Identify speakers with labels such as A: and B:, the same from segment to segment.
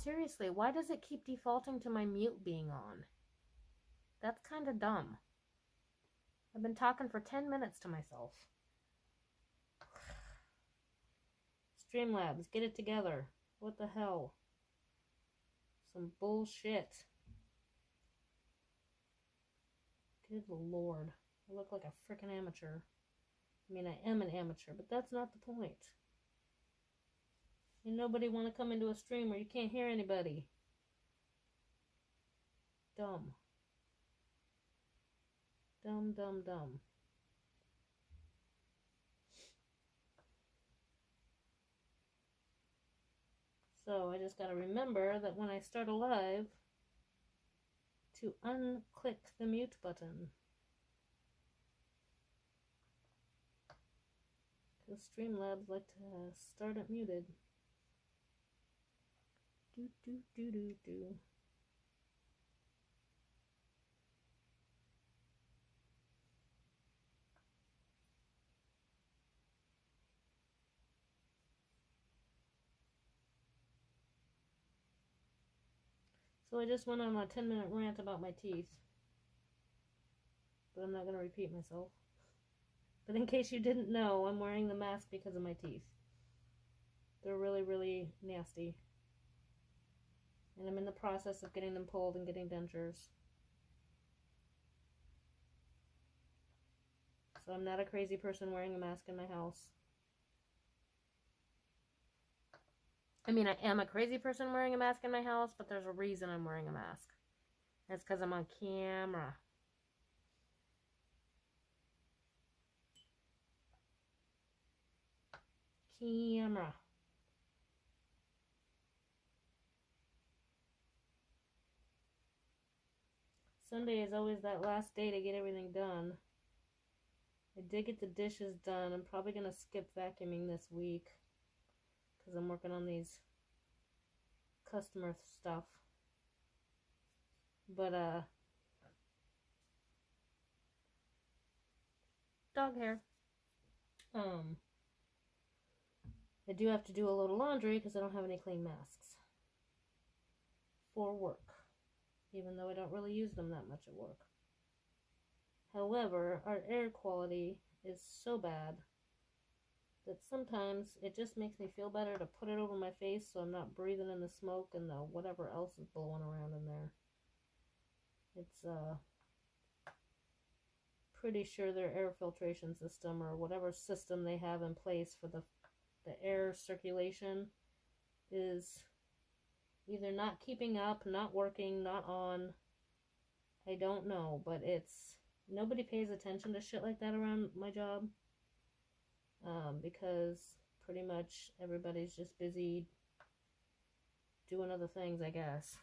A: seriously, why does it keep defaulting to my mute being on? That's kind of dumb. I've been talking for 10 minutes to myself. Streamlabs, get it together. What the hell? Some bullshit. Good lord. I look like a freaking amateur. I mean, I am an amateur, but that's not the point. And nobody want to come into a stream where you can't hear anybody. Dumb. Dumb, dumb, dumb. So I just gotta remember that when I start a live, to unclick the mute button. Because Streamlabs like to start it muted. Do, do, do, do, do. So I just went on a 10-minute rant about my teeth. But I'm not going to repeat myself. But in case you didn't know, I'm wearing the mask because of my teeth. They're really, really nasty. And I'm in the process of getting them pulled and getting dentures. So I'm not a crazy person wearing a mask in my house. I mean, I am a crazy person wearing a mask in my house, but there's a reason I'm wearing a mask. That's because I'm on camera. Camera. Sunday is always that last day to get everything done. I did get the dishes done. I'm probably going to skip vacuuming this week because I'm working on these customer stuff. But, dog hair. I do have to do a load of laundry because I don't have any clean masks for work, even though I don't really use them that much at work. However, our air quality is so bad that sometimes it just makes me feel better to put it over my face so I'm not breathing in the smoke and the whatever else is blowing around in there. It's pretty sure their air filtration system or whatever system they have in place for the air circulation is either not keeping up, not working, not on. I don't know, but it's nobody pays attention to shit like that around my job. Because pretty much everybody's just busy doing other things, I guess.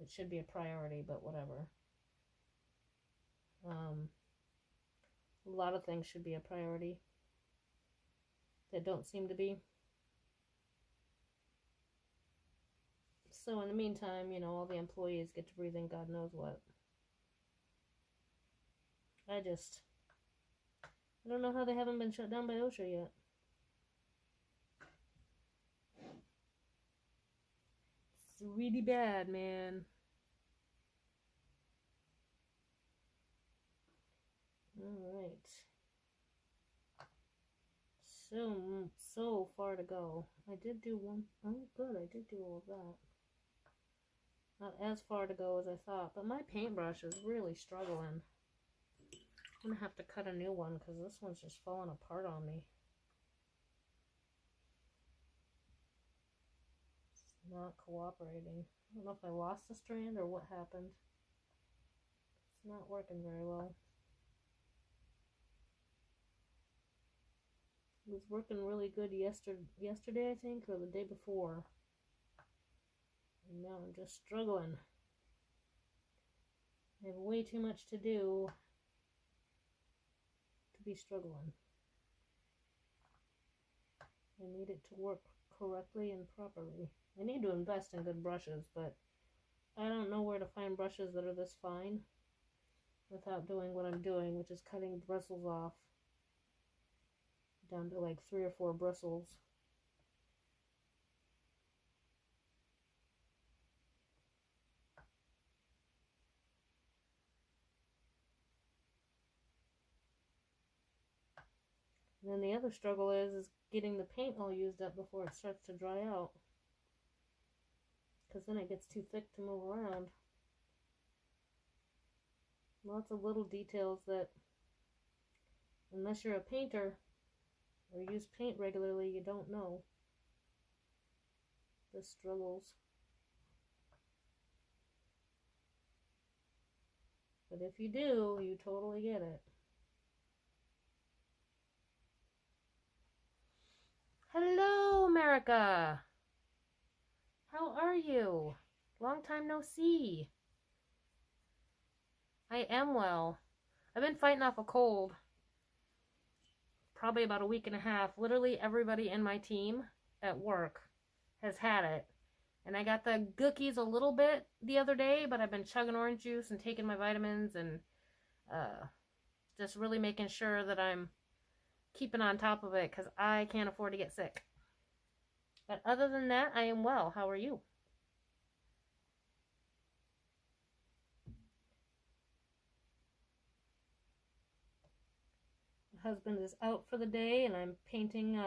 A: It should be a priority, but whatever. A lot of things should be a priority that don't seem to be. So in the meantime, you know, all the employees get to breathe in God knows what. I don't know how they haven't been shut down by OSHA yet. It's really bad, man. Alright. So far to go. I did do one. Oh, good. I did do all of that. Not as far to go as I thought, but my paintbrush is really struggling. I'm gonna have to cut a new one because this one's just falling apart on me. It's not cooperating. I don't know if I lost a strand or what happened. It's not working very well. It was working really good yesterday, I think, or the day before. And now I'm just struggling. I have way too much to do to be struggling. I need it to work correctly and properly. I need to invest in good brushes, but I don't know where to find brushes that are this fine without doing what I'm doing, which is cutting bristles off down to like 3 or 4 bristles. And the other struggle is getting the paint all used up before it starts to dry out. Because then it gets too thick to move around. Lots of little details that, unless you're a painter or use paint regularly, you don't know the struggles. But if you do, you totally get it. Hello, America! How are you? Long time no see. I am well. I've been fighting off a cold. Probably about a week and a half. Literally everybody in my team at work has had it. And I got the gookies a little bit the other day, but I've been chugging orange juice and taking my vitamins and just really making sure that I'm keeping on top of it because I can't afford to get sick. But other than that, I am well. How are you? My husband is out for the day and I'm painting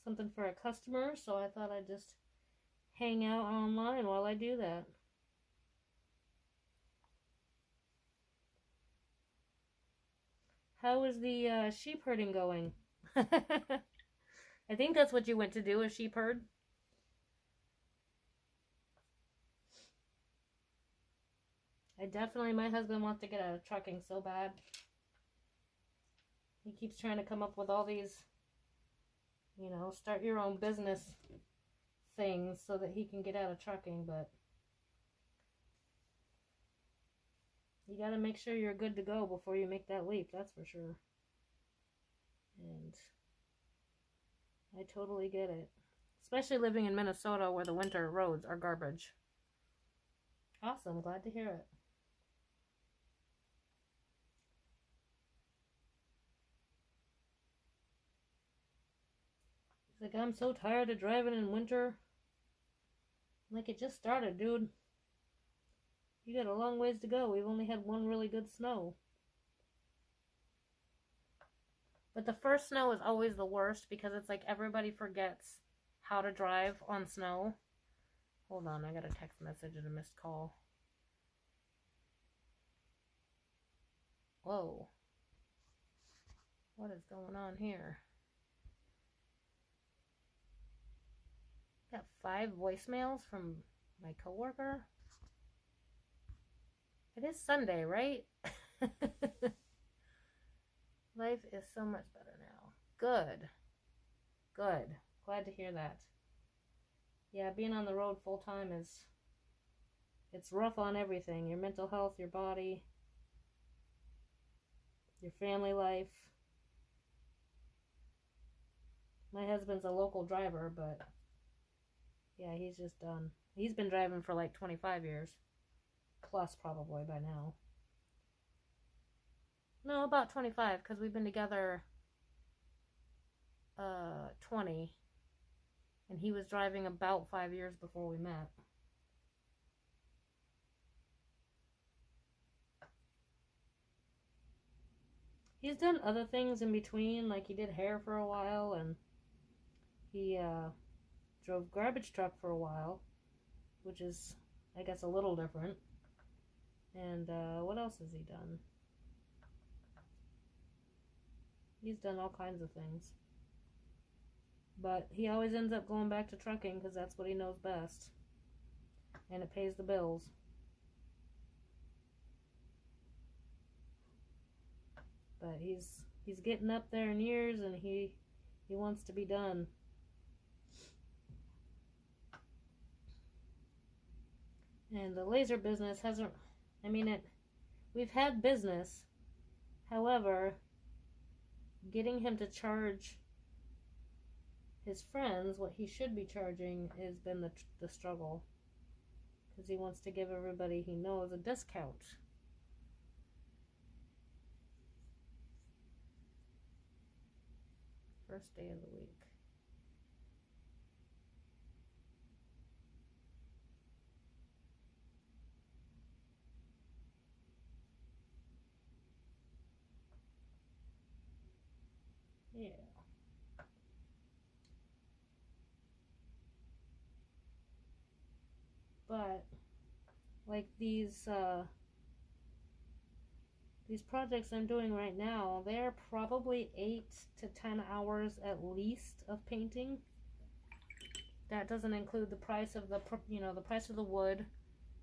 A: something for a customer, so I thought I'd just hang out online while I do that. How is the sheep herding going? I think that's what you went to do, a sheep herd. My husband wants to get out of trucking so bad. He keeps trying to come up with all these, start your own business things so that he can get out of trucking, but you got to make sure you're good to go before you make that leap, that's for sure. And I totally get it. Especially living in Minnesota where the winter roads are garbage. Awesome, glad to hear it. He's like, I'm so tired of driving in winter. I'm like, it just started, dude. You got a long ways to go. We've only had one really good snow. But the first snow is always the worst because it's like everybody forgets how to drive on snow. Hold on, I got a text message and a missed call. Whoa. What is going on here? Got 5 voicemails from my coworker. It is Sunday, right? Life is so much better now. Good. Good. Glad to hear that. Yeah, being on the road full time it's rough on everything. Your mental health, your body, your family life. My husband's a local driver, but yeah, he's just done. He's been driving for like 25 years. Plus probably by now. No, about 25, because we've been together 20. And he was driving about 5 years before we met. He's done other things in between, like he did hair for a while, and he drove garbage truck for a while, which is, I guess, a little different. And what else has he done? He's done all kinds of things. But he always ends up going back to trucking because that's what he knows best. And it pays the bills. But he's getting up there in years and he wants to be done. And the laser business hasn't, we've had business. However, getting him to charge his friends what he should be charging has been the struggle. Because he wants to give everybody he knows a discount. First day of the week. Yeah. but like these projects I'm doing right now, they're probably 8 to 10 hours at least of painting. That doesn't include the price of the, you know, the price of the wood,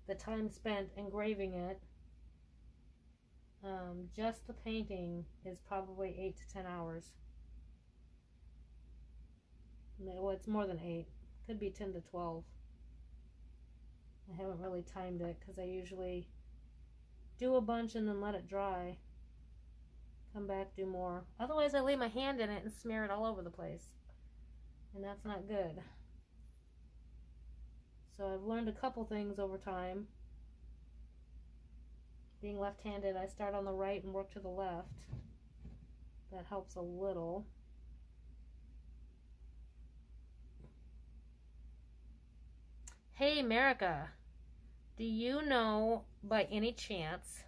A: the time spent engraving it. Just the painting is probably 8 to 10 hours. Well, it's more than 8. Could be 10 to 12. I haven't really timed it because I usually do a bunch and then let it dry. Come back, do more. Otherwise, I lay my hand in it and smear it all over the place. And that's not good. So I've learned a couple things over time. Being left-handed, I start on the right and work to the left. That helps a little. Hey, America, do you know by any chance,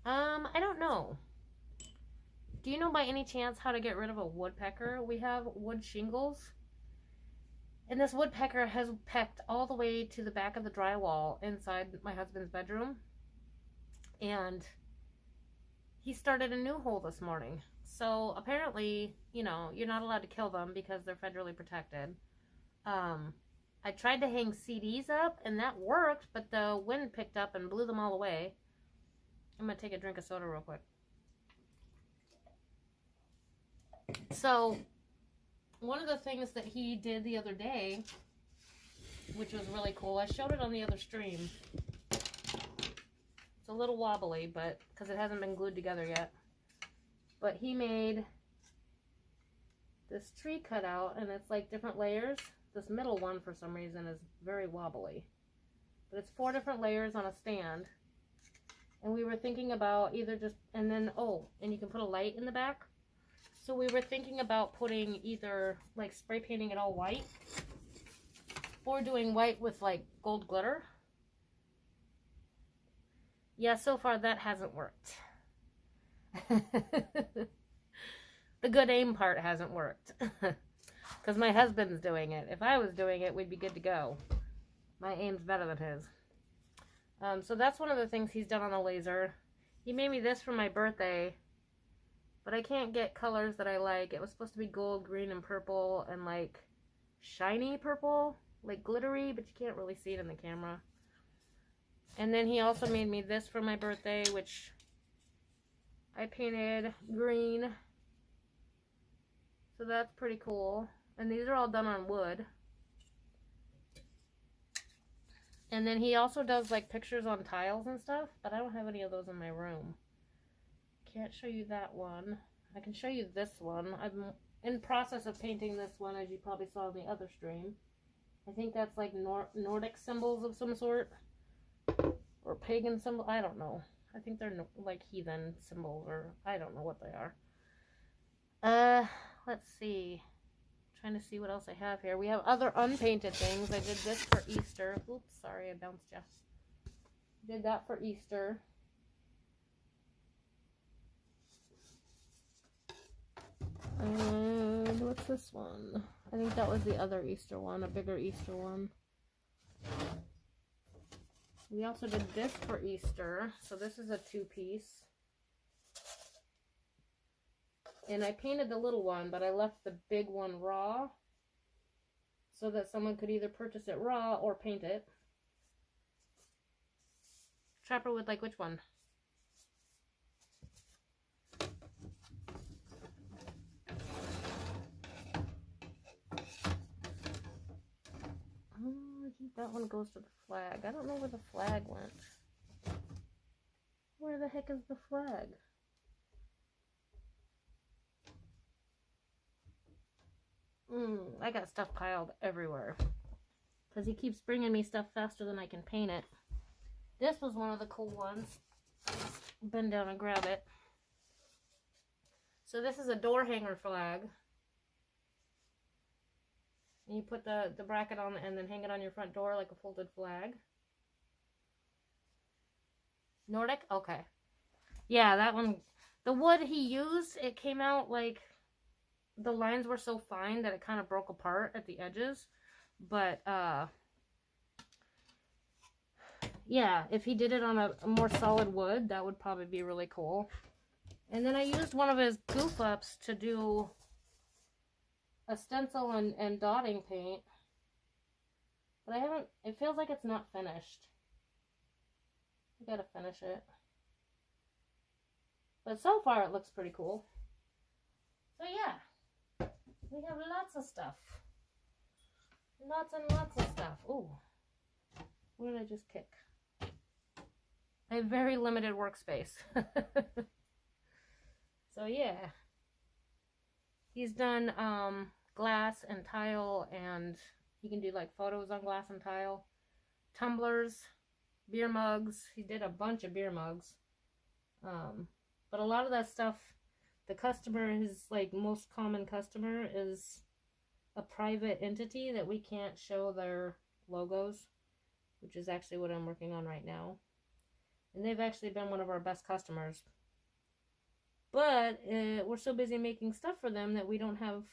A: I don't know. Do you know by any chance how to get rid of a woodpecker? We have wood shingles, and this woodpecker has pecked all the way to the back of the drywall inside my husband's bedroom, and he started a new hole this morning. So apparently, you know, you're not allowed to kill them because they're federally protected. I tried to hang CDs up, and that worked, but the wind picked up and blew them all away. I'm going to take a drink of soda real quick. So, one of the things that he did the other day, which was really cool, I showed it on the other stream. It's a little wobbly, but because it hasn't been glued together yet. But he made this tree cutout, and it's like different layers. This middle one, for some reason, is very wobbly. But it's 4 different layers on a stand. And we were thinking about either just, and then, oh, and you can put a light in the back. So we were thinking about putting either, like, spray painting it all white, or doing white with, like, gold glitter. Yeah, so far that hasn't worked. The good aim part hasn't worked. Because my husband's doing it. If I was doing it, we'd be good to go. My aim's better than his. So that's one of the things he's done on the laser. He made me this for my birthday. But I can't get colors that I like. It was supposed to be gold, green, and purple. And like shiny purple. Like glittery. But you can't really see it in the camera. And then he also made me this for my birthday. Which I painted green. So that's pretty cool. And these are all done on wood. And then he also does like pictures on tiles and stuff, but I don't have any of those in my room. Can't show you that one. I can show you this one. I'm in process of painting this one, as you probably saw in the other stream. I think that's like Nordic symbols of some sort. Or pagan symbol. I don't know. I think they're like heathen symbols, or I don't know what they are. Let's see. Trying to see what else I have here. We have other unpainted things. I did this for Easter. Oops, sorry, I bounced you. Did that for Easter. And what's this one? I think that was the other Easter one, a bigger Easter one. We also did this for Easter. So this is a 2-piece. And I painted the little one, but I left the big one raw so that someone could either purchase it raw or paint it. Trapper would like which one? Oh, I think that one goes to the flag. I don't know where the flag went. Where the heck is the flag? I got stuff piled everywhere. Because he keeps bringing me stuff faster than I can paint it. This was one of the cool ones. Bend down and grab it. So this is a door hanger flag. And you put the bracket on and then hang it on your front door like a folded flag. Nordic? Okay. Yeah, that one. The wood he used, it came out like the lines were so fine that it kind of broke apart at the edges. But yeah, if he did it on a more solid wood, that would probably be really cool. And then I used one of his goof ups to do a stencil and dotting paint. But I haven't, it feels like it's not finished. I gotta finish it. But so far it looks pretty cool. So yeah, we have lots of stuff. Lots and lots of stuff. Ooh, where did I just kick? I have very limited workspace. So yeah, he's done glass and tile, and he can do like photos on glass and tile, tumblers, beer mugs. He did a bunch of beer mugs. But a lot of that stuff, the customer, his like most common customer is a private entity that we can't show their logos, which is actually what I'm working on right now. And they've actually been one of our best customers. But we're so busy making stuff for them that we don't have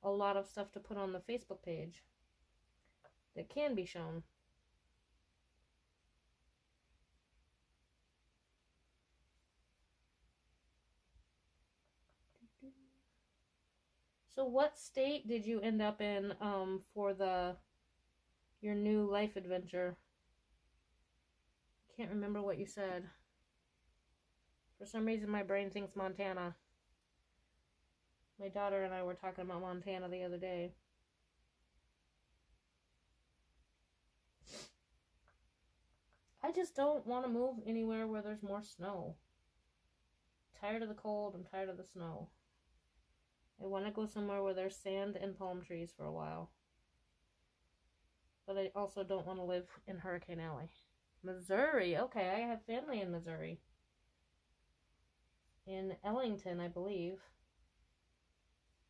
A: a lot of stuff to put on the Facebook page that can be shown. So what state did you end up in for your new life adventure? I can't remember what you said. For some reason my brain thinks Montana. My daughter and I were talking about Montana the other day. I just don't want to move anywhere where there's more snow. I'm tired of the cold. I'm tired of the snow. I want to go somewhere where there's sand and palm trees for a while. But I also don't want to live in Hurricane Alley. Missouri. Okay, I have family in Missouri. In Ellington, I believe.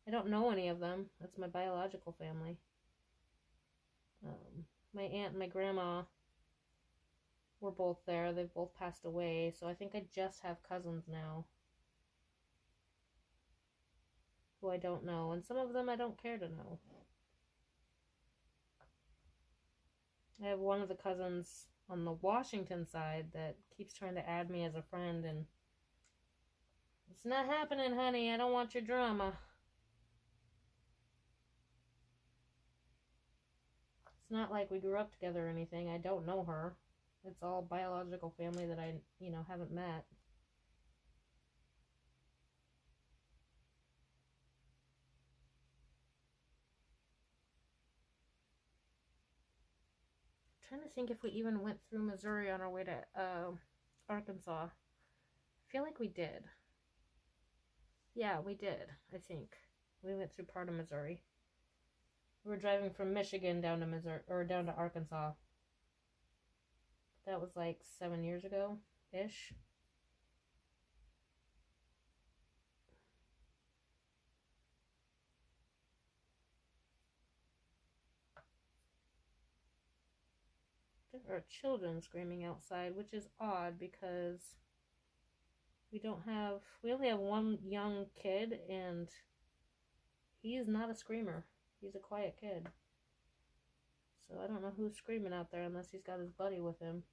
A: I don't know any of them. That's my biological family. My aunt and my grandma were both there. They've both passed away, so I think I just have cousins now who I don't know, and some of them I don't care to know. I have one of the cousins on the Washington side that keeps trying to add me as a friend, and it's not happening, honey. I don't want your drama. It's not like we grew up together or anything. I don't know her. It's all biological family that I, haven't met. I'm trying to think if we even went through Missouri on our way to Arkansas. I feel like we did. Yeah, we did, I think. We went through part of Missouri. We were driving from Michigan down to Missouri, or down to Arkansas. That was like 7 years ago-ish. There are children screaming outside, which is odd because we only have one young kid, and he's not a screamer. He's a quiet kid. So I don't know who's screaming out there unless he's got his buddy with him.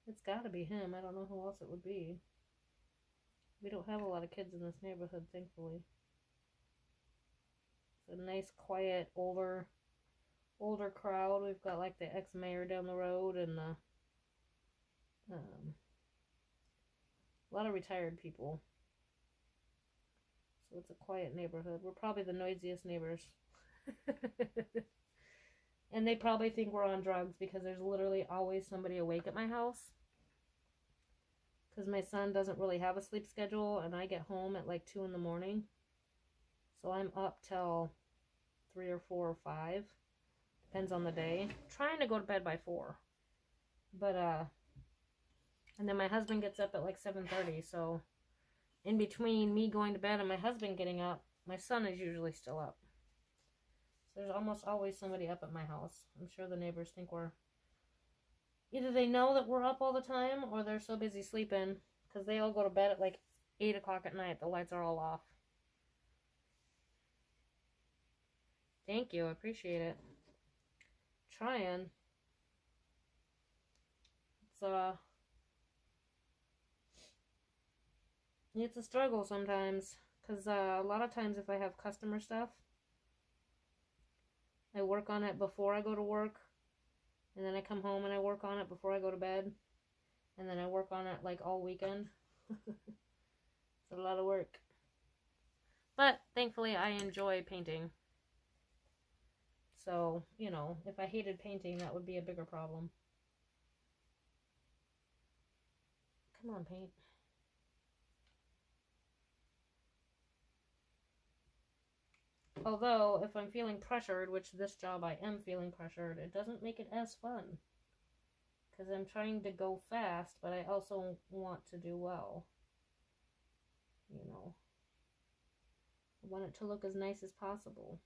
A: It's gotta be him. I don't know who else it would be. We don't have a lot of kids in this neighborhood, thankfully. It's a nice, quiet, older crowd. We've got like the ex-mayor down the road and a lot of retired people. So it's a quiet neighborhood. We're probably the noisiest neighbors. And they probably think we're on drugs because there's literally always somebody awake at my house. Because my son doesn't really have a sleep schedule, and I get home at like 2 in the morning. So I'm up till 3 or 4 or 5. Depends on the day. I'm trying to go to bed by 4. But, and then my husband gets up at like 7:30, so in between me going to bed and my husband getting up, my son is usually still up. So there's almost always somebody up at my house. I'm sure the neighbors think either they know that we're up all the time, or they're so busy sleeping, because they all go to bed at like 8 o'clock at night. The lights are all off. Thank you. I appreciate it. Trying. It's a struggle sometimes. Because a lot of times if I have customer stuff, I work on it before I go to work. And then I come home and I work on it before I go to bed. And then I work on it like all weekend. It's a lot of work. But thankfully I enjoy painting. So, you know, if I hated painting, that would be a bigger problem. Come on, paint. Although, if I'm feeling pressured, which this job I am feeling pressured, it doesn't make it as fun. Because I'm trying to go fast, but I also want to do well. You know. I want it to look as nice as possible.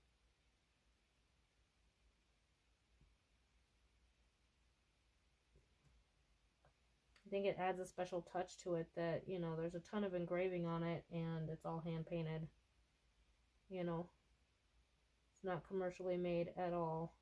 A: I think it adds a special touch to it that, you know, there's a ton of engraving on it and it's all hand painted. You know. It's not commercially made at all.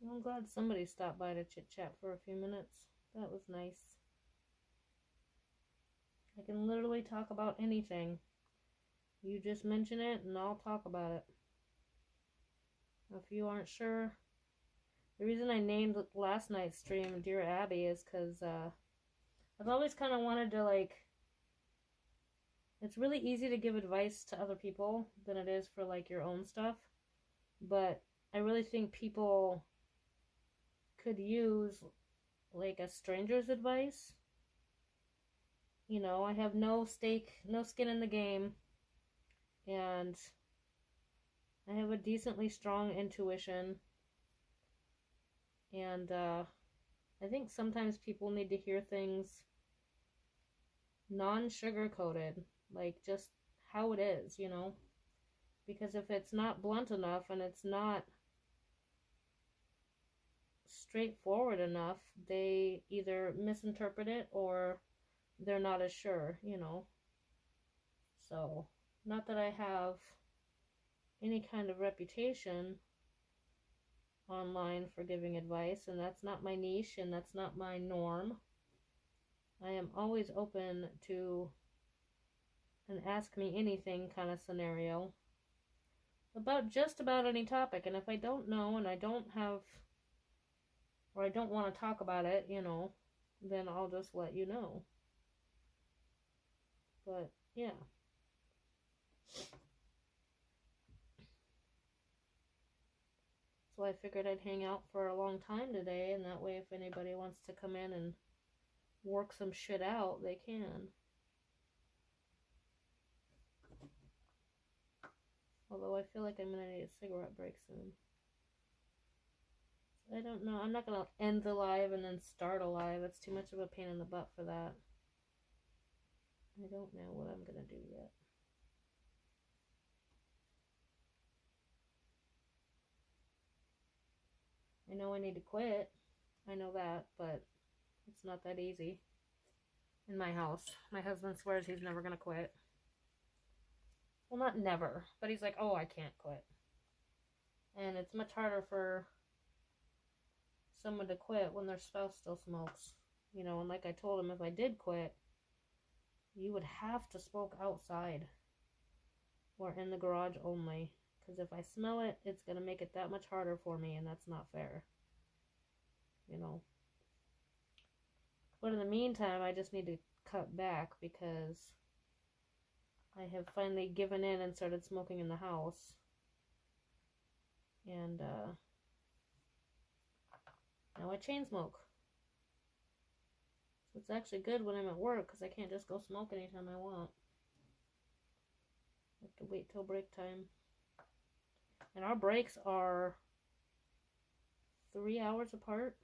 A: I'm glad somebody stopped by to chit-chat for a few minutes. That was nice. I can literally talk about anything. You just mention it and I'll talk about it. If you aren't sure, the reason I named last night's stream Dear Abby is because I've always kind of wanted to, like, it's really easy to give advice to other people than it is for, like, your own stuff. But I really think people could use, like, a stranger's advice. You know, I have no skin in the game, and I have a decently strong intuition, and I think sometimes people need to hear things non-sugar-coated, like just how it is, you know? Because if it's not blunt enough and it's not straightforward enough, they either misinterpret it or they're not as sure, you know? So, not that I have any kind of reputation online for giving advice, and that's not my niche and that's not my norm. I am always open to an ask me anything kind of scenario about just about any topic. And if I don't know and I don't have, or I don't want to talk about it, you know, then I'll just let you know. But yeah. So I figured I'd hang out for a long time today, and that way if anybody wants to come in and work some shit out, they can. Although I feel like I'm gonna need a cigarette break soon. I don't know. I'm not gonna end the live and then start a live. It's too much of a pain in the butt for that. I don't know what I'm gonna do yet. I know I need to quit. I know that, but it's not that easy. In my house, my husband swears he's never gonna quit. Well, not never, but he's like, oh, I can't quit. And it's much harder for someone to quit when their spouse still smokes. You know, and like I told him, if I did quit, you would have to smoke outside or in the garage only. Because if I smell it, it's going to make it that much harder for me, and that's not fair. You know. But in the meantime, I just need to cut back because I have finally given in and started smoking in the house. And now I chain smoke. So it's actually good when I'm at work because I can't just go smoke anytime I want. have to wait till break time. And our breaks are 3 hours apart.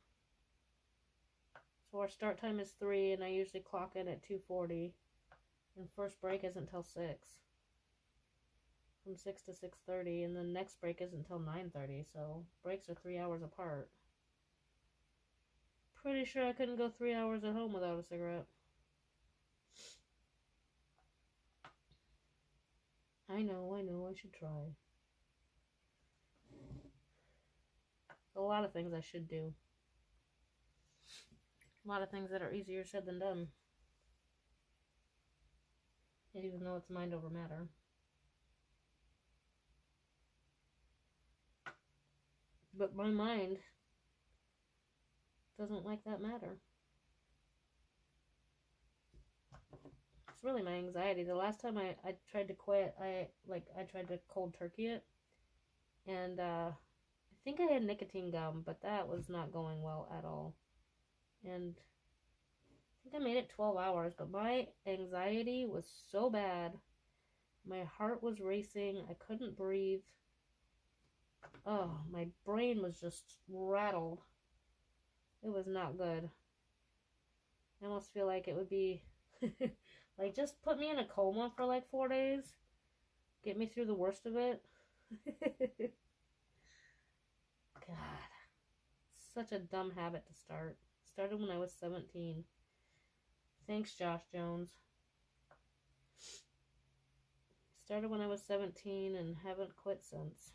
A: So our start time is 3, and I usually clock in at 2:40. And first break isn't until 6. From 6 to 6:30, and the next break isn't until 9:30. So breaks are 3 hours apart. Pretty sure I couldn't go 3 hours at home without a cigarette. I know, I should try. A lot of things I should do. A lot of things that are easier said than done. Even though it's mind over matter. But my mind doesn't like that matter. It's really my anxiety. The last time I tried to quit, I tried to cold turkey it. And I think I had nicotine gum, but that was not going well at all. And I think I made it 12 hours, but my anxiety was so bad. My heart was racing. I couldn't breathe. Oh, my brain was just rattled. It was not good. I almost feel like it would be like, just put me in a coma for like 4 days. Get me through the worst of it. God. Such a dumb habit to start. Started when I was 17. Thanks, Josh Jones. Started when I was 17 and haven't quit since.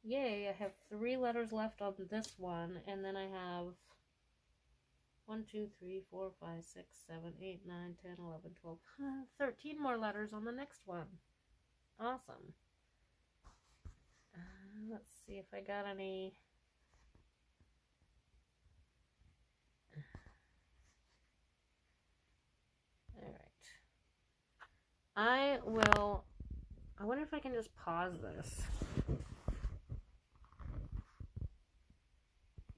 A: Yay, I have 3 letters left on this one, and then I have 1, 2, 3, 4, 5, 6, 7, 8, 9, 10, 11, 12, 13 more letters on the next one. Awesome. Let's see if I got any. Alright. I wonder if I can just pause this.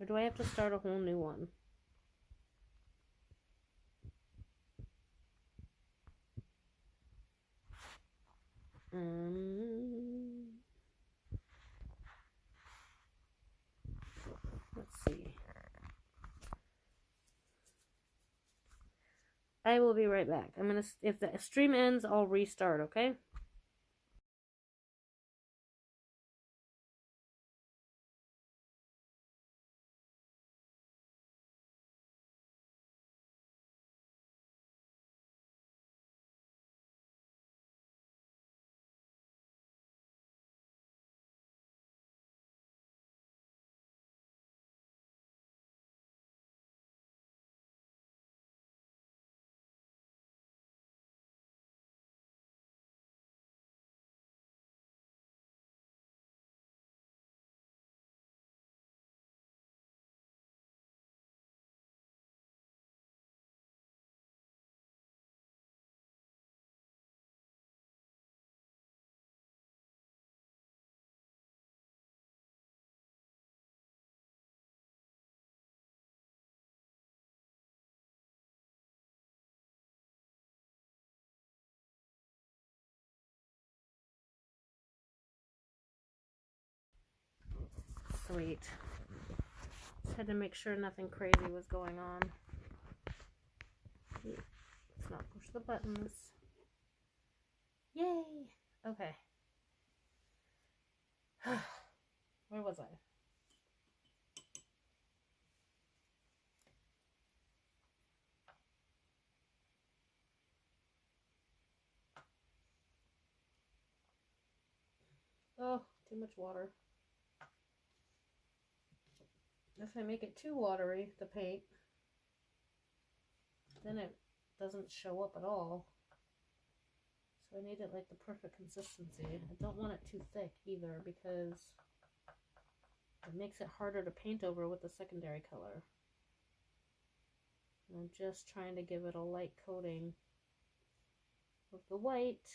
A: Or do I have to start a whole new one? Let's see. I will be right back. If the stream ends, I'll restart, okay? Sweet. Just had to make sure nothing crazy was going on. Let's not push the buttons. Yay! Okay. Where was I? Oh, too much water. If I make it too watery, the paint, then it doesn't show up at all. So I need it like the perfect consistency. I don't want it too thick either, because it makes it harder to paint over with the secondary color. And I'm just trying to give it a light coating of the white.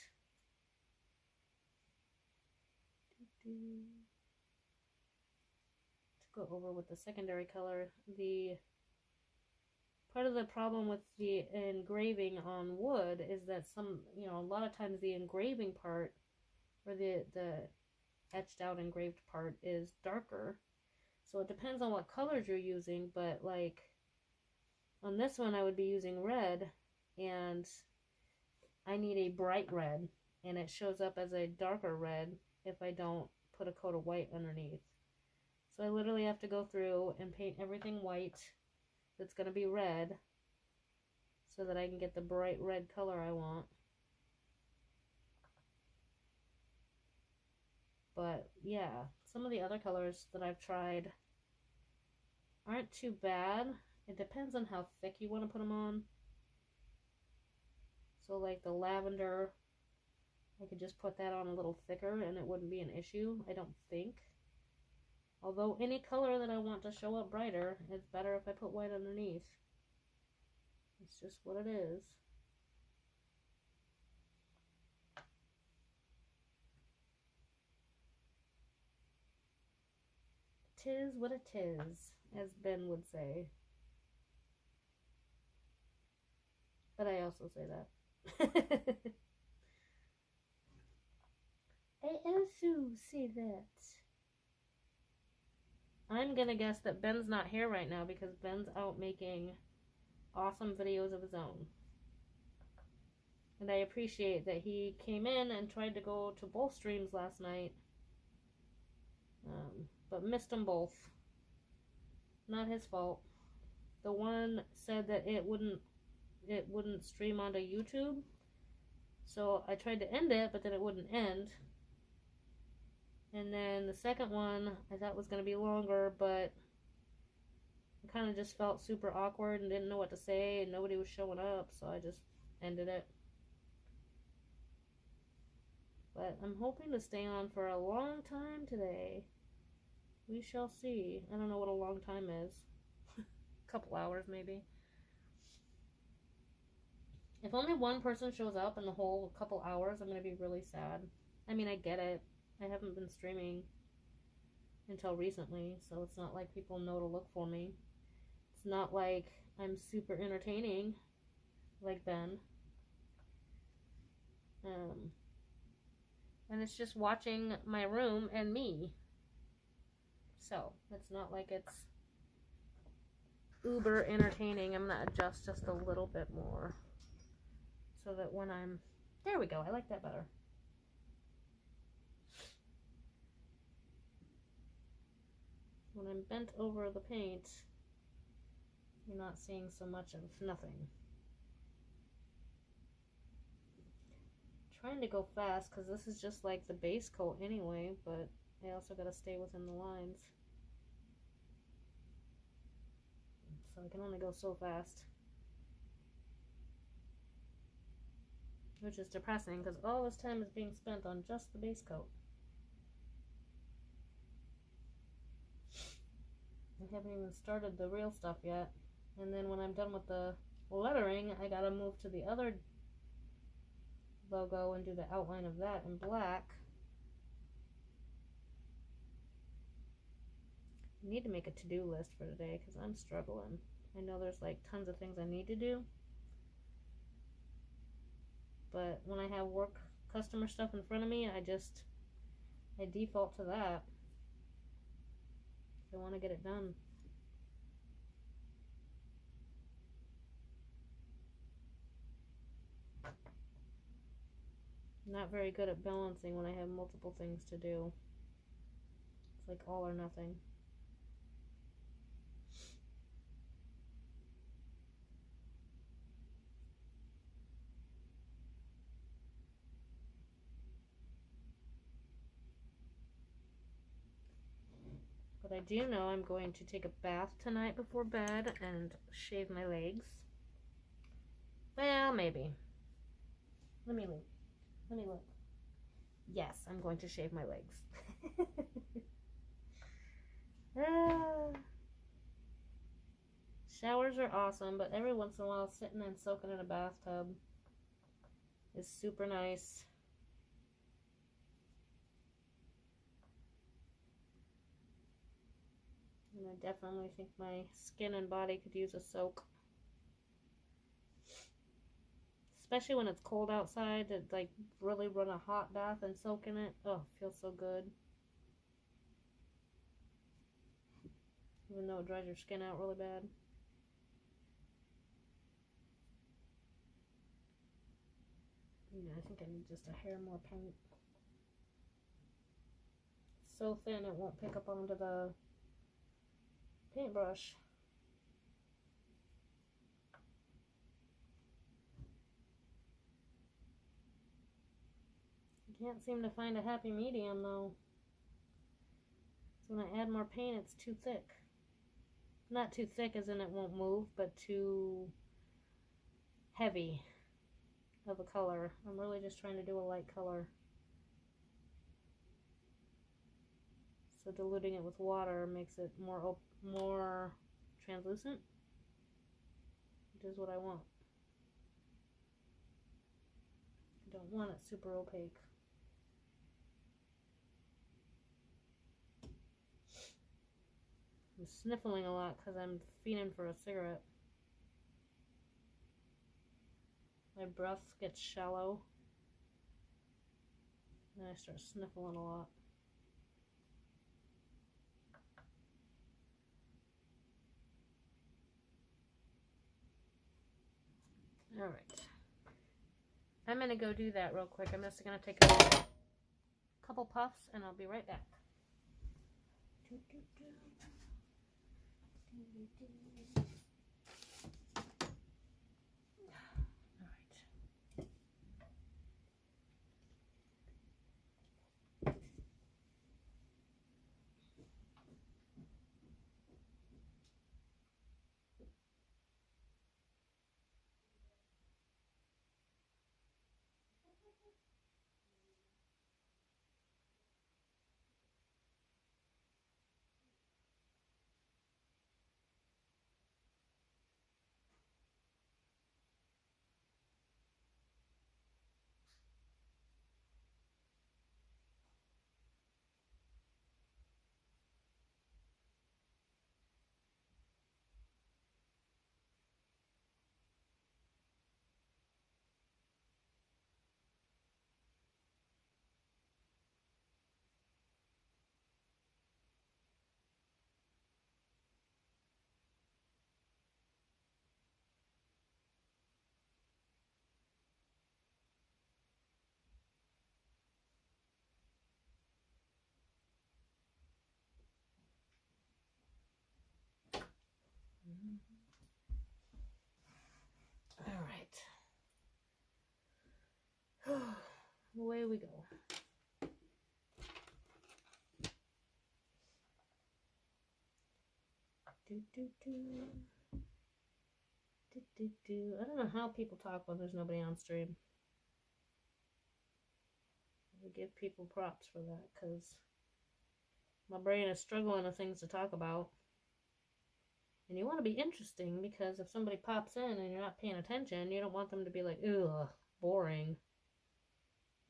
A: To go over with the secondary color. The part of the problem with the engraving on wood is that a lot of times the engraving part, or the etched out engraved part, is darker. So it depends on what colors you're using, but like on this one I would be using red, and I need a bright red, and it shows up as a darker red if I don't put a coat of white underneath. So I literally have to go through and paint everything white that's going to be red so that I can get the bright red color I want. But yeah, some of the other colors that I've tried aren't too bad. It depends on how thick you want to put them on. So like the lavender, I could just put that on a little thicker and it wouldn't be an issue, I don't think. Although any color that I want to show up brighter, it's better if I put white underneath. It's just what it is. Tis what it is, as Ben would say. But I also say that. I also say that. I'm gonna guess that Ben's not here right now because Ben's out making awesome videos of his own. And I appreciate that he came in and tried to go to both streams last night. But missed them both. Not his fault. The one said that it wouldn't stream onto YouTube. So I tried to end it, but then it wouldn't end. And then the second one I thought was going to be longer, but I kind of just felt super awkward and didn't know what to say, and nobody was showing up, so I just ended it. But I'm hoping to stay on for a long time today. We shall see. I don't know what a long time is. A couple hours maybe. If only one person shows up in the whole couple hours, I'm going to be really sad. I mean, I get it. I haven't been streaming until recently, so it's not like people know to look for me. It's not like I'm super entertaining like Ben. And it's just watching my room and me. So it's not like it's uber entertaining. I'm gonna adjust just a little bit more so that when I'm... There we go. I like that better. When I'm bent over the paint, you're not seeing so much of nothing. Trying to go fast because this is just like the base coat anyway, but I also got to stay within the lines. So I can only go so fast. Which is depressing because all this time is being spent on just the base coat. I haven't even started the real stuff yet. And then when I'm done with the lettering, I gotta move to the other logo and do the outline of that in black. I need to make a to-do list for today because I'm struggling. I know there's like tons of things I need to do. But when I have work customer stuff in front of me, I default to that. I want to get it done. I'm not very good at balancing when I have multiple things to do. It's like all or nothing. But I do know I'm going to take a bath tonight before bed and shave my legs. Well, maybe. Let me look. Let me look. Yes, I'm going to shave my legs. Showers are awesome, but every once in a while sitting and soaking in a bathtub is super nice. And I definitely think my skin and body could use a soak. especially when it's cold outside, to like really run a hot bath and soak in it. Oh, it feels so good. Even though it dries your skin out really bad. Yeah, I think I need just a hair more paint. It's so thin it won't pick up onto the paintbrush. I can't seem to find a happy medium though. So when I add more paint, it's too thick. Not too thick as in it won't move, but too heavy of a color. I'm really just trying to do a light color. So diluting it with water makes it more translucent, which is what I want. I don't want it super opaque. I'm sniffling a lot because I'm fiending for a cigarette. My breath gets shallow, and I start sniffling a lot. All right. I'm going to go do that real quick. I'm just going to take a couple puffs, and I'll be right back. All right. Away we go. I don't know how people talk when there's nobody on stream. I give people props for that because my brain is struggling with things to talk about. And you want to be interesting because if somebody pops in and you're not paying attention, you don't want them to be like, ugh, boring.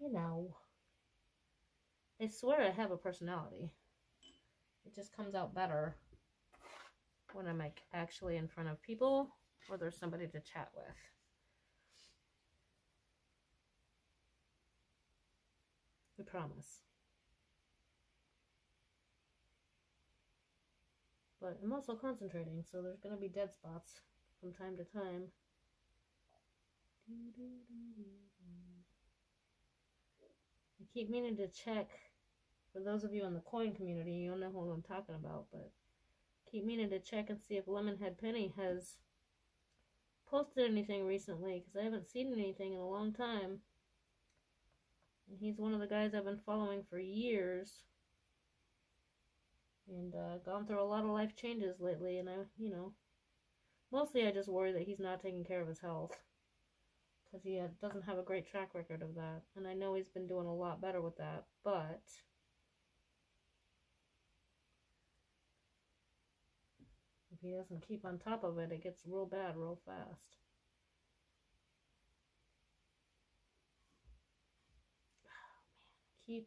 A: You know. I swear I have a personality. It just comes out better when I'm like actually in front of people or there's somebody to chat with. I promise. But I'm also concentrating, so there's going to be dead spots from time to time. I keep meaning to check, for those of you in the coin community, you'll know who I'm talking about, but keep meaning to check and see if Lemonhead Penny has posted anything recently, because I haven't seen anything in a long time. And he's one of the guys I've been following for years. And gone through a lot of life changes lately, and mostly I just worry that he's not taking care of his health. Because he doesn't have a great track record of that. And I know he's been doing a lot better with that, but if he doesn't keep on top of it, it gets real bad real fast. Oh, man,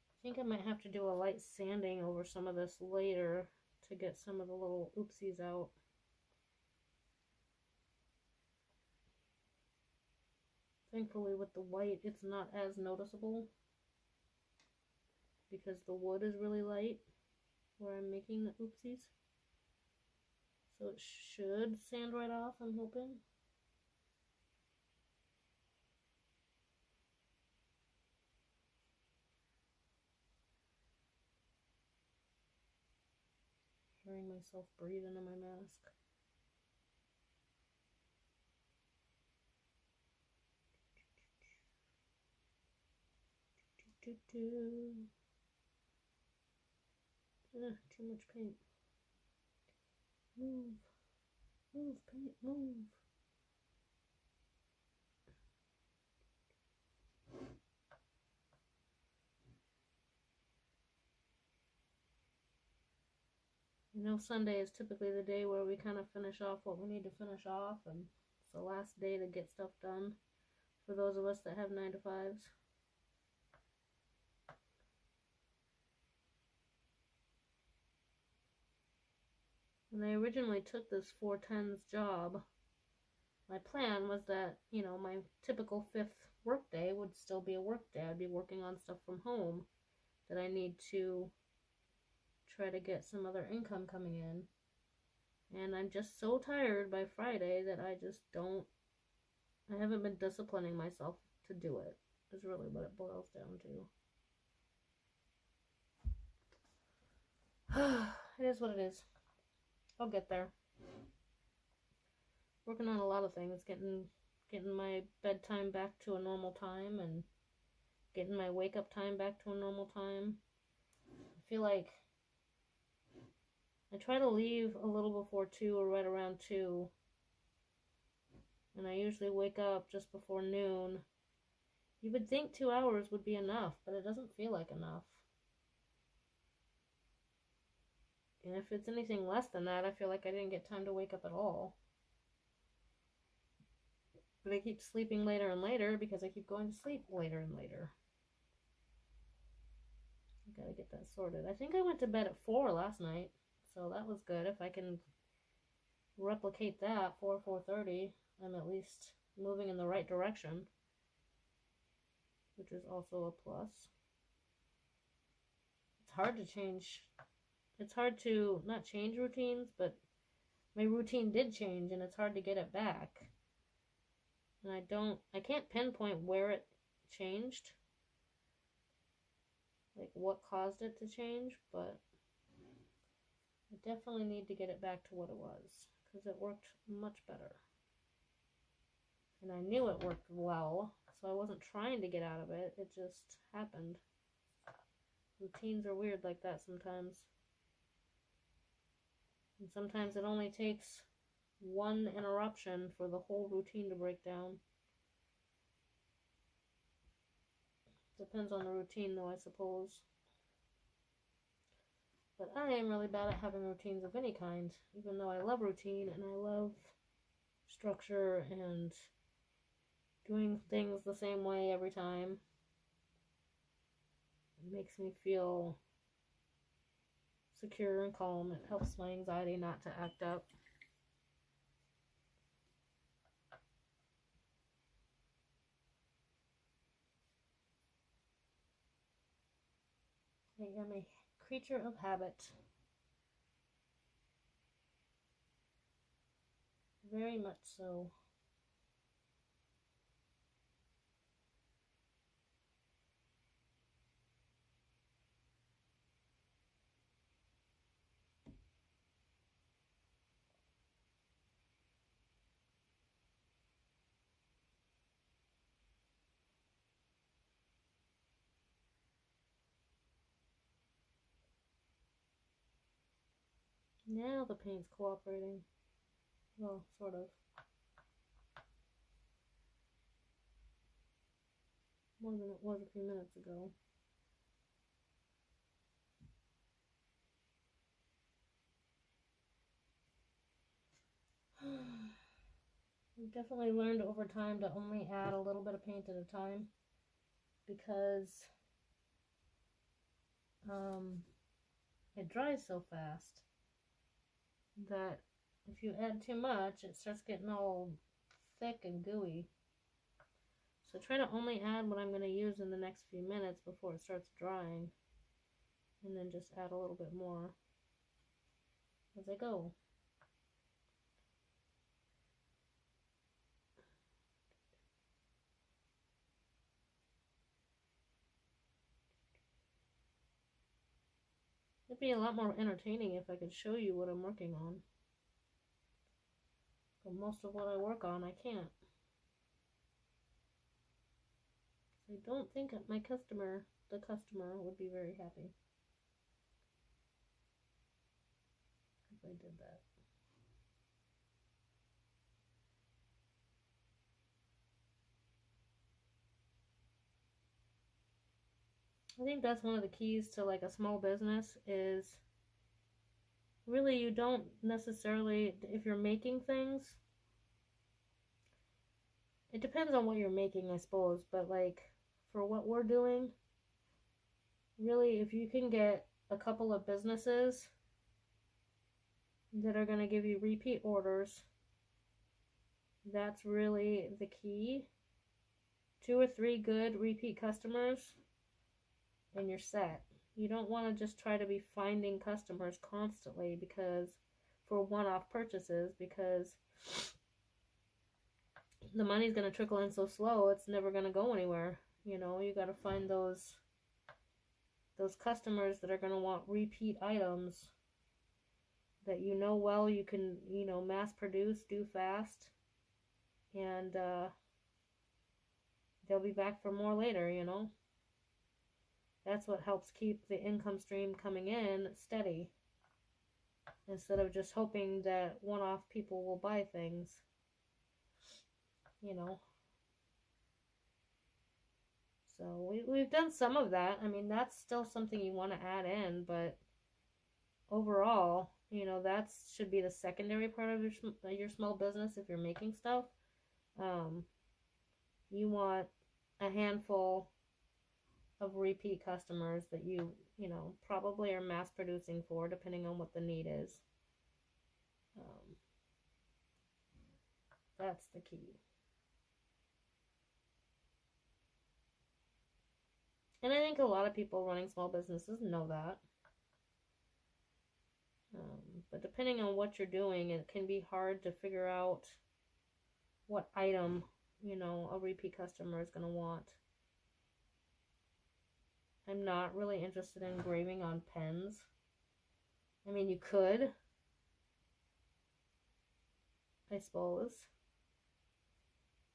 A: I think I might have to do a light sanding over some of this later to get some of the little oopsies out. Thankfully with the white it's not as noticeable because the wood is really light where I'm making the oopsies. So it should sand right off, I'm hoping. Hearing myself breathe into my mask. Too much paint. Move. Move, paint, move. You know, Sunday is typically the day where we kind of finish off what we need to finish off, and it's the last day to get stuff done for those of us that have 9 to 5s. When I originally took this 410s job, my plan was that, you know, my typical 5th work day would still be a work day. I'd be working on stuff from home that I need to try to get some other income coming in. And I'm just so tired by Friday that I haven't been disciplining myself to do it, is really what it boils down to. It is what it is. I'll get there. Working on a lot of things, getting my bedtime back to a normal time and getting my wake up time back to a normal time. I feel like I try to leave a little before 2 or right around 2. And I usually wake up just before noon. You would think 2 hours would be enough, but it doesn't feel like enough. And if it's anything less than that, I feel like I didn't get time to wake up at all. But I keep sleeping later and later because I keep going to sleep later and later. I gotta get that sorted. I think I went to bed at 4 last night, so that was good. If I can replicate that, 4:30, I'm at least moving in the right direction, which is also a plus. It's hard to change. It's hard to not change routines, but my routine did change and it's hard to get it back. And I can't pinpoint where it changed, like what caused it to change, but I definitely need to get it back to what it was, because it worked much better. And I knew it worked well, so I wasn't trying to get out of it, it just happened. Routines are weird like that sometimes. And sometimes it only takes one interruption for the whole routine to break down. Depends on the routine though, I suppose. But I am really bad at having routines of any kind, even though I love routine and I love structure and doing things the same way every time. It makes me feel secure and calm. It helps my anxiety not to act up. I am a creature of habit. Very much so. Now the paint's cooperating. Well, sort of. More than it was a few minutes ago. I've definitely learned over time to only add a little bit of paint at a time, because it dries so fast that if you add too much, it starts getting all thick and gooey. So try to only add what I'm going to use in the next few minutes before it starts drying. And then just add a little bit more as I go. It'd be a lot more entertaining if I could show you what I'm working on. But most of what I work on, I can't. I don't think the customer would be very happy if I did that. I think that's one of the keys to like a small business is really you don't necessarily, if you're making things, it depends on what you're making, I suppose, but like for what we're doing, really if you can get a couple of businesses that are going to give you repeat orders, that's really the key. 2 or 3 good repeat customers and you're set. You don't want to just try to be finding customers constantly because for one-off purchases, because the money's going to trickle in so slow, it's never going to go anywhere. You know, you got to find those customers that are going to want repeat items that you know well you can, you know, mass produce, do fast, and they'll be back for more later, you know. That's what helps keep the income stream coming in steady instead of just hoping that one-off people will buy things, you know. So we've done some of that. I mean, that's still something you want to add in, but overall, you know, that should be the secondary part of your small business if you're making stuff. You want a handful of repeat customers that you know, probably are mass producing for, depending on what the need is. That's the key. And I think a lot of people running small businesses know that. But depending on what you're doing, it can be hard to figure out what item, you know, a repeat customer is going to want. I'm not really interested in engraving on pens. I mean, you could, I suppose.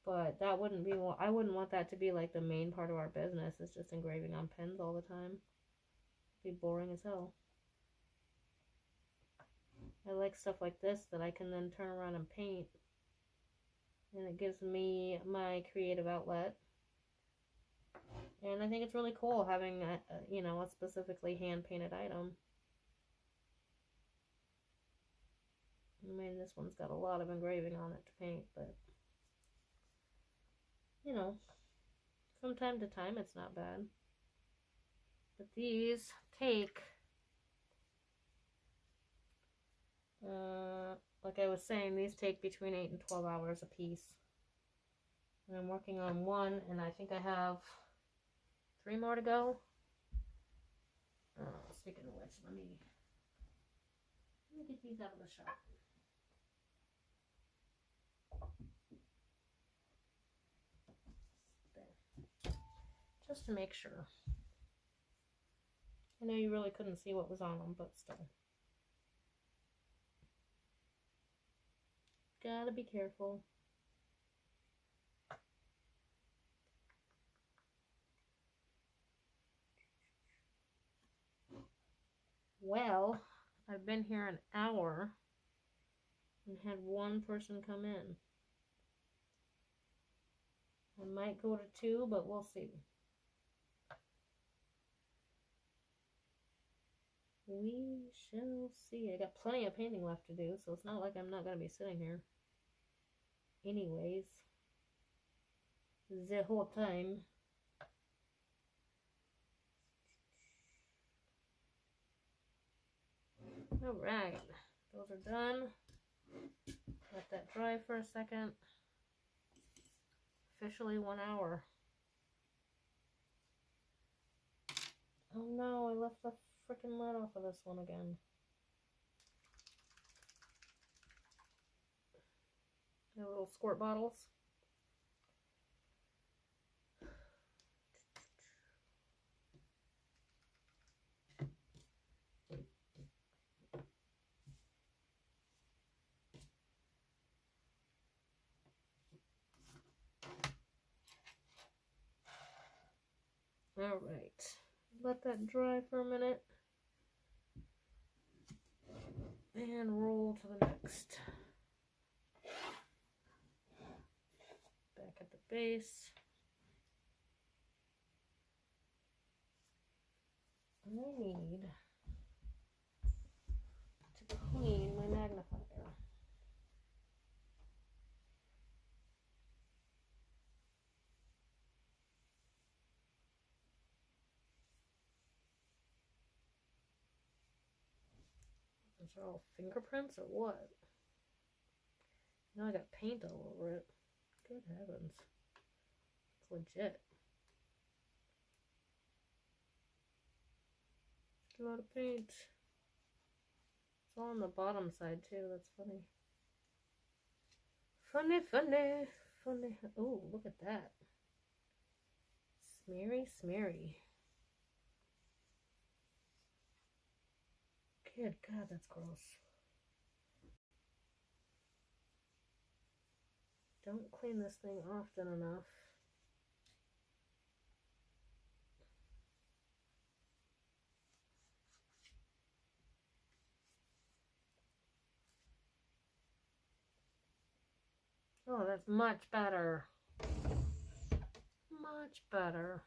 A: But that wouldn't be, I wouldn't want that to be like the main part of our business. It's just engraving on pens all the time. It'd be boring as hell. I like stuff like this that I can then turn around and paint. And it gives me my creative outlet. And I think it's really cool having a, you know, a specifically hand-painted item. I mean, this one's got a lot of engraving on it to paint, but you know, from time to time it's not bad. But these take, like I was saying, these take between 8 and 12 hours a piece. And I'm working on one, and I think I have 3 more to go. Speaking of which, let me get these out of the shop. There. Just to make sure. I know you really couldn't see what was on them, but still. Gotta be careful. Well, I've been here an hour and had one person come in. I might go to 2, but we'll see. We shall see. I got plenty of painting left to do, so it's not like I'm not going to be sitting here. Anyways, the whole time. Alright, those are done. Let that dry for a second. Officially 1 hour. Oh no, I left the freaking lid off of this one again. The little squirt bottles. Alright, let that dry for a minute and roll to the next. Back at the base. I need to clean my magnifier. Those are all fingerprints or what? Now I got paint all over it. Good heavens. It's legit. A lot of paint. It's all on the bottom side too. That's funny. Funny, funny, funny. Oh, look at that. Smeary, smeary. Good God, that's gross. Don't clean this thing often enough. Oh, that's much better. Much better.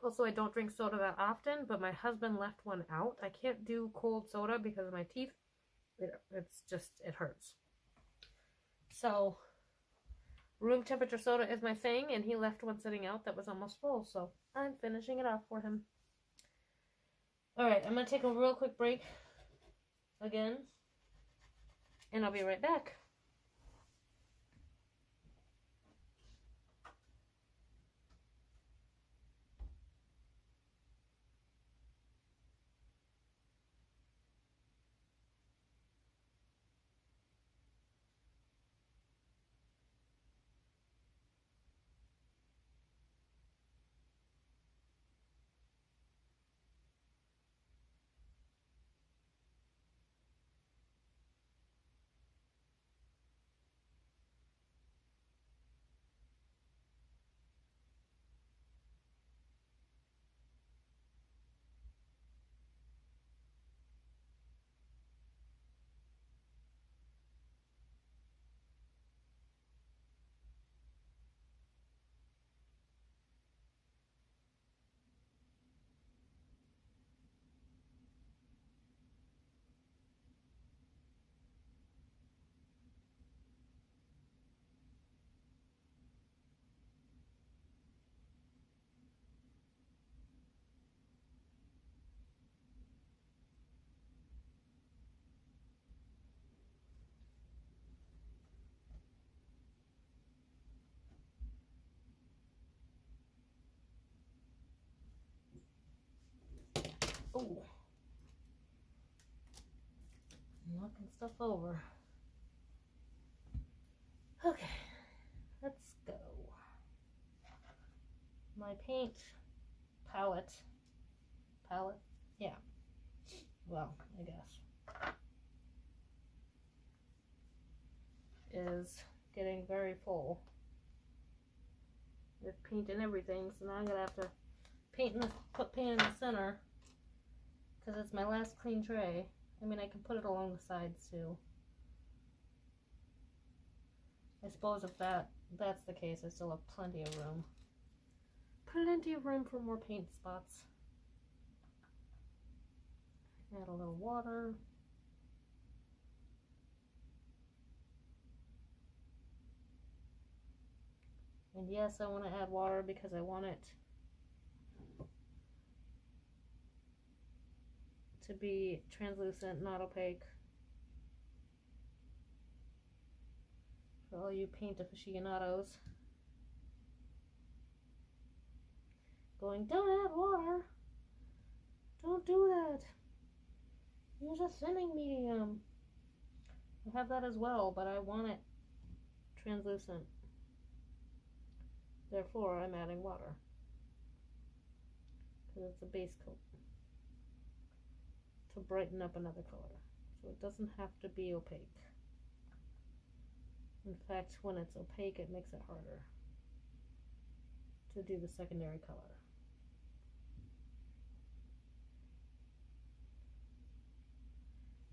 A: Also, I don't drink soda that often, but my husband left one out. I can't do cold soda because of my teeth. It's just, it hurts. So, room temperature soda is my thing, and he left one sitting out that was almost full, so I'm finishing it off for him. Alright, I'm going to take a real quick break again, and I'll be right back. Oh, knocking stuff over. Okay, let's go. My paint palette, yeah, well, I guess, is getting very full with paint and everything, so now I'm gonna have to put paint in the center because it's my last clean tray. I mean, I can put it along the sides too. I suppose if that's the case, I still have plenty of room. Plenty of room for more paint spots. Add a little water. And yes, I want to add water because I want it to be translucent, not opaque. all you paint aficionados going, don't add water, don't do that, use a thinning medium. I have that as well, but I want it translucent, therefore I'm adding water because it's a base coat to brighten up another color, so it doesn't have to be opaque. In fact, when it's opaque, it makes it harder to do the secondary color.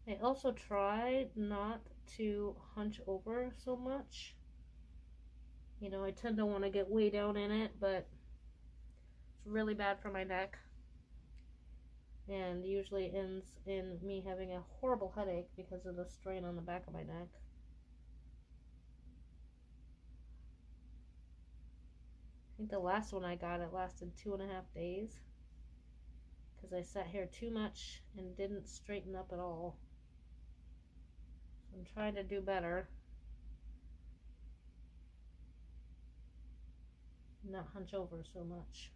A: I also try not to hunch over so much. You know, I tend to want to get way down in it, but it's really bad for my neck. And usually ends in me having a horrible headache because of the strain on the back of my neck. I think the last one I got, it lasted 2.5 days because I sat here too much and didn't straighten up at all. So I'm trying to do better. Not hunch over so much.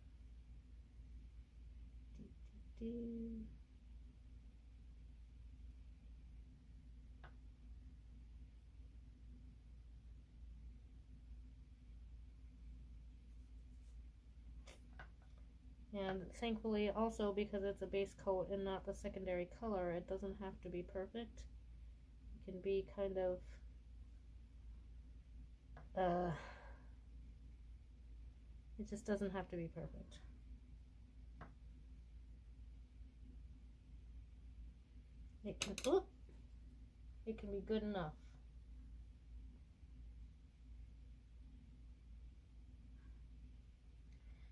A: And thankfully also, because it's a base coat and not the secondary color, it doesn't have to be perfect. It can be kind of it just doesn't have to be perfect. It can be good enough.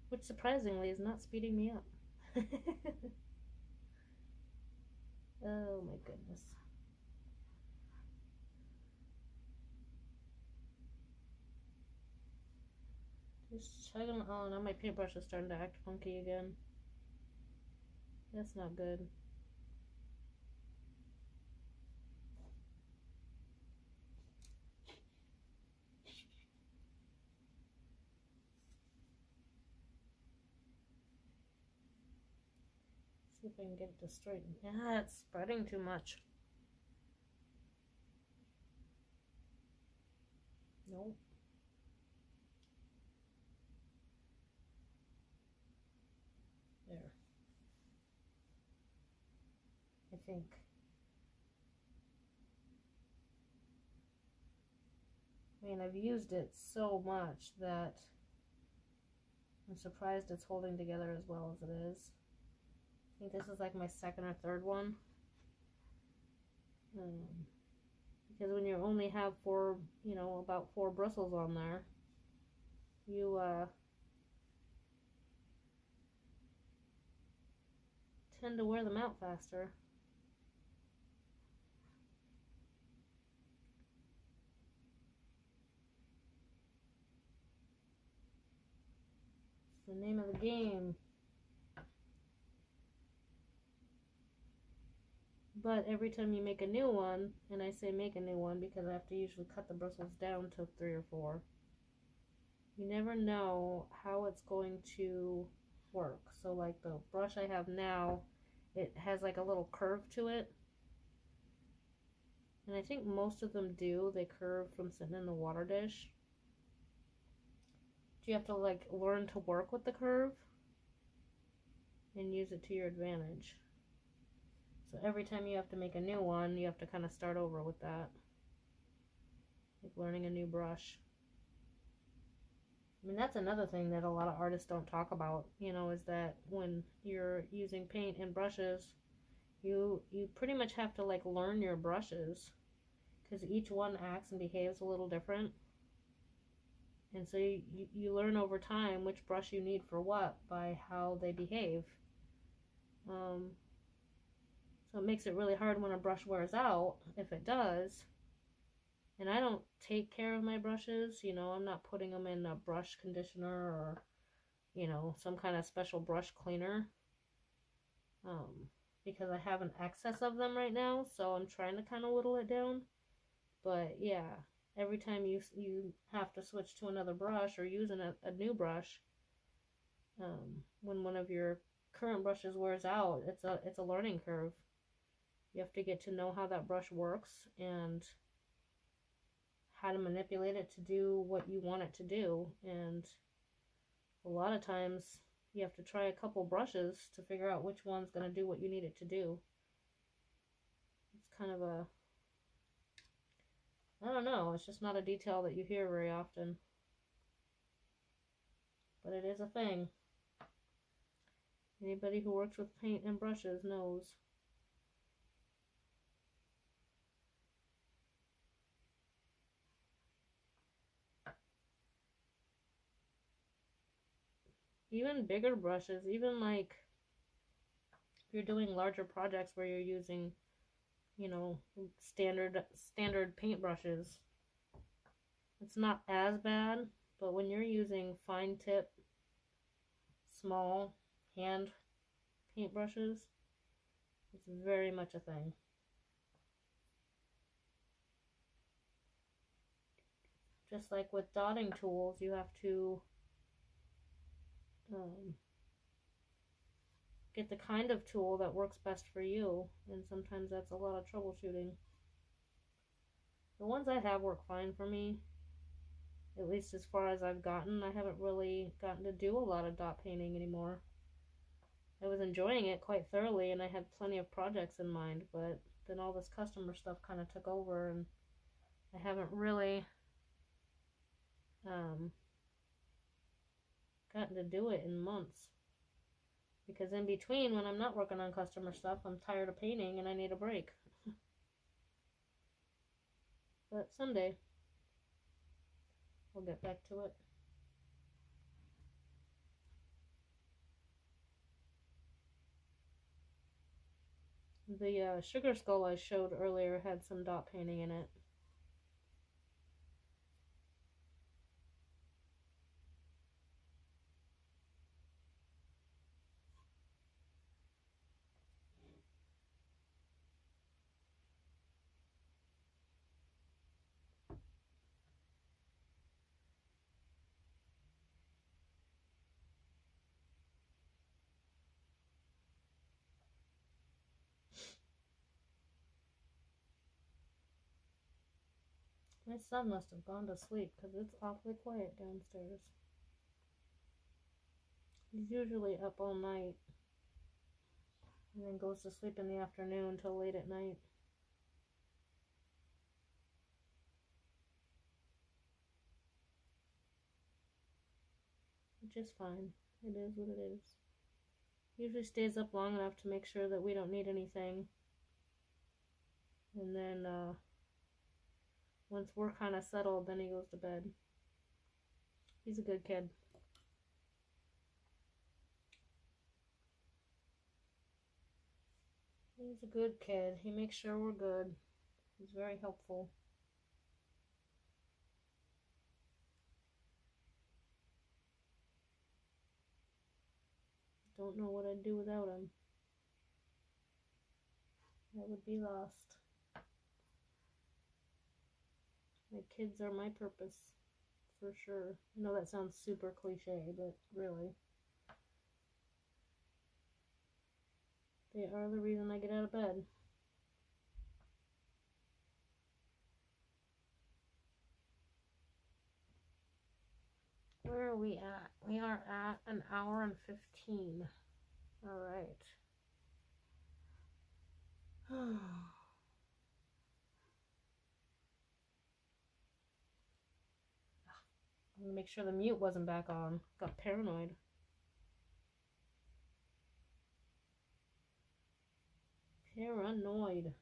A: Which surprisingly is not speeding me up. Oh my goodness. Just chugging on. Now my paintbrush is starting to act funky again. That's not good. See if I can get it to straighten. Yeah, it's spreading too much. Nope. There. I think. I mean, I've used it so much that I'm surprised it's holding together as well as it is. I think this is like my second or third one. Because when you only have about four bristles on there, you tend to wear them out faster. It's the name of the game. But every time you make a new one, and I say make a new one because I have to usually cut the bristles down to 3 or 4, you never know how it's going to work. So like the brush I have now, it has like a little curve to it. And I think most of them do. They curve from sitting in the water dish. You have to like learn to work with the curve and use it to your advantage. So every time you have to make a new one, you have to kind of start over with that. Like learning a new brush. I mean, that's another thing that a lot of artists don't talk about, is that when you're using paint and brushes, you pretty much have to like learn your brushes because each one acts and behaves a little different. And so you learn over time which brush you need for what by how they behave. So it makes it really hard when a brush wears out, if it does. And I don't take care of my brushes, I'm not putting them in a brush conditioner or, some kind of special brush cleaner. Because I have an excess of them right now, so I'm trying to kind of whittle it down. But yeah, every time you have to switch to another brush or using a new brush, when one of your current brushes wears out, it's a learning curve. You have to get to know how that brush works and how to manipulate it to do what you want it to do. And a lot of times you have to try a couple brushes to figure out which one's going to do what you need it to do. It's kind of a, I don't know, it's just not a detail that you hear very often. But it is a thing. Anybody who works with paint and brushes knows. Even bigger brushes, even like if you're doing larger projects where you're using, you know, standard paint brushes, it's not as bad. But when you're using fine tip, small hand paint brushes, it's very much a thing. Just like with dotting tools, you have to get the kind of tool that works best for you, and sometimes that's a lot of troubleshooting. The ones I have work fine for me, at least as far as I've gotten. I haven't really gotten to do a lot of dot painting anymore. I was enjoying it quite thoroughly, and I had plenty of projects in mind, but then all this customer stuff kind of took over, and I haven't really gotten to do it in months. Because in between, when I'm not working on customer stuff, I'm tired of painting and I need a break. But someday, we'll get back to it. The sugar skull I showed earlier had some dot painting in it. My son must have gone to sleep because it's awfully quiet downstairs. He's usually up all night and then goes to sleep in the afternoon till late at night. Which is fine. It is what it is. He usually stays up long enough to make sure that we don't need anything. And then once we're kind of settled, then he goes to bed. He's a good kid. He's a good kid. He makes sure we're good. He's very helpful. Don't know what I'd do without him. I would be lost. My kids are my purpose, for sure. I know that sounds super cliche, but really. They are the reason I get out of bed. Where are we at? We are at an hour and 15. All right. I'm gonna make sure the mute wasn't back on. Got paranoid. Paranoid.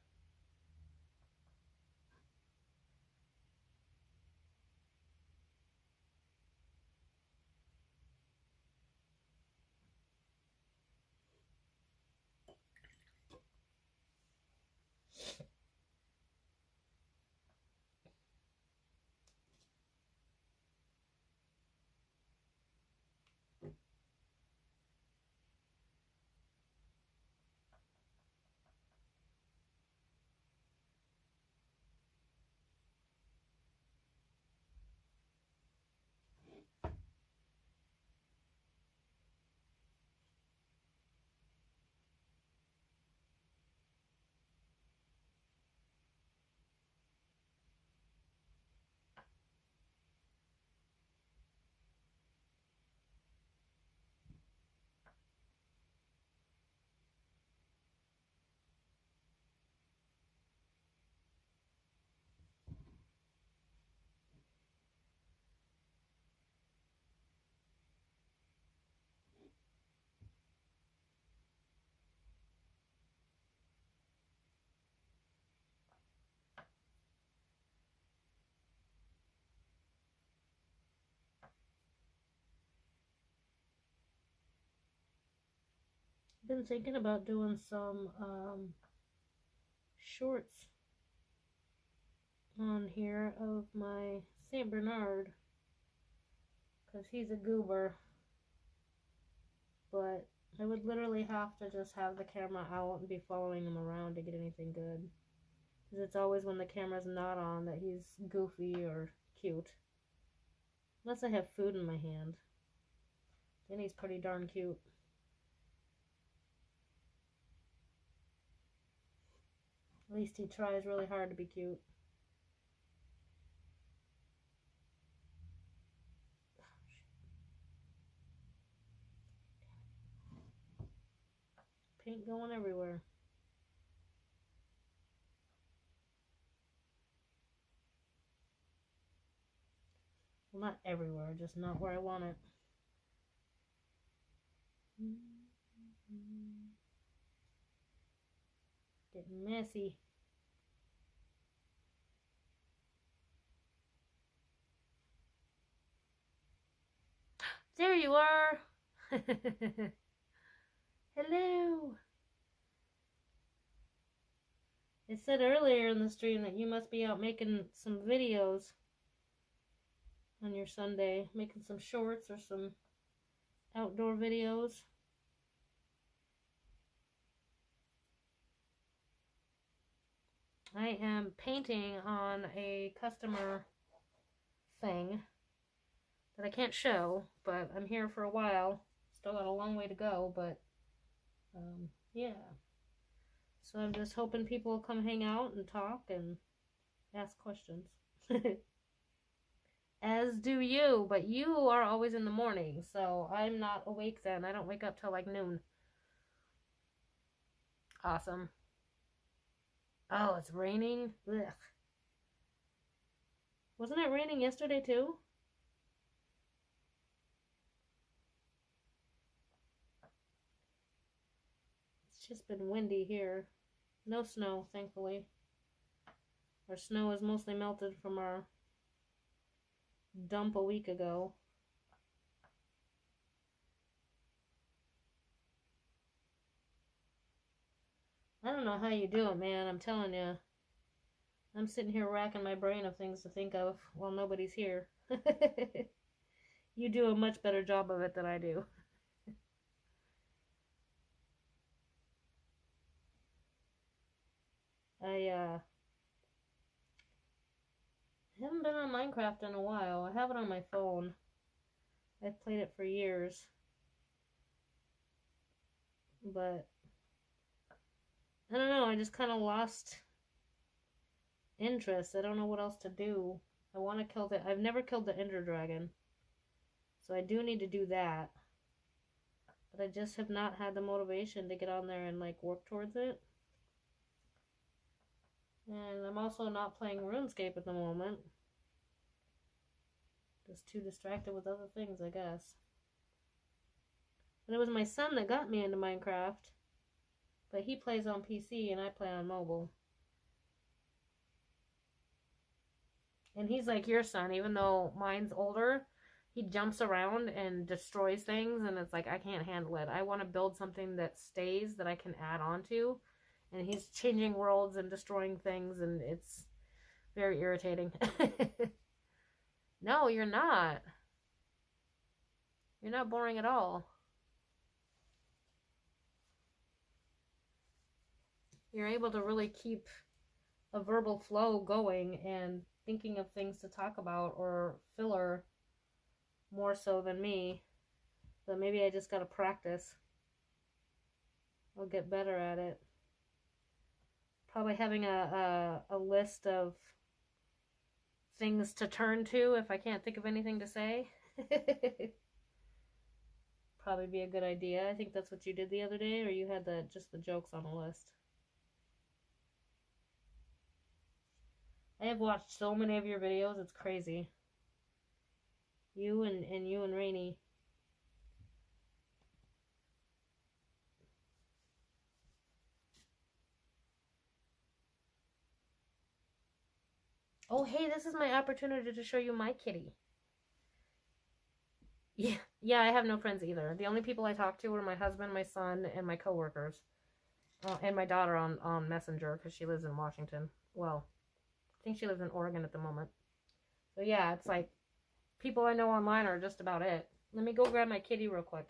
A: Been thinking about doing some shorts on here of my Saint Bernard, because he's a goober, but I would literally have to just have the camera out and be following him around to get anything good, because it's always when the camera's not on that he's goofy or cute, unless I have food in my hand, then he's pretty darn cute. At least he tries really hard to be cute. Paint going everywhere. Well, not everywhere, just not where I want it. Getting messy. There you are. Hello. It said earlier in the stream that you must be out making some videos on your Sunday, making some shorts or some outdoor videos. I am painting on a customer thing that I can't show, but I'm here for a while. Still got a long way to go, but yeah. So I'm just hoping people will come hang out and talk and ask questions. As do you, but you are always in the morning, so I'm not awake then. I don't wake up till like noon. Awesome. Oh, it's raining? Ugh. Wasn't it raining yesterday too? It's just been windy here. No snow, thankfully. Our snow is mostly melted from our dump a week ago. I don't know how you do it, man. I'm telling you. I'm sitting here racking my brain of things to think of while nobody's here. You do a much better job of it than I do. I haven't been on Minecraft in a while. I have it on my phone. I've played it for years. But I don't know, I just kind of lost interest. I don't know what else to do. I want to kill the... I've never killed the Ender Dragon. So I do need to do that. But I just have not had the motivation to get on there and like work towards it. And I'm also not playing RuneScape at the moment. Just too distracted with other things, I guess. But it was my son that got me into Minecraft. But he plays on PC and I play on mobile. And he's like your son, even though mine's older. He jumps around and destroys things, and it's like, I can't handle it. I want to build something that stays, that I can add on to. And he's changing worlds and destroying things, and it's very irritating. No, you're not. You're not boring at all. You're able to really keep a verbal flow going and thinking of things to talk about, or filler more so than me. But maybe I just gotta practice. I'll get better at it. Probably having a list of things to turn to if I can't think of anything to say. Probably be a good idea. I think that's what you did the other day, or you had just the jokes on the list. I have watched so many of your videos, it's crazy. You and Rainy. Oh, hey, this is my opportunity to show you my kitty. Yeah, I have no friends either. The only people I talk to are my husband, my son, and my coworkers. And my daughter on Messenger because she lives in Washington. Well, I think she lives in Oregon at the moment. So yeah, it's like people I know online are just about it. Let me go grab my kitty real quick.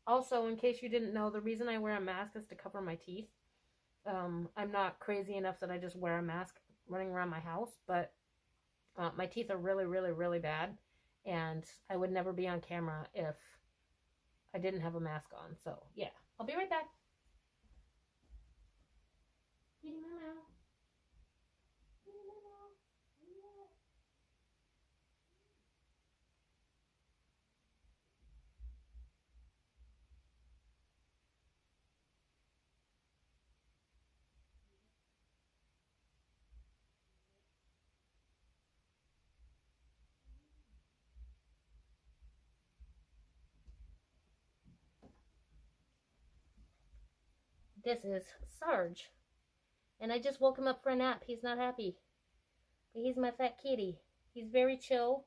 A: Also, in case you didn't know, the reason I wear a mask is to cover my teeth. I'm not crazy enough that I just wear a mask running around my house, but my teeth are really, really, really bad, and I would never be on camera if I didn't have a mask on. So, yeah. I'll be right back. This is Sarge, and I just woke him up for a nap. He's not happy, but he's my fat kitty. He's very chill.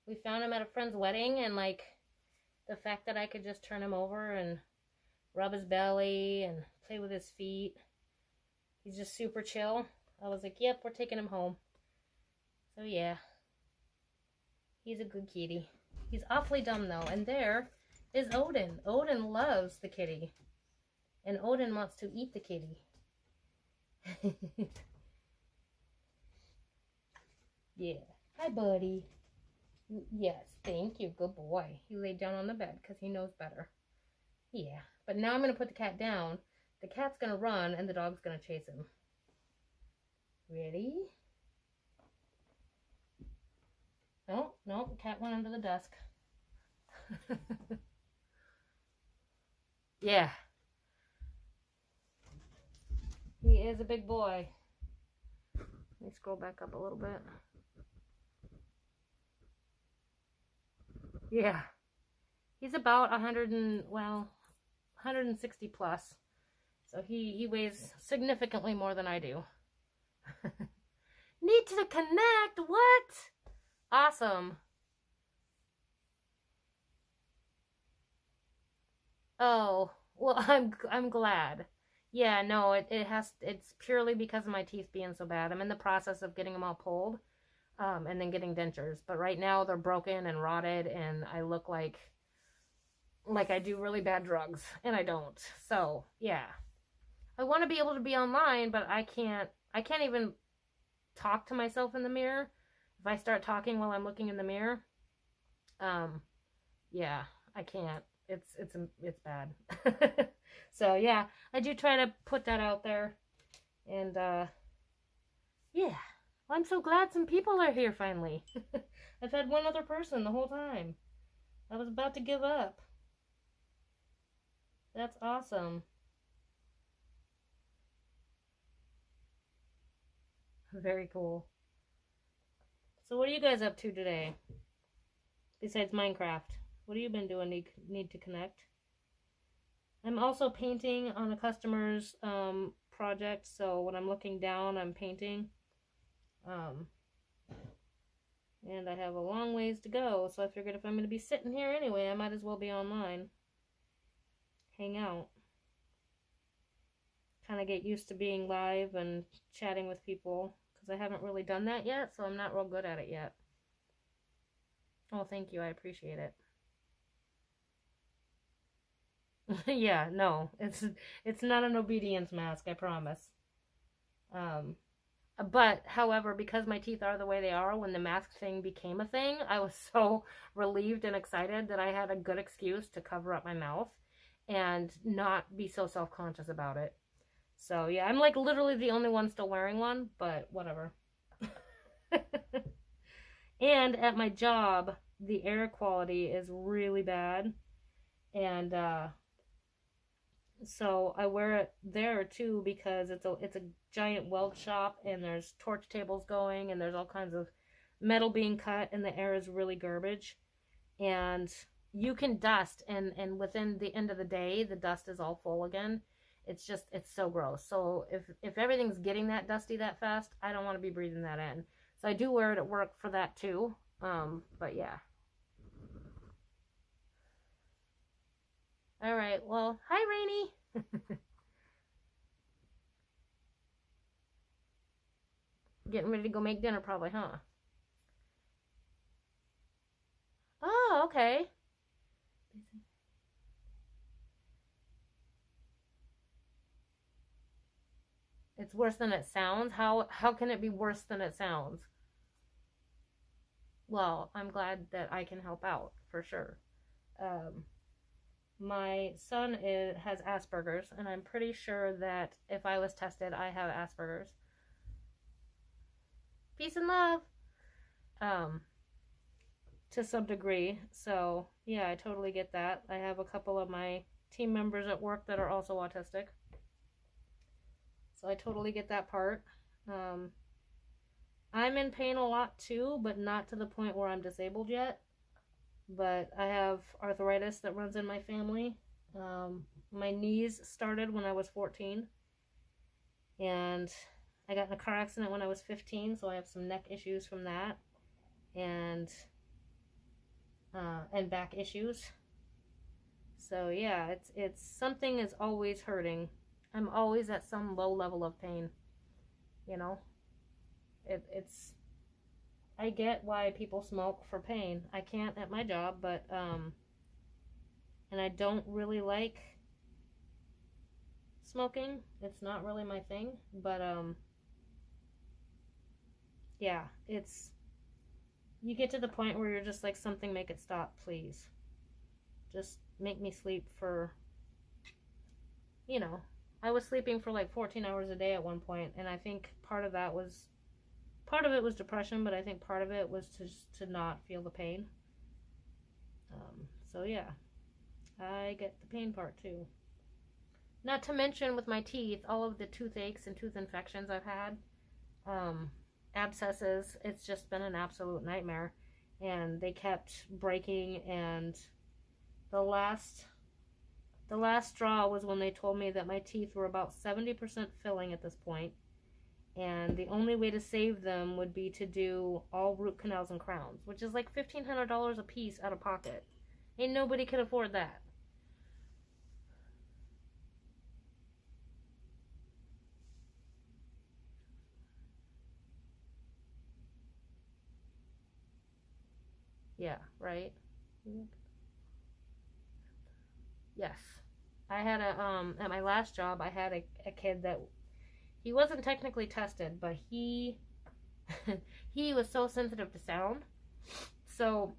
A: We found him at a friend's wedding, and like the fact that I could just turn him over and rub his belly and play with his feet. He's just super chill. I was like, yep, we're taking him home. So yeah, he's a good kitty. He's awfully dumb though. And there is Odin. Odin loves the kitty. And Odin wants to eat the kitty. Yeah. Hi, buddy. Yes, thank you. Good boy. He laid down on the bed because he knows better. Yeah. But now I'm going to put the cat down. The cat's going to run and the dog's going to chase him. Ready? No, no, the cat went under the desk. Yeah. He is a big boy. Let me scroll back up a little bit. Yeah. He's about 160 plus. So he weighs significantly more than I do. Need to connect. What? Awesome. Oh, well, I'm glad. Yeah, no, it's purely because of my teeth being so bad. I'm in the process of getting them all pulled, and then getting dentures. But right now they're broken and rotted, and I look like I do really bad drugs, and I don't. So yeah, I want to be able to be online, but I can't even talk to myself in the mirror. If I start talking while I'm looking in the mirror, yeah, I can't. It's bad. So yeah, I do try to put that out there, and yeah, I'm so glad some people are here finally. I've had one other person the whole time. I was about to give up. That's awesome. Very cool. So what are you guys up to today? Besides Minecraft, what have you been doing? Need to connect? I'm also painting on a customer's project, so when I'm looking down, I'm painting. And I have a long ways to go, so I figured if I'm going to be sitting here anyway, I might as well be online. Hang out. Kind of get used to being live and chatting with people, because I haven't really done that yet, so I'm not real good at it yet. Oh, thank you. I appreciate it. Yeah, no, it's not an obedience mask, I promise. But however, because my teeth are the way they are, when the mask thing became a thing, I was so relieved and excited that I had a good excuse to cover up my mouth and not be so self-conscious about it. So yeah, I'm like literally the only one still wearing one, but whatever. And at my job, the air quality is really bad, and so I wear it there too because it's a giant weld shop, and there's torch tables going, and there's all kinds of metal being cut, and the air is really garbage, and you can dust, and within the end of the day the dust is all full again. It's so gross. So if everything's getting that dusty that fast, I don't want to be breathing that in. So I do wear it at work for that too. But yeah. All right. Well, hi, Rainy. Getting ready to go make dinner probably, huh? Oh, okay. It's worse than it sounds. How can it be worse than it sounds? Well, I'm glad that I can help out for sure. Um, my son has Asperger's, and I'm pretty sure that if I was tested, I have Asperger's. Peace and love. Um, to some degree. So yeah, I totally get that. I have a couple of my team members at work that are also autistic. So I totally get that part. Um, I'm in pain a lot too, but not to the point where I'm disabled yet. But I have arthritis that runs in my family. My knees started when I was 14. And I got in a car accident when I was 15, so I have some neck issues from that. And back issues. So yeah, it's something is always hurting. I'm always at some low level of pain. You know, it's. I get why people smoke for pain. I can't at my job, but and I don't really like smoking. It's not really my thing, but yeah, it's. You get to the point where you're just like, something make it stop, please. Just make me sleep for, I was sleeping for like 14 hours a day at one point, and I think part of it was depression, but I think part of it was to not feel the pain. So yeah, I get the pain part too. Not to mention with my teeth, all of the toothaches and tooth infections I've had, abscesses, it's just been an absolute nightmare. And they kept breaking, and the last straw was when they told me that my teeth were about 70% filling at this point, and the only way to save them would be to do all root canals and crowns, which is like $1,500 a piece out of pocket. Ain't nobody can afford that. Yeah, right? Yes. I had at my last job, I had a kid that, he wasn't technically tested, but he he was so sensitive to sound. So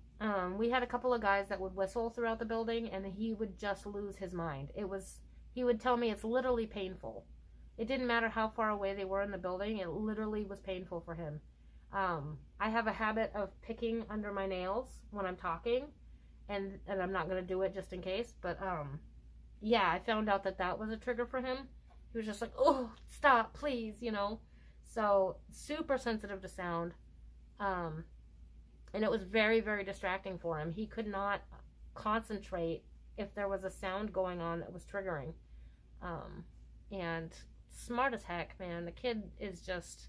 A: we had a couple of guys that would whistle throughout the building, and he would just lose his mind. He would tell me it's literally painful. It didn't matter how far away they were in the building, it literally was painful for him. I have a habit of picking under my nails when I'm talking, and I'm not going to do it just in case, but yeah, I found out that was a trigger for him. He was just like, oh, stop, please, So, super sensitive to sound. And it was very, very distracting for him. He could not concentrate if there was a sound going on that was triggering. And smart as heck, man. The kid is just,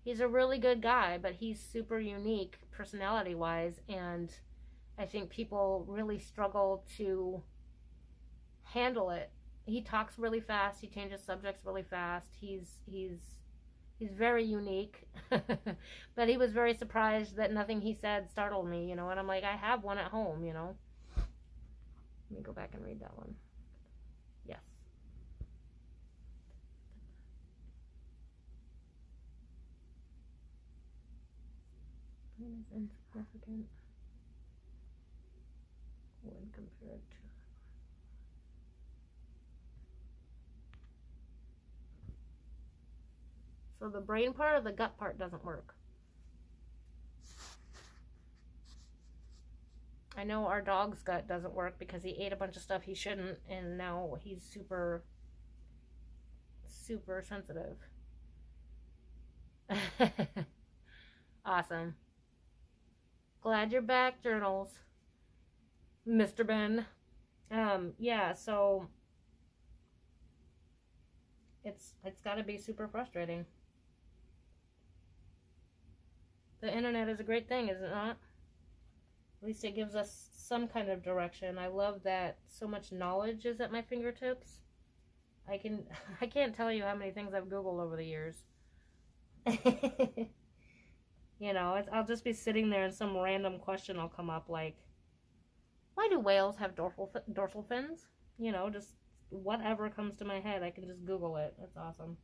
A: he's a really good guy, but he's super unique personality-wise, and I think people really struggle to handle it. He talks really fast. He changes subjects really fast. He's very unique. But he was very surprised that nothing he said startled me, and I'm like, I have one at home. Let me go back and read that one. Yes. Pain is insignificant when compared to. So the brain part or the gut part doesn't work. I know our dog's gut doesn't work because he ate a bunch of stuff he shouldn't, and now he's super, super sensitive. Awesome. Glad you're back, Journals. Mr. Ben. Yeah, so it's got to be super frustrating. The internet is a great thing, is it not? At least it gives us some kind of direction. I love that so much knowledge is at my fingertips. I can't tell you how many things I've Googled over the years. You know, I'll just be sitting there and some random question will come up like, why do whales have dorsal fins? You know, just whatever comes to my head, I can just Google it. It's awesome.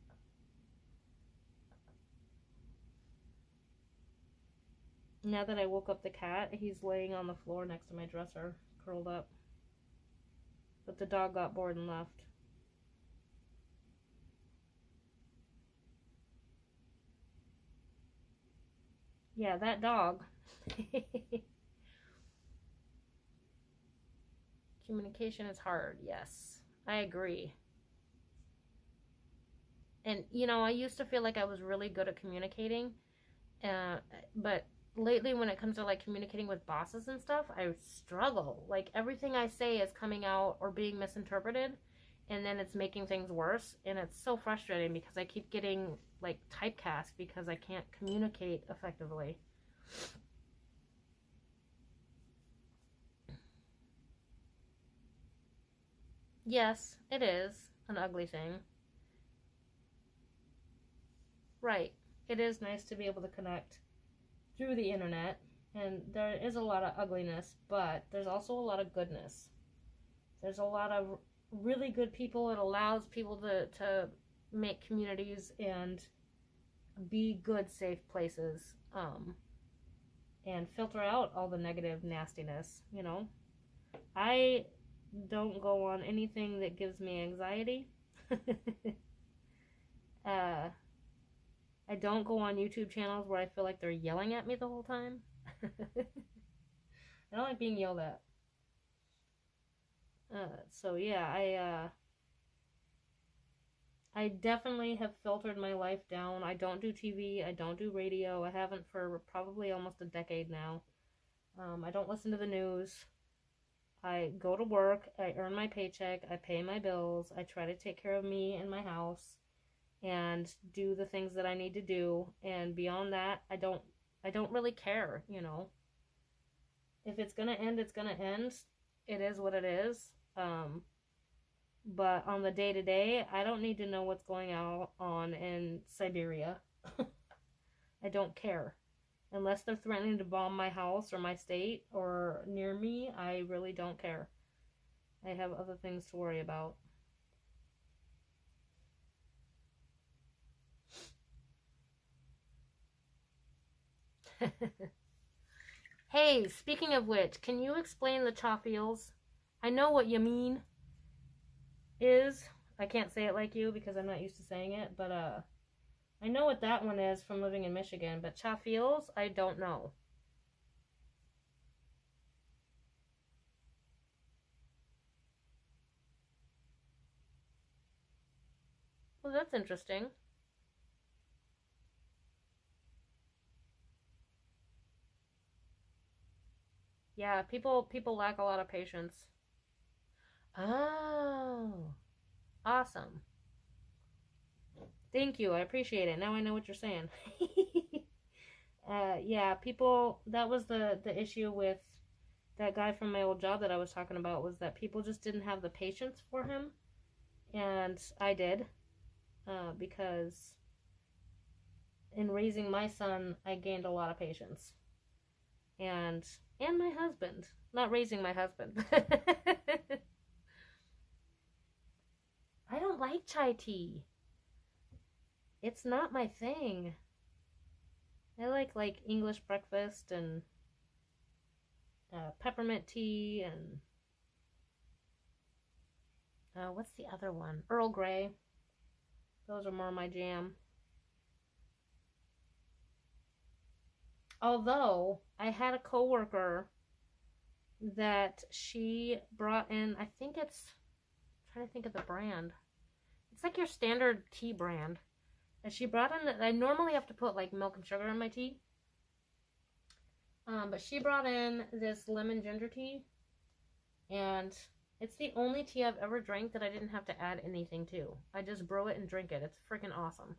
A: Now that I woke up the cat, he's laying on the floor next to my dresser, curled up. But the dog got bored and left. Yeah, that dog. Communication is hard, yes. I agree. And, you know, I used to feel like I was really good at communicating. But lately when it comes to, like, communicating with bosses and stuff, I struggle. Like, everything I say is coming out or being misinterpreted. And then it's making things worse. And it's so frustrating because I keep getting, like, typecast because I can't communicate effectively. Yes, it is an ugly thing. Right. It is nice to be able to connect through the internet. And there is a lot of ugliness, but there's also a lot of goodness. There's a lot of really good people. It allows people to make communities and be good, safe places. And filter out all the negative nastiness, you know. I don't go on anything that gives me anxiety. uh, I don't go on YouTube channels where I feel like they're yelling at me the whole time. I don't like being yelled at. So yeah, I definitely have filtered my life down. I don't do TV. I don't do radio. I haven't for probably almost a decade now. I don't listen to the news. I go to work. I earn my paycheck. I pay my bills. I try to take care of me and my house and do the things that I need to do. And beyond that, I don't really care, you know. If it's gonna end, it's gonna end. It is what it is. But on the day-to-day, I don't need to know what's going on in Siberia. I don't care. Unless they're threatening to bomb my house or my state or near me, I really don't care. I have other things to worry about. Hey, speaking of which, can you explain the chaffeels? I know what you mean is. I can't say it like you because I'm not used to saying it, but I know what that one is from living in Michigan, but chaffeels, I don't know. Well, that's interesting. Yeah, people lack a lot of patience. Oh, awesome. Thank you. I appreciate it. Now I know what you're saying. Yeah, people, that was the issue with that guy from my old job that I was talking about, was that people just didn't have the patience for him. And I did, because in raising my son, I gained a lot of patience. And my husband. Not raising my husband. I don't like chai tea. It's not my thing. I like English breakfast and peppermint tea and what's the other one? Earl Grey. Those are more my jam. Although I had a coworker that she brought in, I think it's, I'm trying to think of the brand. It's like your standard tea brand. And she brought in, I normally have to put like milk and sugar in my tea. But she brought in this lemon ginger tea. And it's the only tea I've ever drank that I didn't have to add anything to. I just brew it and drink it. It's freaking awesome.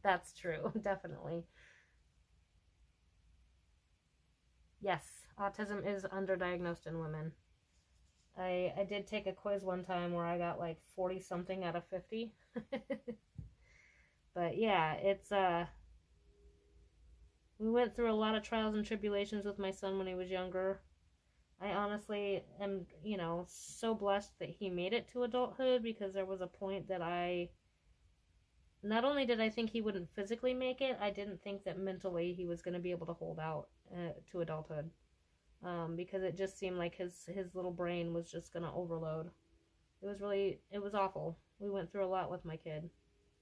A: That's true, definitely. Yes, autism is underdiagnosed in women. I did take a quiz one time where I got like 40 something out of 50. But yeah, it's we went through a lot of trials and tribulations with my son when he was younger. I honestly am, so blessed that he made it to adulthood, because there was a point that not only did I think he wouldn't physically make it, I didn't think that mentally he was going to be able to hold out to adulthood. Because it just seemed like his little brain was just going to overload. It was awful. We went through a lot with my kid.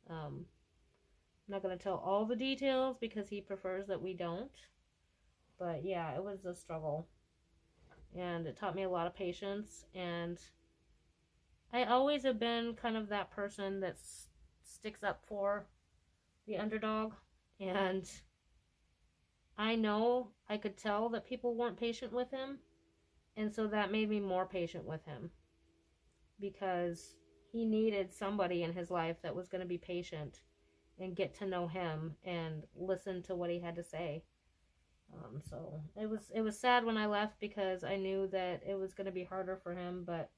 A: I'm not going to tell all the details because he prefers that we don't. But yeah, it was a struggle. And it taught me a lot of patience. And I always have been kind of that person that sticks up for the underdog. And I know I could tell that people weren't patient with him. And so that made me more patient with him. Because he needed somebody in his life that was going to be patient and get to know him and listen to what he had to say. So it was sad when I left, because I knew that it was going to be harder for him, but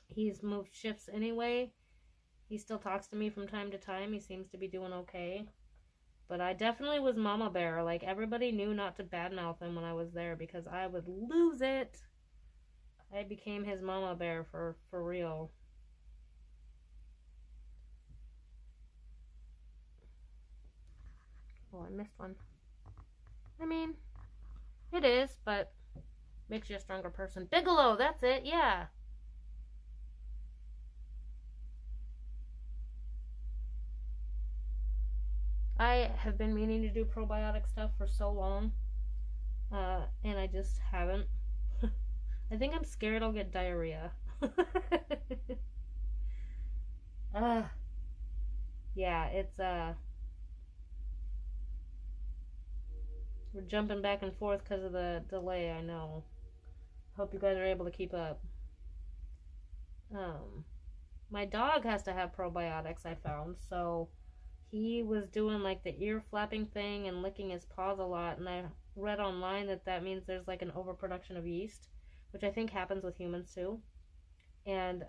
A: he's moved shifts anyway. He still talks to me from time to time. He seems to be doing okay. But I definitely was mama bear. Like, everybody knew not to badmouth him when I was there, because I would lose it. I became his mama bear for real. Oh, I missed one. I mean, it is, but makes you a stronger person. Bigelow, that's it, yeah. I have been meaning to do probiotic stuff for so long, and I just haven't. I think I'm scared I'll get diarrhea. Yeah, it's, we're jumping back and forth because of the delay, I know. Hope you guys are able to keep up. My dog has to have probiotics, I found, so he was doing like the ear flapping thing and licking his paws a lot, and I read online that means there's like an overproduction of yeast, which I think happens with humans too. And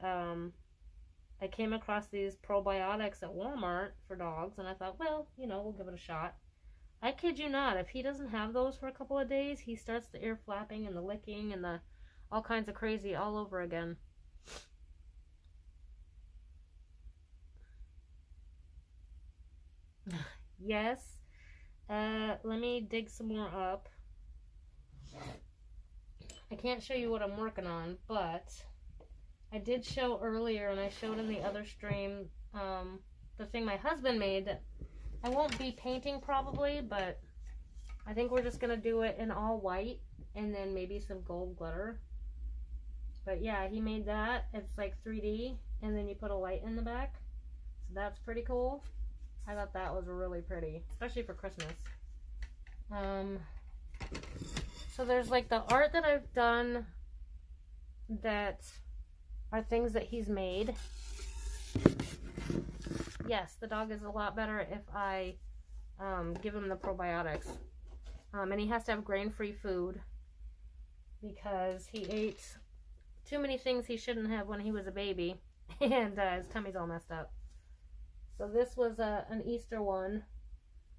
A: I came across these probiotics at Walmart for dogs, and I thought, well, we'll give it a shot. I kid you not, if he doesn't have those for a couple of days, he starts the ear flapping and the licking and the all kinds of crazy all over again. Yes. Let me dig some more up. I can't show you what I'm working on, but I did show earlier, and I showed in the other stream, the thing my husband made that I won't be painting probably, but I think we're just going to do it in all white and then maybe some gold glitter. But yeah, he made that. It's like 3D, and then you put a light in the back. So that's pretty cool. I thought that was really pretty, especially for Christmas. So there's like the art that I've done that are things that he's made. Yes, the dog is a lot better if I give him the probiotics. And he has to have grain-free food because he ate too many things he shouldn't have when he was a baby, and his tummy's all messed up. So this was an Easter one.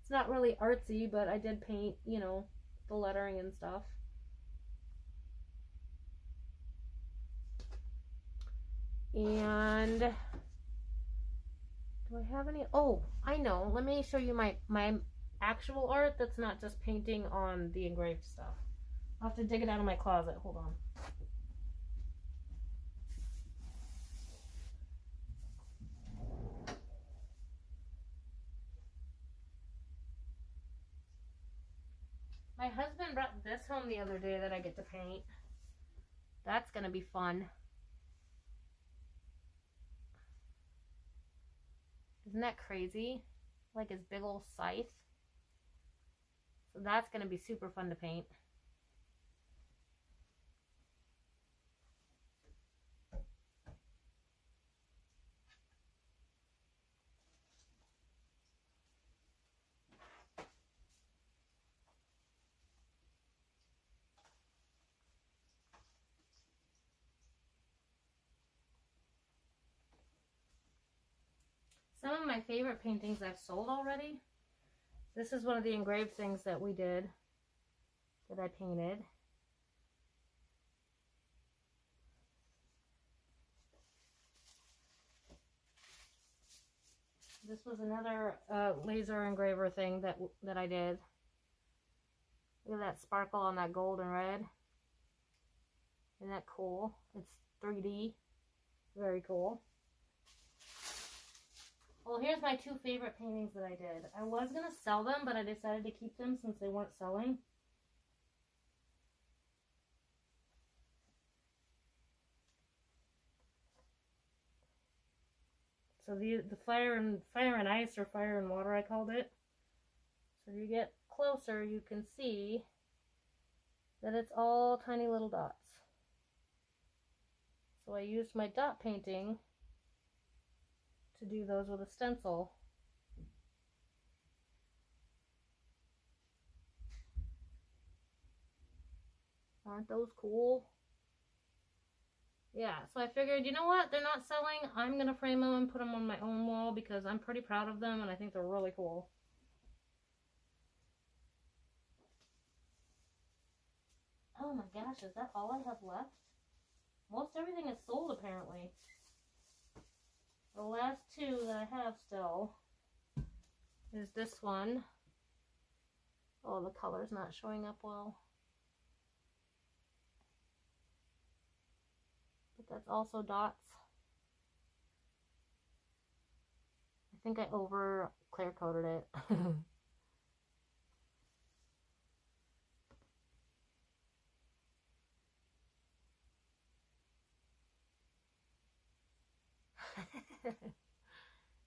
A: It's not really artsy, but I did paint, the lettering and stuff. And do I have any? Oh, I know. Let me show you my actual art that's not just painting on the engraved stuff. I'll have to dig it out of my closet. Hold on. My husband brought this home the other day that I get to paint. That's going to be fun. Isn't that crazy? Like his big old scythe. So that's going to be super fun to paint. Some of my favorite paintings I've sold already. This is one of the engraved things that we did, that I painted. This was another laser engraver thing that I did. Look at that sparkle on that gold and red. Isn't that cool? It's 3D. Very cool. Well, here's my two favorite paintings that I did. I was going to sell them, but I decided to keep them since they weren't selling. So the fire and ice, or fire and water I called it. So if you get closer, you can see that it's all tiny little dots. So I used my dot painting to do those with a stencil. Aren't those cool? Yeah, so I figured, you know what? They're not selling. I'm going to frame them and put them on my own wall because I'm pretty proud of them and I think they're really cool. Oh my gosh, is that all I have left? Most everything is sold apparently. The last two that I have still is this one. Oh, the color's not showing up well. But that's also dots. I think I over clear coated it.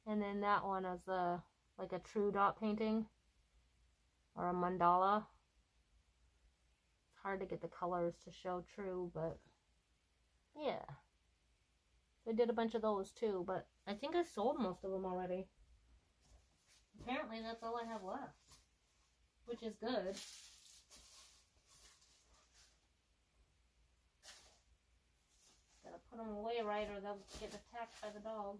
A: And then that one is like a true dot painting or a mandala. It's hard to get the colors to show true, but yeah. So I did a bunch of those too, but I think I sold most of them already. Apparently that's all I have left, which is good. Gotta put them away right or they'll get attacked by the dog.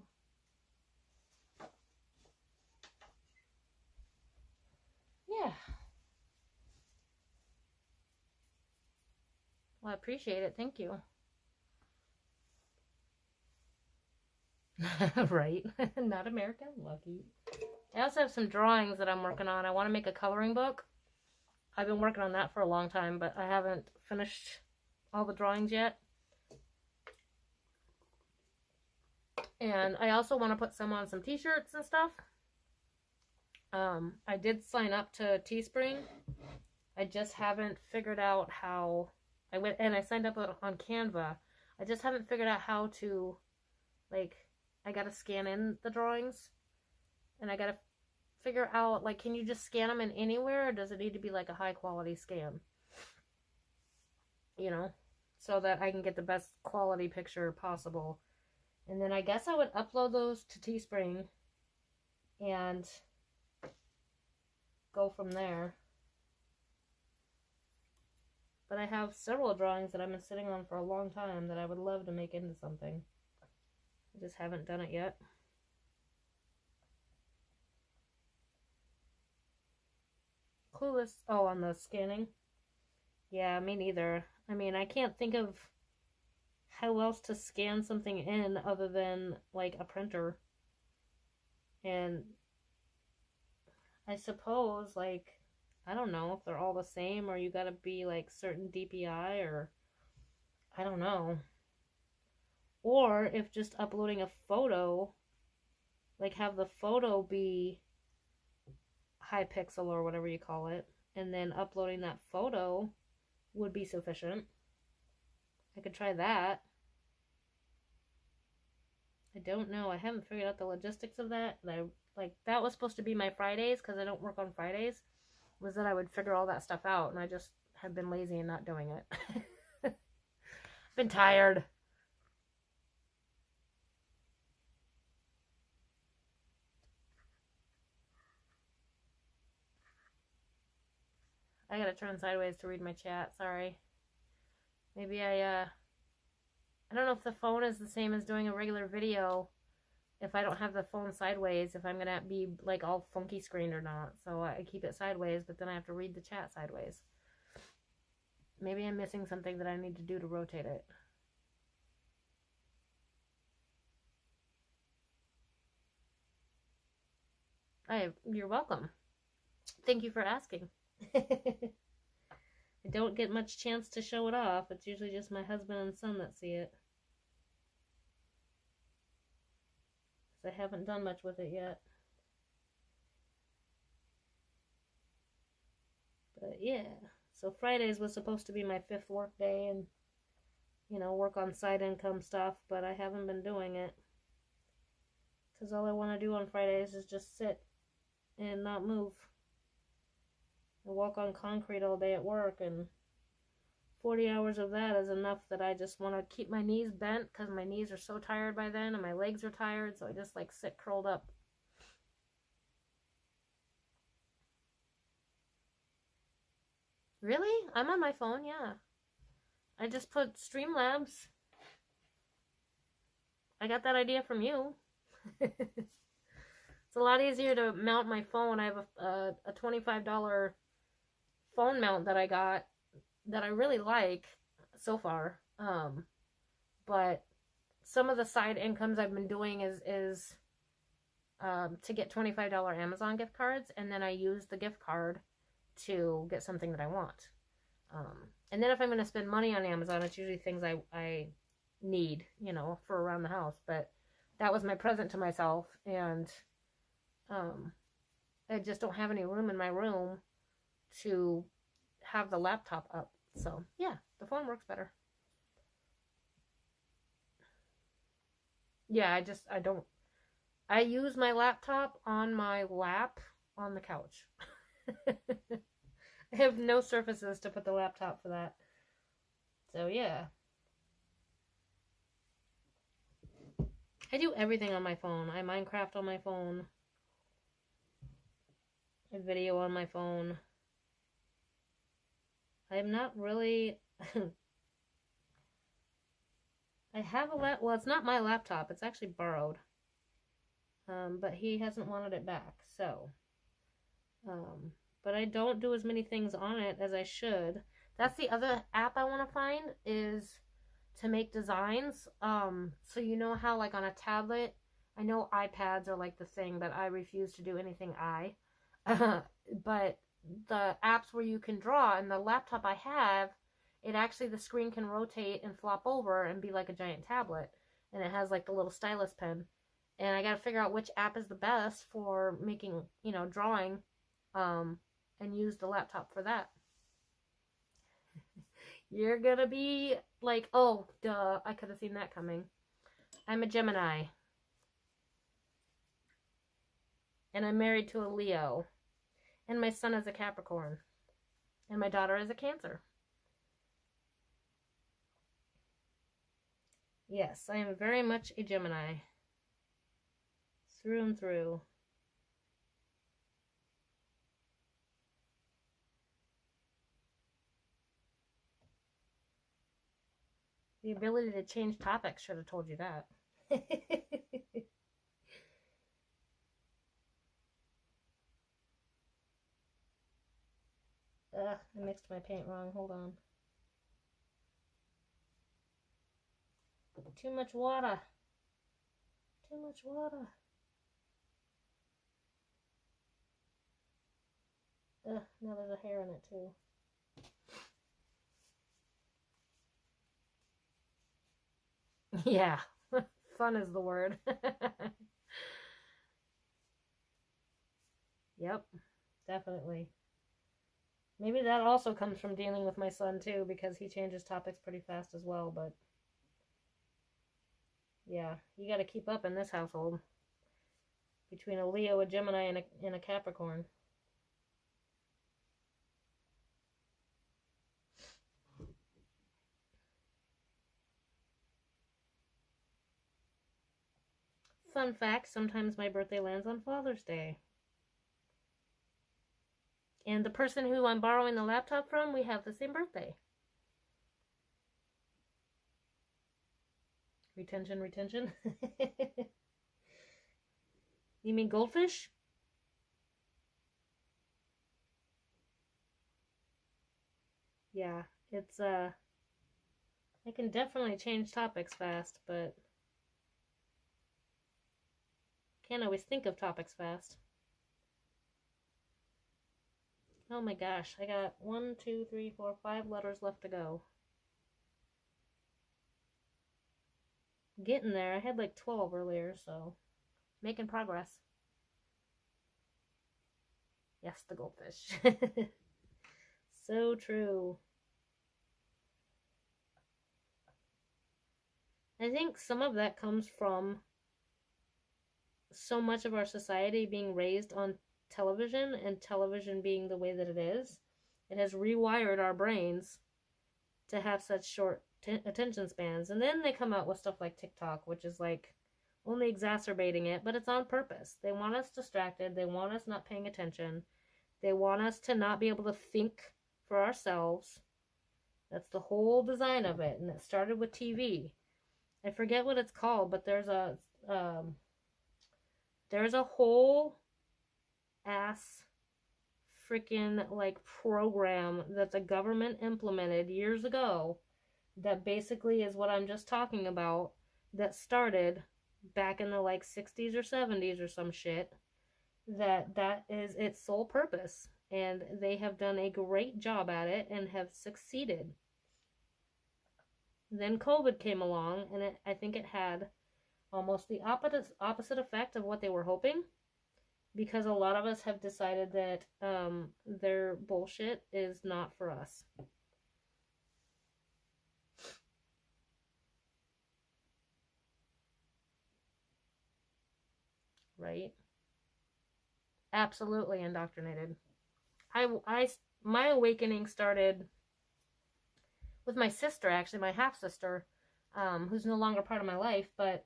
A: Yeah. Well, I appreciate it. Thank you. Right. Not American. Lucky. I also have some drawings that I'm working on. I want to make a coloring book. I've been working on that for a long time, but I haven't finished all the drawings yet. And I also want to put some on some t-shirts and stuff. I did sign up to Teespring. I just haven't figured out how. I went and I signed up on Canva. I just haven't figured out how to, like, I gotta scan in the drawings, and I gotta figure out, like, can you just scan them in anywhere, or does it need to be like a high quality scan? You know, so that I can get the best quality picture possible. And then I guess I would upload those to Teespring and go from there. But I have several drawings that I've been sitting on for a long time that I would love to make into something. I just haven't done it yet. Clueless. Oh, on the scanning? Yeah, me neither. I mean, I can't think of how else to scan something in other than, like, a printer. And I suppose, like, I don't know if they're all the same or you gotta be, like, certain DPI or I don't know. Or if just uploading a photo, like, have the photo be high pixel or whatever you call it, and then uploading that photo would be sufficient. I could try that. I don't know. I haven't figured out the logistics of that. That was supposed to be my Fridays, because I don't work on Fridays, was that I would figure all that stuff out, and I just have been lazy and not doing it. Been tired. I gotta turn sideways to read my chat. Sorry. Maybe I don't know if the phone is the same as doing a regular video if I don't have the phone sideways, if I'm going to be like all funky screened or not. So I keep it sideways, but then I have to read the chat sideways. Maybe I'm missing something that I need to do to rotate it. You're welcome. Thank you for asking. I don't get much chance to show it off. It's usually just my husband and son that see it. I haven't done much with it yet. But yeah, so Fridays was supposed to be my 5th work day and, you know, work on side income stuff, but I haven't been doing it. Because all I want to do on Fridays is just sit and not move. I walk on concrete all day at work, and 40 hours of that is enough that I just want to keep my knees bent because my knees are so tired by then and my legs are tired, so I just like sit curled up. Really? I'm on my phone, yeah. I just put Streamlabs. I got that idea from you. It's a lot easier to mount my phone. I have a $25 phone mount that I got that I really like so far. But some of the side incomes I've been doing is to get $25 Amazon gift cards, and then I use the gift card to get something that I want. And then if I'm going to spend money on Amazon, it's usually things I need, you know, for around the house. But that was my present to myself, and I just don't have any room in my room to have the laptop up. So yeah, the phone works better. Yeah, I use my laptop on my lap on the couch. I have no surfaces to put the laptop for that. So yeah. I do everything on my phone. I Minecraft on my phone. I video on my phone. I'm not really... I have a well, it's not my laptop. It's actually borrowed. But he hasn't wanted it back, so... but I don't do as many things on it as I should. That's the other app I want to find, is to make designs. So you know how like on a tablet, I know iPads are like the thing, but I refuse to do anything but the apps where you can draw, and the laptop I have, it actually, the screen can rotate and flop over and be like a giant tablet, and it has like the little stylus pen, and I got to figure out which app is the best for making, you know, drawing, and use the laptop for that. You're gonna be like, oh, duh, I could have seen that coming. I'm a Gemini. And I'm married to a Leo. And my son is a Capricorn. And my daughter is a Cancer. Yes, I am very much a Gemini. Through and through. The ability to change topics should have told you that. I mixed my paint wrong. Hold on. Too much water. Too much water. Now there's a hair in it too. Yeah, fun is the word. Yep, definitely. Maybe that also comes from dealing with my son too, because he changes topics pretty fast as well, but yeah, you got to keep up in this household. Between a Leo, a Gemini, and a Capricorn. Fun fact, sometimes my birthday lands on Father's Day. And the person who I'm borrowing the laptop from, we have the same birthday. Retention. You mean goldfish? Yeah, it's, I can definitely change topics fast, but can't always think of topics fast. Oh my gosh, I got 1, 2, 3, 4, 5 letters left to go. Getting there. I had like 12 earlier, so making progress. Yes, the goldfish. So true. I think some of that comes from so much of our society being raised on television, and television being the way that it is. It has rewired our brains to have such short attention spans. And then they come out with stuff like TikTok, which is like only exacerbating it, but it's on purpose. They want us distracted. They want us not paying attention. They want us to not be able to think for ourselves. That's the whole design of it. And it started with TV. I forget what it's called, but there's a whole ass freaking like program that the government implemented years ago that basically is what I'm just talking about, that started back in the like 60s or 70s or some shit, that is its sole purpose, and they have done a great job at it and have succeeded. Then COVID came along, and I think it had almost the opposite effect of what they were hoping, because a lot of us have decided that their bullshit is not for us. Right? Absolutely indoctrinated. My awakening started with my sister, actually, my half sister, who's no longer part of my life, but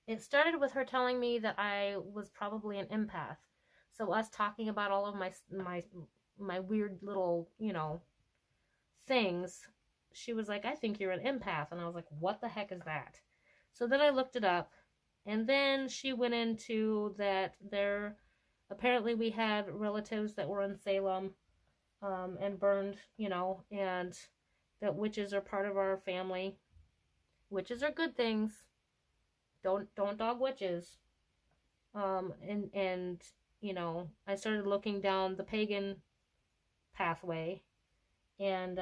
A: it started with her telling me that I was probably an empath. So us talking about all of my weird little, things, she was like, I think you're an empath. And I was like, what the heck is that? So then I looked it up, and then she went into that apparently we had relatives that were in Salem, and burned, and that witches are part of our family. Witches are good things. Don't dog witches. And I started looking down the pagan pathway, and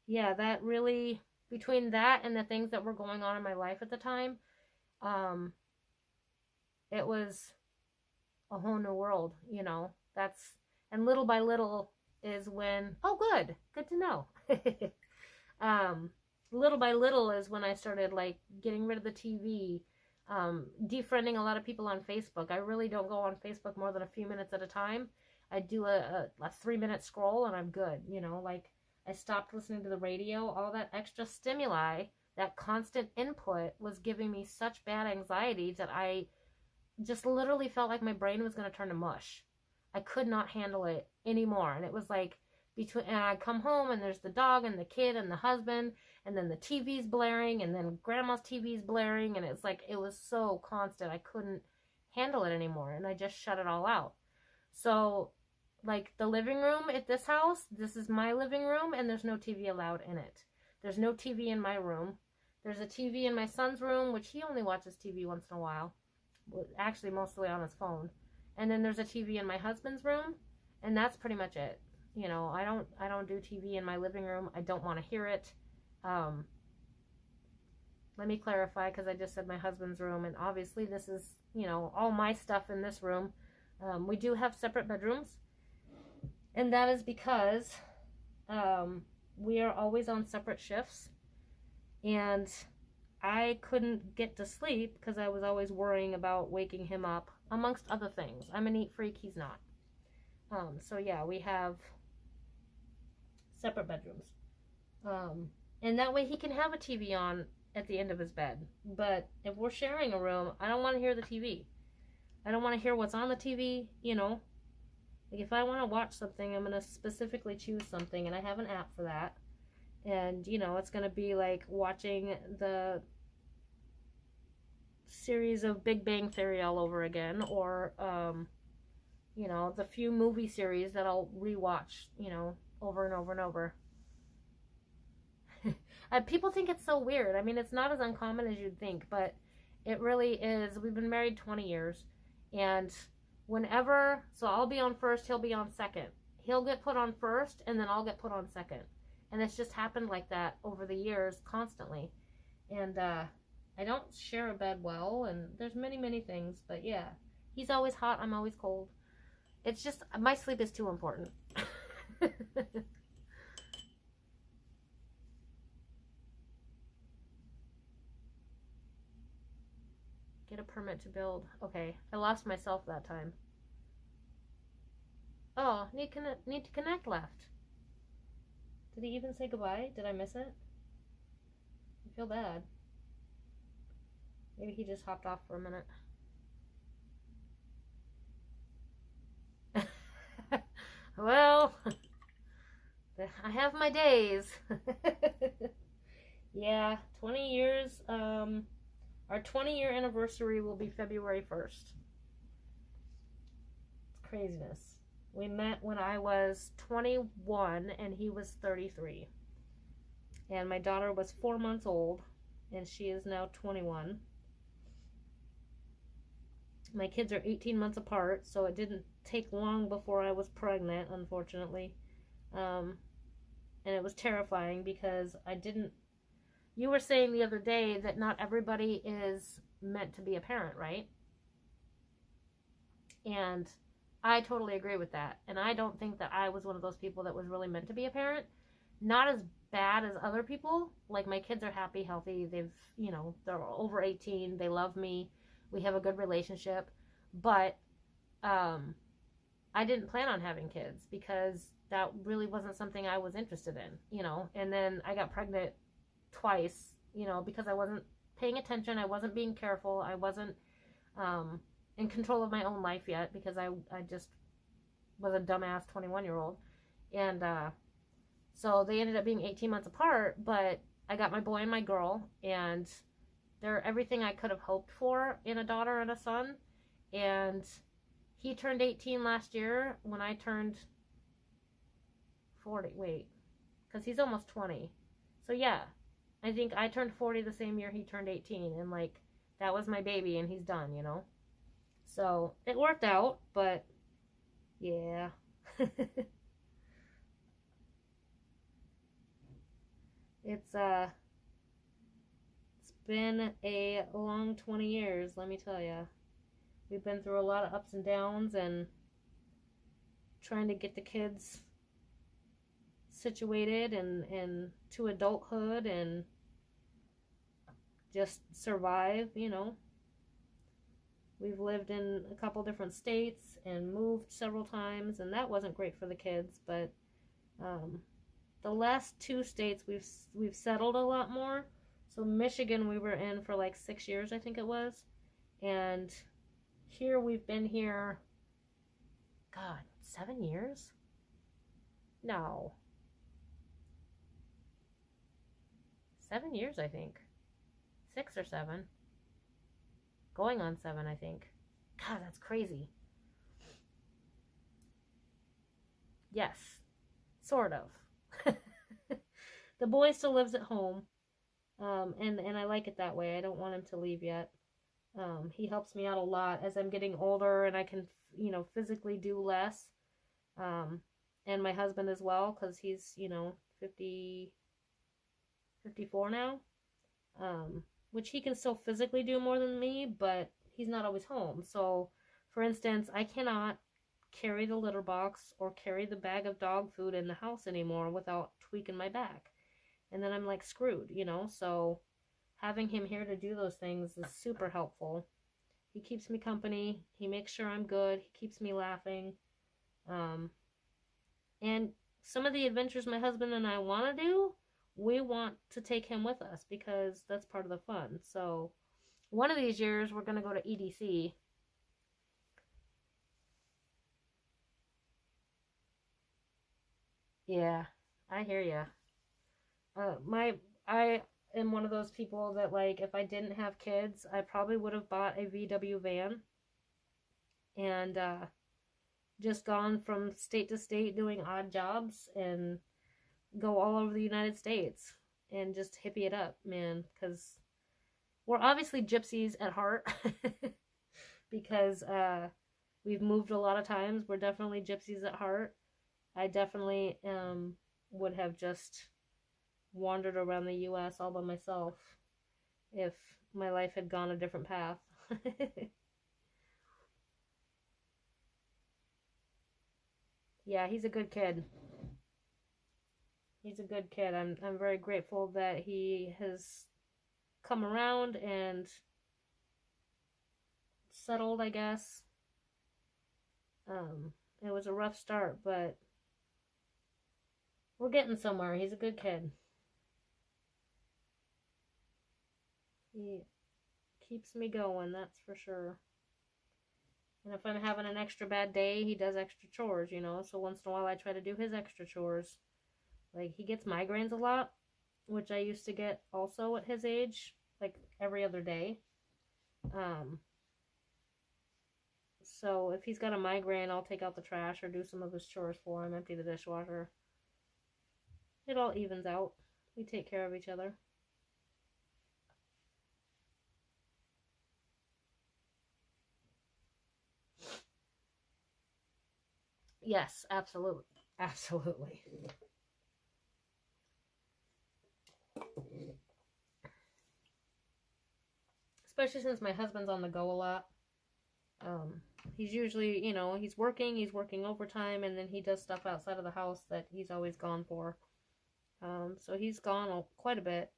A: yeah, that really, between that and the things that were going on in my life at the time, it was a whole new world, that's, and little by little is when, oh, good to know. Little by little is when I started like getting rid of the TV, defriending a lot of people on Facebook. I really don't go on Facebook more than a few minutes at a time. I do a 3-minute scroll and I'm good, like I stopped listening to the radio. All that extra stimuli, that constant input was giving me such bad anxiety that I just literally felt like my brain was going to turn to mush. I could not handle it anymore. And it was like, and I'd come home and there's the dog and the kid and the husband, and then the TV's blaring, and then grandma's TV's blaring, and it's like, it was so constant. I couldn't handle it anymore, and I just shut it all out. So, like, the living room at this house, this is my living room, and there's no TV allowed in it. There's no TV in my room. There's a TV in my son's room, which he only watches TV once in a while. Actually, mostly on his phone. And then there's a TV in my husband's room, and that's pretty much it. I don't do TV in my living room. I don't want to hear it. Let me clarify, because I just said my husband's room, and obviously this is, all my stuff in this room. We do have separate bedrooms, and that is because we are always on separate shifts, and I couldn't get to sleep because I was always worrying about waking him up, amongst other things. I'm a neat freak, he's not. So yeah, we have separate bedrooms. And that way he can have a TV on at the end of his bed. But if we're sharing a room, I don't want to hear the TV. I don't want to hear what's on the TV, Like, if I want to watch something, I'm going to specifically choose something, and I have an app for that. And, it's going to be like watching the series of Big Bang Theory all over again, or the few movie series that I'll rewatch, over and over and over. People think it's so weird. I mean, it's not as uncommon as you'd think, but it really is. We've been married 20 years, and so I'll be on first, he'll be on second. He'll get put on first, and then I'll get put on second. And it's just happened like that over the years constantly. And I don't share a bed well, and there's many, many things, but yeah. He's always hot, I'm always cold. It's just, my sleep is too important. Get a permit to build. Okay, I lost myself that time. Oh, need to connect left. Did he even say goodbye? Did I miss it? I feel bad. Maybe he just hopped off for a minute. Well, I have my days. Yeah, 20 years. Our 20-year anniversary will be February 1st. It's craziness. We met when I was 21 and he was 33. And my daughter was 4 months old, and she is now 21. My kids are 18 months apart, so it didn't take long before I was pregnant, unfortunately. And it was terrifying because you were saying the other day that not everybody is meant to be a parent, right? And I totally agree with that. And I don't think that I was one of those people that was really meant to be a parent. Not as bad as other people. Like, my kids are happy, healthy. They're over 18. They love me. We have a good relationship. But I didn't plan on having kids because that really wasn't something I was interested in, And then I got pregnant twice, because I wasn't paying attention. I wasn't being careful. I wasn't in control of my own life yet because I just was a dumbass 21-year-old. And so they ended up being 18 months apart, but I got my boy and my girl, and they're everything I could have hoped for in a daughter and a son. And he turned 18 last year when I turned 40. Wait, because he's almost 20. So yeah, I think I turned 40 the same year he turned 18, and that was my baby, and he's done, So it worked out, but yeah. It's been a long 20 years, let me tell you. We've been through a lot of ups and downs, and trying to get the kids situated and to adulthood and just survive, We've lived in a couple different states and moved several times, and that wasn't great for the kids, but the last 2 states we've settled a lot more. So Michigan we were in for 6 years, I think it was. And here we've been here, God, 7 years? No. 7 years, I think. 6 or 7. Going on 7, I think. God, that's crazy. Yes, sort of. The boy still lives at home, and I like it that way. I don't want him to leave yet. He helps me out a lot as I'm getting older, and I can, physically do less. And my husband as well, because he's, 54 now. Which he can still physically do more than me, but he's not always home. So, for instance, I cannot carry the litter box or carry the bag of dog food in the house anymore without tweaking my back. And then I'm screwed, So having him here to do those things is super helpful. He keeps me company. He makes sure I'm good. He keeps me laughing. And some of the adventures my husband and I want to do, we want to take him with us because that's part of the fun. So one of these years we're going to go to EDC. Yeah, I hear ya. am one of those people that, like, if I didn't have kids, I probably would have bought a VW van and just gone from state to state doing odd jobs and go all over the United States and just hippie it up, man. Because we're obviously gypsies at heart because we've moved a lot of times. We're definitely gypsies at heart. I definitely would have just wandered around the U.S. all by myself if my life had gone a different path. Yeah, he's a good kid. He's a good kid. I'm very grateful that he has come around and settled, I guess. It was a rough start, but we're getting somewhere. He's a good kid. He keeps me going, that's for sure. And if I'm having an extra bad day, he does extra chores, you know. So once in a while I try to do his extra chores. Like, he gets migraines a lot, which I used to get also at his age, like every other day. So if he's got a migraine, I'll take out the trash or do some of his chores for him, empty the dishwasher. It all evens out. We take care of each other. Yes, absolutely. Absolutely. Especially since my husband's on the go a lot. He's usually, you know, he's working overtime, and then he does stuff outside of the house that he's always gone for. So he's gone quite a bit.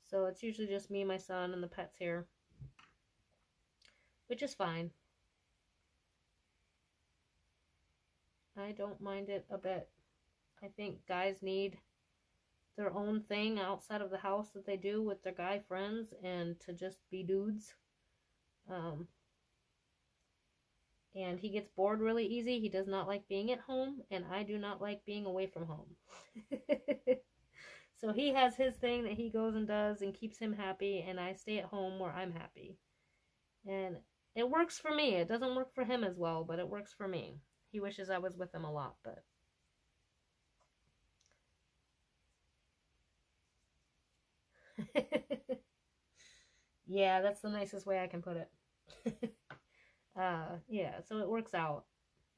A: So it's usually just me, my son, and the pets here, which is fine. I don't mind it a bit. I think guys need their own thing outside of the house that they do with their guy friends and to just be dudes. And he gets bored really easy. He does not like being at home, and I do not like being away from home. So he has his thing that he goes and does and keeps him happy, and I stay at home where I'm happy. And it works for me. It doesn't work for him as well, but it works for me. He wishes I was with him a lot, but... Yeah, that's the nicest way I can put it. Yeah, so it works out.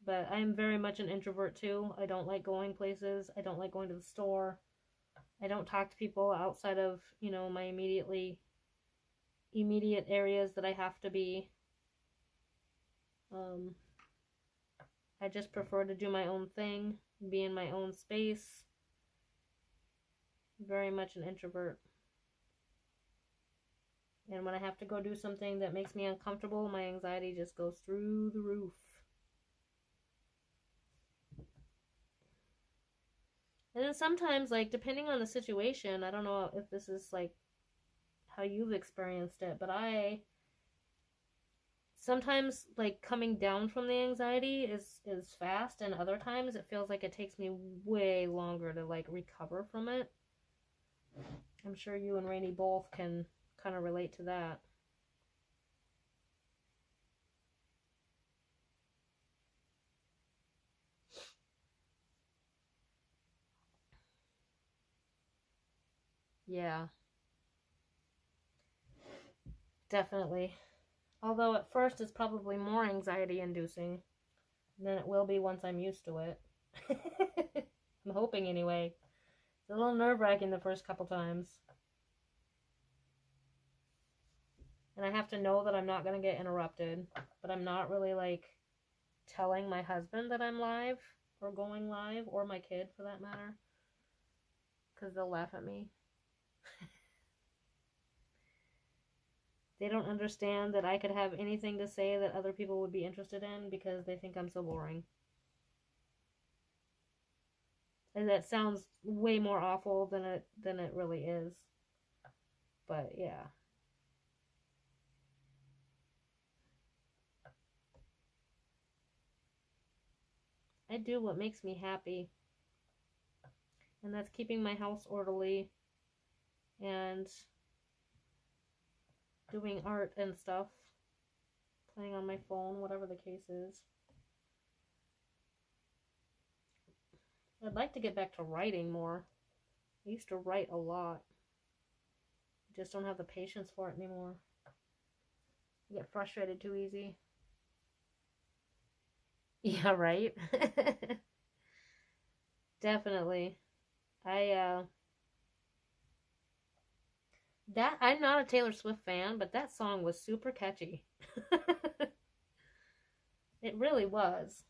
A: But I'm very much an introvert too. I don't like going places. I don't like going to the store. I don't talk to people outside of, you know, my immediate areas that I have to be. I just prefer to do my own thing, be in my own space. Very much an introvert. And when I have to go do something that makes me uncomfortable, my anxiety just goes through the roof. And then sometimes, like, depending on the situation, I don't know if this is, like, how you've experienced it, but I sometimes, like, coming down from the anxiety is fast, and other times it feels like it takes me way longer to, like, recover from it. I'm sure you and Rainey both can kind of relate to that. Yeah, definitely. Although at first it's probably more anxiety inducing than it will be once I'm used to it. I'm hoping anyway. It's a little nerve-wracking the first couple times. And I have to know that I'm not going to get interrupted. But I'm not really, like, telling my husband that I'm live or going live, or my kid for that matter, because they'll laugh at me. They don't understand that I could have anything to say that other people would be interested in because they think I'm so boring. And that sounds way more awful than it really is. But yeah. I do what makes me happy. And that's keeping my house orderly and doing art and stuff, playing on my phone, whatever the case is. I'd like to get back to writing more. I used to write a lot. I just don't have the patience for it anymore. I get frustrated too easy. Yeah, right? Definitely. I'm not a Taylor Swift fan, but that song was super catchy. It really was.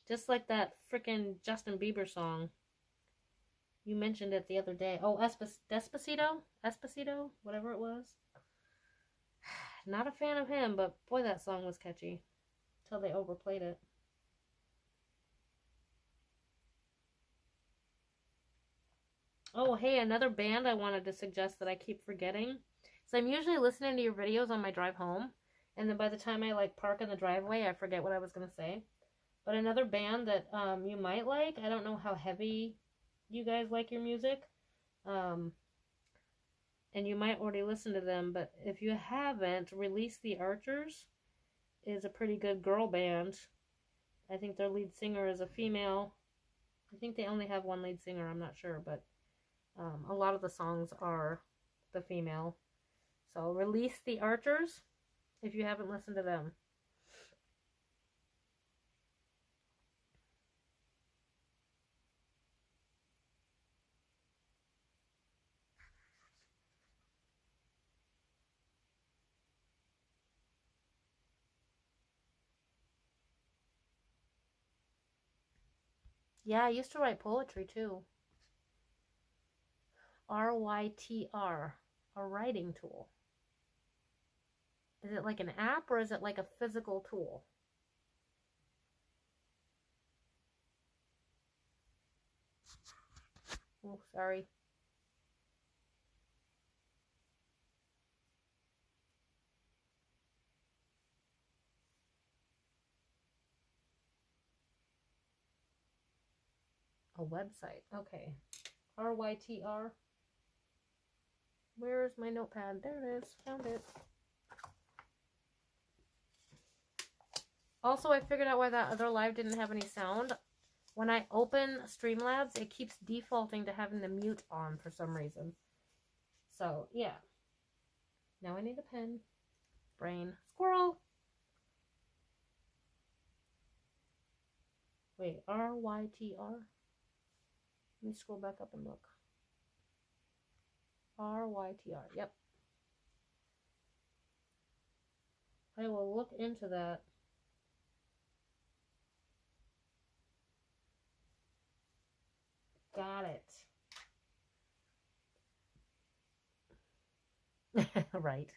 A: Just like that freaking Justin Bieber song. You mentioned it the other day. Oh, Despacito? Espacito? Whatever it was. Not a fan of him, but boy, that song was catchy. Till they overplayed it. Oh, hey, another band I wanted to suggest that I keep forgetting. So I'm usually listening to your videos on my drive home, and then by the time I like park in the driveway, I forget what I was going to say. But another band that you might like, I don't know how heavy you guys like your music, and you might already listen to them, but if you haven't, Release the Archers is a pretty good girl band. I think their lead singer is a female. I think they only have one lead singer, I'm not sure, but a lot of the songs are the female. So Release the Archers, if you haven't listened to them. Yeah, I used to write poetry too. RYTR, a writing tool. Is it like an app or is it like a physical tool? Oh, sorry. A website. Okay. RYTR. Where's my notepad? There it is. Found it. Also, I figured out why that other live didn't have any sound. When I open Streamlabs, it keeps defaulting to having the mute on for some reason. So, yeah. Now I need a pen. Brain. Squirrel! Wait, RYTR? Let me scroll back up and look. RYTR. Yep. I will look into that. Got it. Right.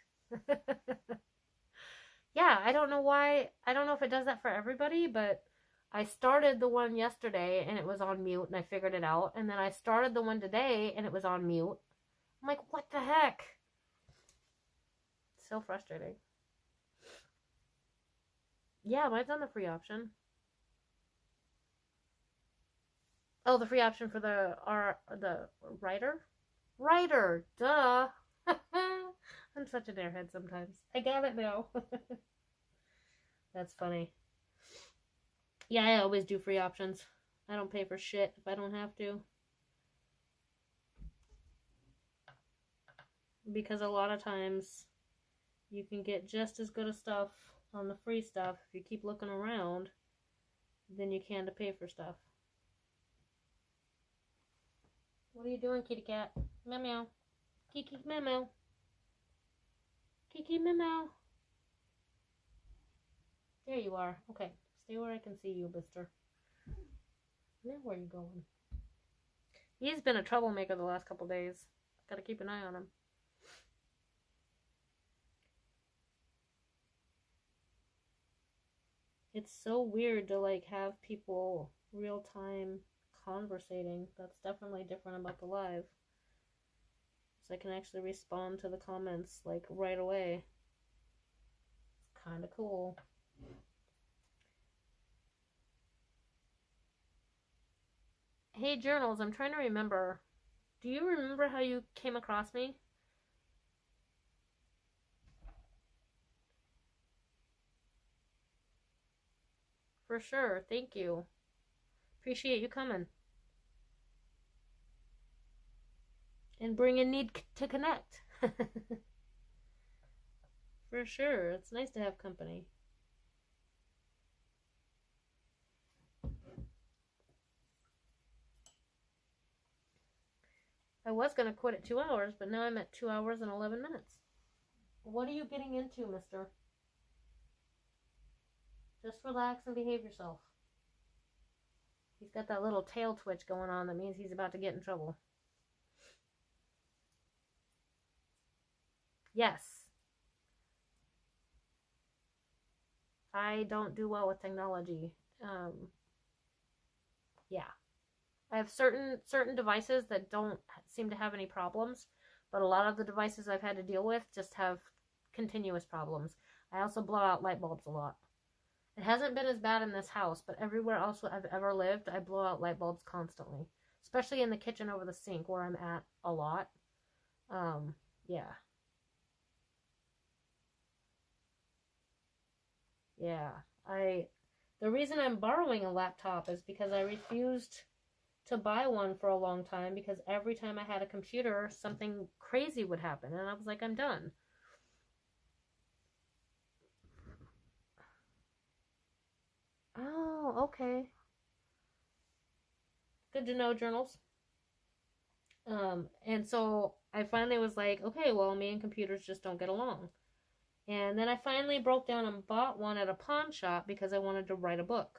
A: Yeah, I don't know why. I don't know if it does that for everybody, but I started the one yesterday and it was on mute and I figured it out. And then I started the one today and it was on mute. I'm like, what the heck? So frustrating. Yeah, mine's on the free option. Oh, the free option for the writer? Writer, duh. I'm such an airhead sometimes. I got it now. That's funny. Yeah, I always do free options. I don't pay for shit if I don't have to. Because a lot of times you can get just as good of stuff on the free stuff if you keep looking around than you can to pay for stuff. What are you doing, kitty cat? Meow meow. Kiki meow meow. Kiki meow meow. There you are. Okay. Stay where I can see you, mister. Now where are you going? He's been a troublemaker the last couple days. Gotta keep an eye on him. It's so weird to like have people real time conversating. That's definitely different about the live. So I can actually respond to the comments like right away. It's kind of cool. Hey, Journals, I'm trying to remember. Do you remember how you came across me? For sure. Thank you. Appreciate you coming. And bringing Need to Connect. For sure. It's nice to have company. I was going to quit at 2 hours, but now I'm at 2 hours and 11 minutes. What are you getting into, mister? Just relax and behave yourself. He's got that little tail twitch going on that means he's about to get in trouble. Yes. I don't do well with technology. Yeah. I have certain devices that don't seem to have any problems, but a lot of the devices I've had to deal with just have continuous problems. I also blow out light bulbs a lot. It hasn't been as bad in this house, but everywhere else I've ever lived, I blow out light bulbs constantly. Especially in the kitchen over the sink where I'm at a lot. Yeah. Yeah. The reason I'm borrowing a laptop is because I refused to buy one for a long time because every time I had a computer, something crazy would happen. And I was like, I'm done. Oh, okay. Good to know, journals. And so I finally was like, okay, well, me and computers just don't get along. And then I finally broke down and bought one at a pawn shop because I wanted to write a book.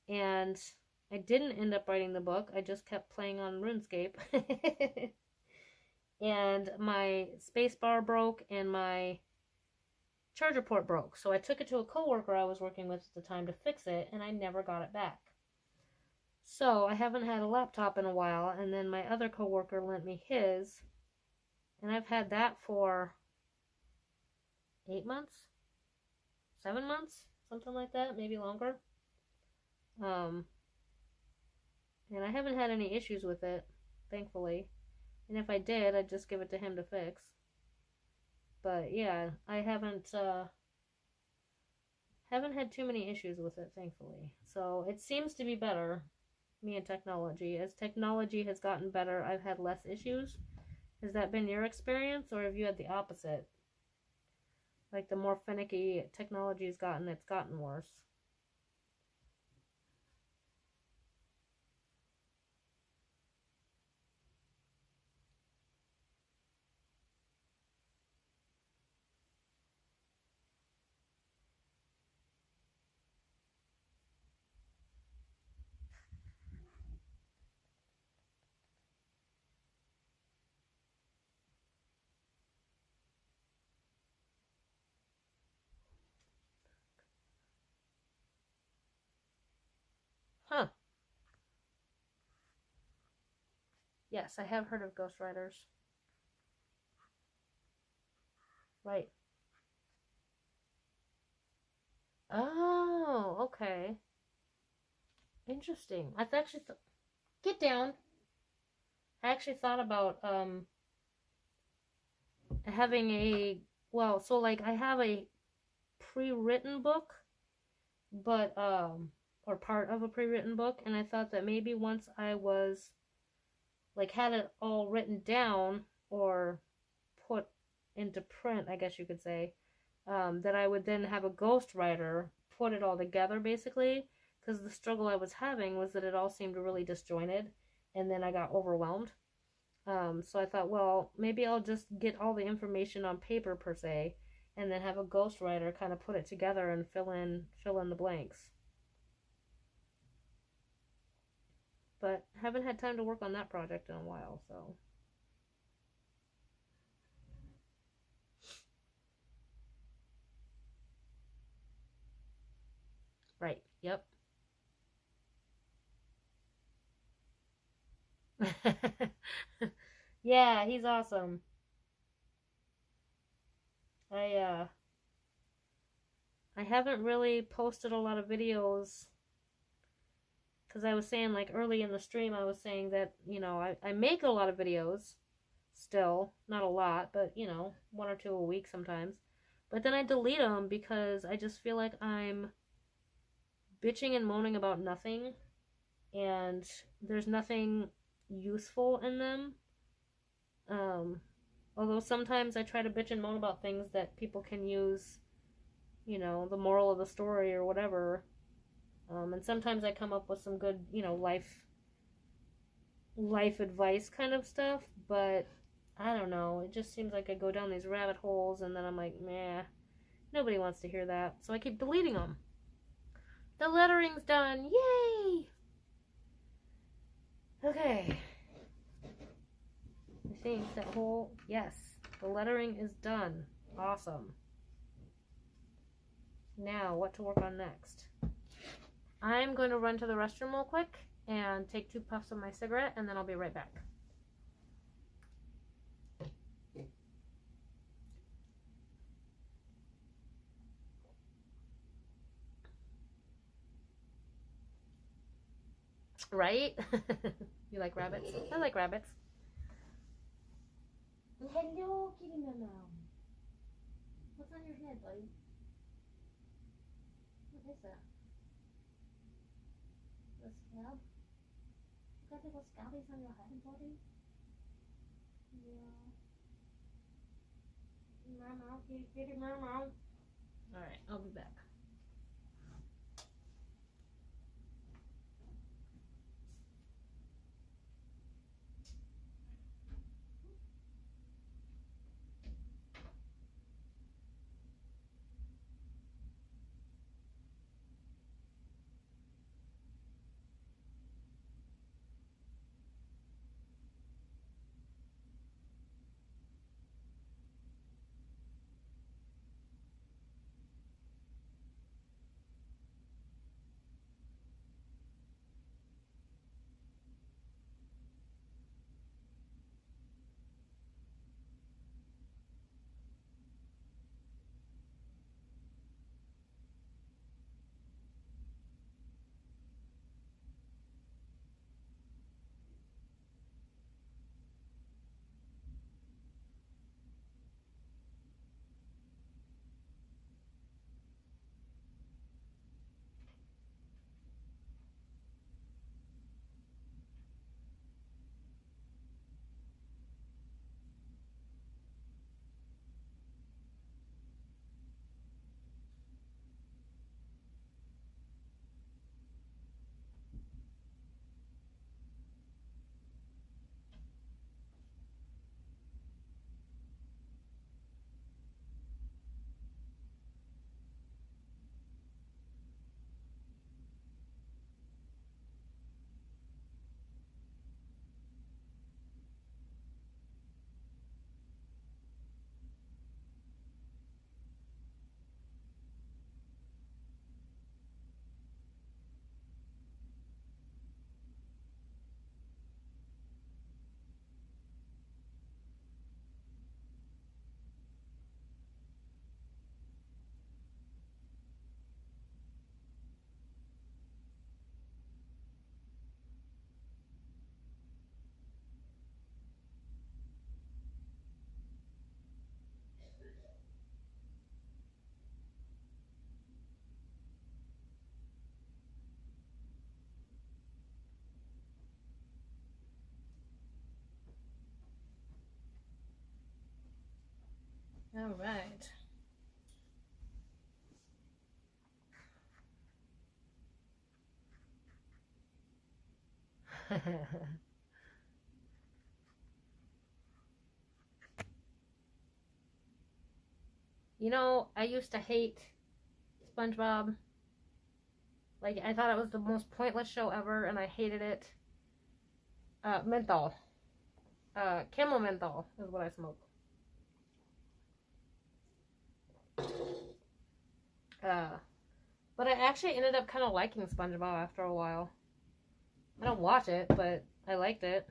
A: And I didn't end up writing the book. I just kept playing on RuneScape. And my space bar broke and my charger port broke. So I took it to a coworker I was working with at the time to fix it, and I never got it back. So I haven't had a laptop in a while, and then my other coworker lent me his, and I've had that for 8 months? 7 months? Something like that, maybe longer. And I haven't had any issues with it, thankfully. And if I did, I'd just give it to him to fix. But yeah, I haven't had too many issues with it, thankfully. So it seems to be better, me and technology. As technology has gotten better, I've had less issues. Has that been your experience, or have you had the opposite? Like, the more finicky technology has gotten, it's gotten worse. Huh. Yes, I have heard of ghostwriters. Right. Oh, okay. Interesting. I've actually get down. I actually thought about having so like I have a pre-written book, but or part of a pre-written book, and I thought that maybe once I was like had it all written down or put into print, I guess you could say, that I would then have a ghostwriter put it all together, basically, because the struggle I was having was that it all seemed really disjointed, and then I got overwhelmed. So I thought, well, maybe I'll just get all the information on paper per se, and then have a ghostwriter kind of put it together and fill in the blanks. But haven't had time to work on that project in a while, so. Right, yep. Yeah, he's awesome. I I haven't really posted a lot of videos because I was saying, like, early in the stream, I was saying that, you know, I make a lot of videos still. Not a lot, but, you know, 1 or 2 a week sometimes. But then I delete them because I just feel like I'm bitching and moaning about nothing. And there's nothing useful in them. Although sometimes I try to bitch and moan about things that people can use, you know, the moral of the story or whatever. And sometimes I come up with some good, you know, life advice kind of stuff, but I don't know. It just seems like I go down these rabbit holes and then I'm like, meh, nobody wants to hear that. So I keep deleting them. The lettering's done. Yay! Okay. I think that whole, yes, the lettering is done. Awesome. Now, what to work on next? I'm going to run to the restroom real quick and take 2 puffs of my cigarette, and then I'll be right back. Right? You like rabbits? I like rabbits. Hello, kitty mama. What's on your head, buddy? What is that? The scab? You got little scabbies on your head, buddy? Yeah. Mama, kitty mama. Alright, I'll be back. All right. You know, I used to hate SpongeBob. Like, I thought it was the most pointless show ever, and I hated it. Menthol. Camel menthol is what I smoke. But I actually ended up kind of liking SpongeBob after a while. I don't watch it, but I liked it.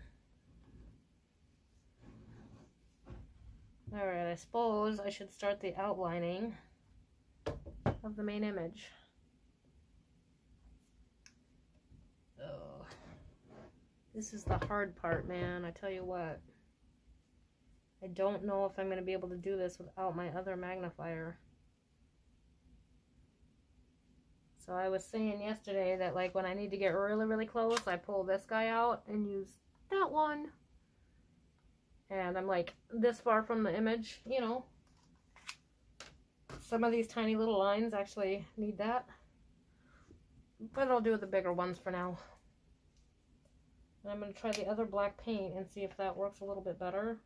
A: Alright, I suppose I should start the outlining of the main image. Ugh. This is the hard part, man. I tell you what. I don't know if I'm going to be able to do this without my other magnifier. So I was saying yesterday that like when I need to get really, really close, I pull this guy out and use that one. And I'm like this far from the image, you know. Some of these tiny little lines actually need that. But I'll do the bigger ones for now. And I'm going to try the other black paint and see if that works a little bit better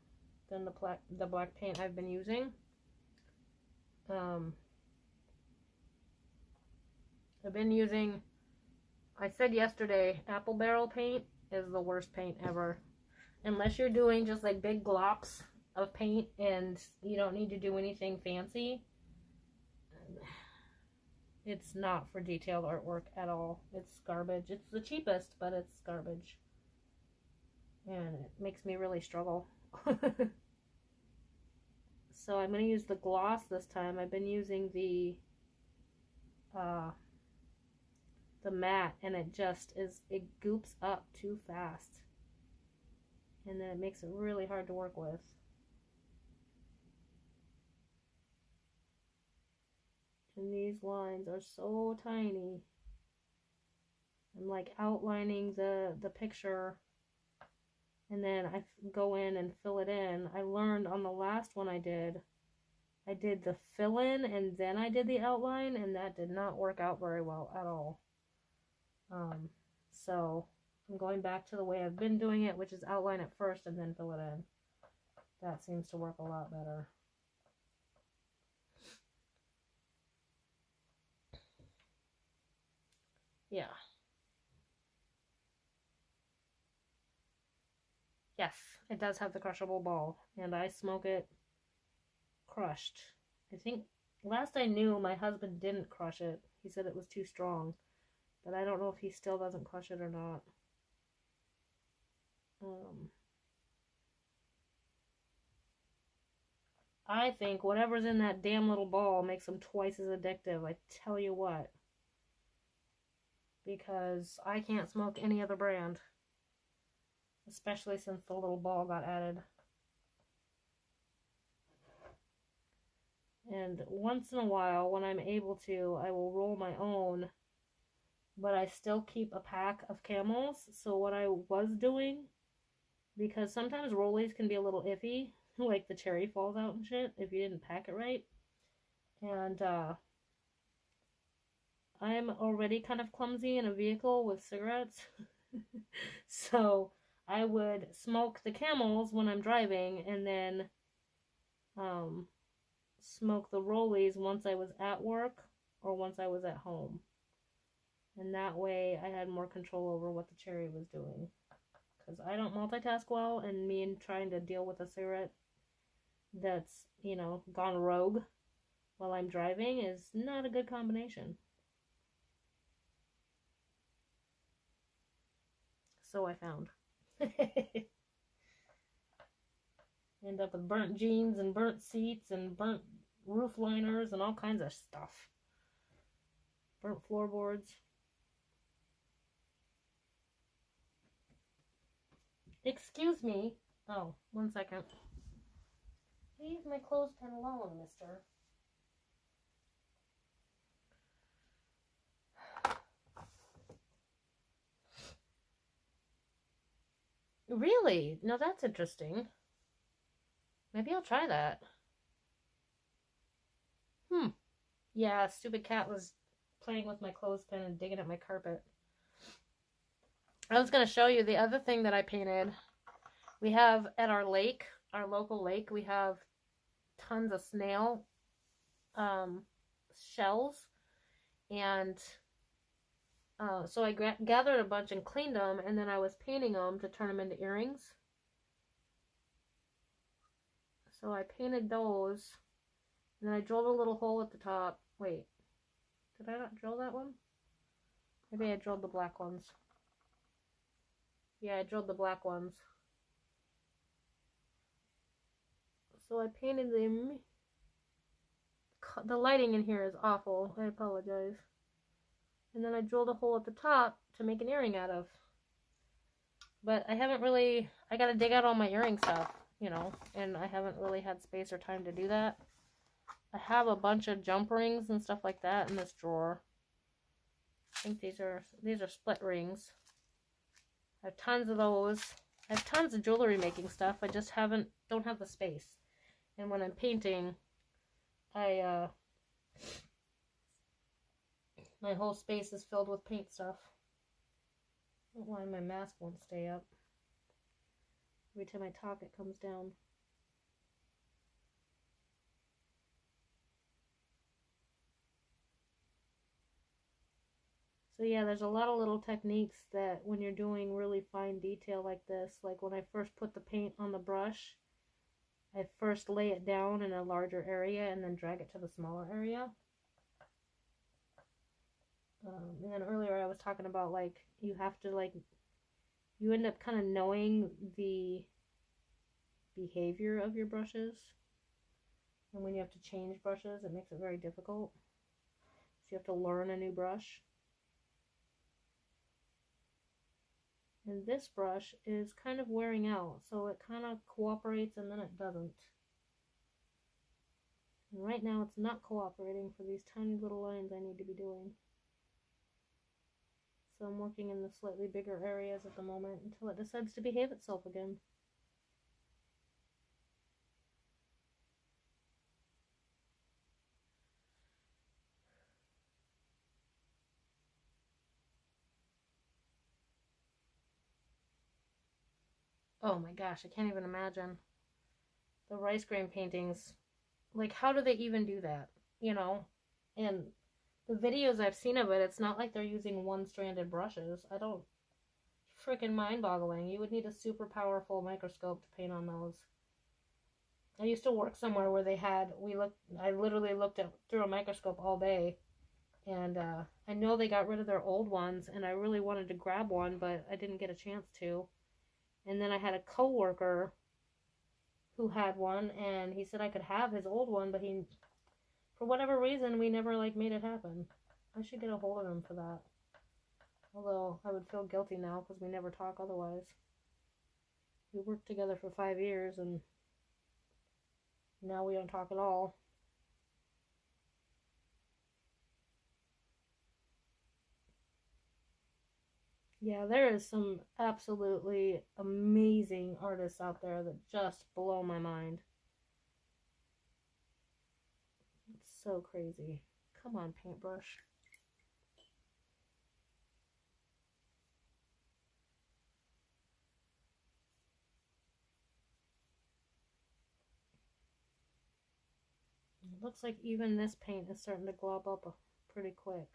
A: than the black paint I've been using. I've been using, I said yesterday, apple barrel paint is the worst paint ever. Unless you're doing just like big glops of paint and you don't need to do anything fancy, it's not for detailed artwork at all. It's garbage. It's the cheapest, but it's garbage. And it makes me really struggle. So I'm going to use the gloss this time. I've been using the matte, and it just is, it goops up too fast. And then it makes it really hard to work with. And these lines are so tiny. I'm like outlining the picture, and then I go in and fill it in. I learned on the last one I did the fill in and then I did the outline, and that did not work out very well at all. So I'm going back to the way I've been doing it, which is outline it first and then fill it in. That seems to work a lot better. Yeah. Yes, it does have the crushable ball, and I smoke it crushed. I think last I knew, my husband didn't crush it. He said it was too strong, but I don't know if he still doesn't crush it or not. I think whatever's in that damn little ball makes them twice as addictive. I tell you what. Because I can't smoke any other brand. Especially since the little ball got added. And once in a while, when I'm able to, I will roll my own. But I still keep a pack of Camels. So what I was doing, because sometimes rollies can be a little iffy. Like the cherry falls out and shit if you didn't pack it right. And I'm already kind of clumsy in a vehicle with cigarettes. So I would smoke the Camels when I'm driving, and then smoke the rollies once I was at work or once I was at home. And that way I had more control over what the cherry was doing. Because I don't multitask well, and me and trying to deal with a cigarette that's, you know, gone rogue while I'm driving is not a good combination. So I found. End up with burnt jeans and burnt seats and burnt roof liners and all kinds of stuff. Burnt floorboards. Excuse me. Oh, 1 second. Leave my clothespin alone, mister. Really? No, that's interesting. Maybe I'll try that. Yeah, stupid cat was playing with my clothespin and digging at my carpet. I was going to show you the other thing that I painted. We have at our lake, our local lake, we have tons of snail shells. And so I gathered a bunch and cleaned them, and then I was painting them to turn them into earrings. So I painted those, and then I drilled a little hole at the top. Wait, did I not drill that one? Maybe I drilled the black ones. Yeah, I drilled the black ones. So I painted them. The lighting in here is awful. I apologize. And then I drilled a hole at the top to make an earring out of. But I haven't really, I gotta dig out all my earring stuff, you know, and I haven't really had space or time to do that. I have a bunch of jump rings and stuff like that in this drawer. I think these are split rings. I have tons of those. I have tons of jewelry making stuff. I just don't have the space. And when I'm painting, my whole space is filled with paint stuff. I don't know why my mask won't stay up. Every time I talk, it comes down. So yeah, there's a lot of little techniques that when you're doing really fine detail like this, like when I first put the paint on the brush, I first lay it down in a larger area and then drag it to the smaller area. And then earlier I was talking about like you have to like, you end up kind of knowing the behavior of your brushes. And when you have to change brushes, it makes it very difficult. So you have to learn a new brush. And this brush is kind of wearing out, so it kind of cooperates and then it doesn't. And right now it's not cooperating for these tiny little lines I need to be doing. So I'm working in the slightly bigger areas at the moment until it decides to behave itself again. Oh my gosh, I can't even imagine. The rice grain paintings, like how do they even do that? You know? And the videos I've seen of it, it's not like they're using one-stranded brushes. I don't, freaking mind-boggling. You would need a super powerful microscope to paint on those. I used to work somewhere where they had, I literally looked through a microscope all day. And I know they got rid of their old ones, and I really wanted to grab one, but I didn't get a chance to. And then I had a coworker who had one, and he said I could have his old one, but for whatever reason, we never like made it happen. I should get a hold of him for that. Although I would feel guilty now because we never talk otherwise. We worked together for 5 years, and now we don't talk at all. Yeah, there is some absolutely amazing artists out there that just blow my mind. It's so crazy. Come on, paintbrush. It looks like even this paint is starting to glob up pretty quick.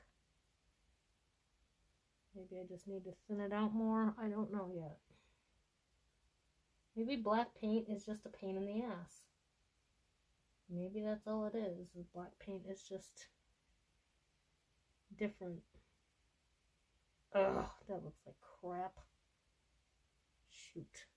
A: Maybe I just need to thin it out more. I don't know yet. Maybe black paint is just a pain in the ass. Maybe that's all it is. Black paint is just different. Ugh, that looks like crap. Shoot.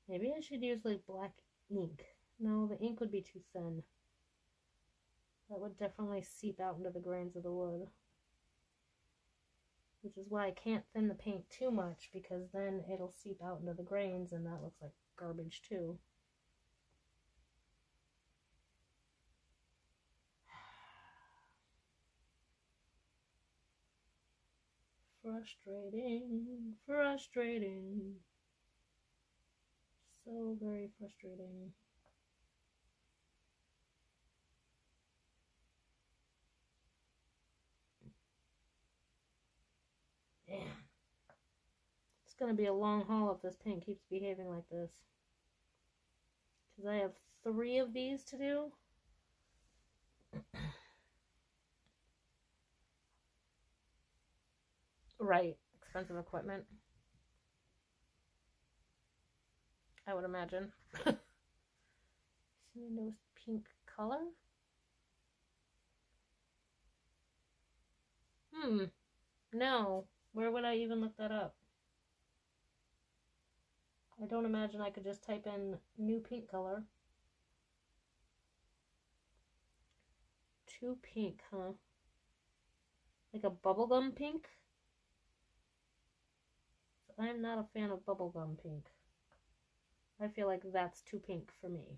A: Maybe I should use like black ink. No, the ink would be too thin. That would definitely seep out into the grains of the wood. Which is why I can't thin the paint too much, because then it'll seep out into the grains and that looks like garbage too. Frustrating, frustrating. So very frustrating. Man. It's going to be a long haul if this paint keeps behaving like this. Because I have 3 of these to do. Right. Expensive equipment. I would imagine. See those pink color? No. Where would I even look that up? I don't imagine I could just type in new pink color. Too pink, huh? Like a bubblegum pink? I'm not a fan of bubblegum pink. I feel like that's too pink for me.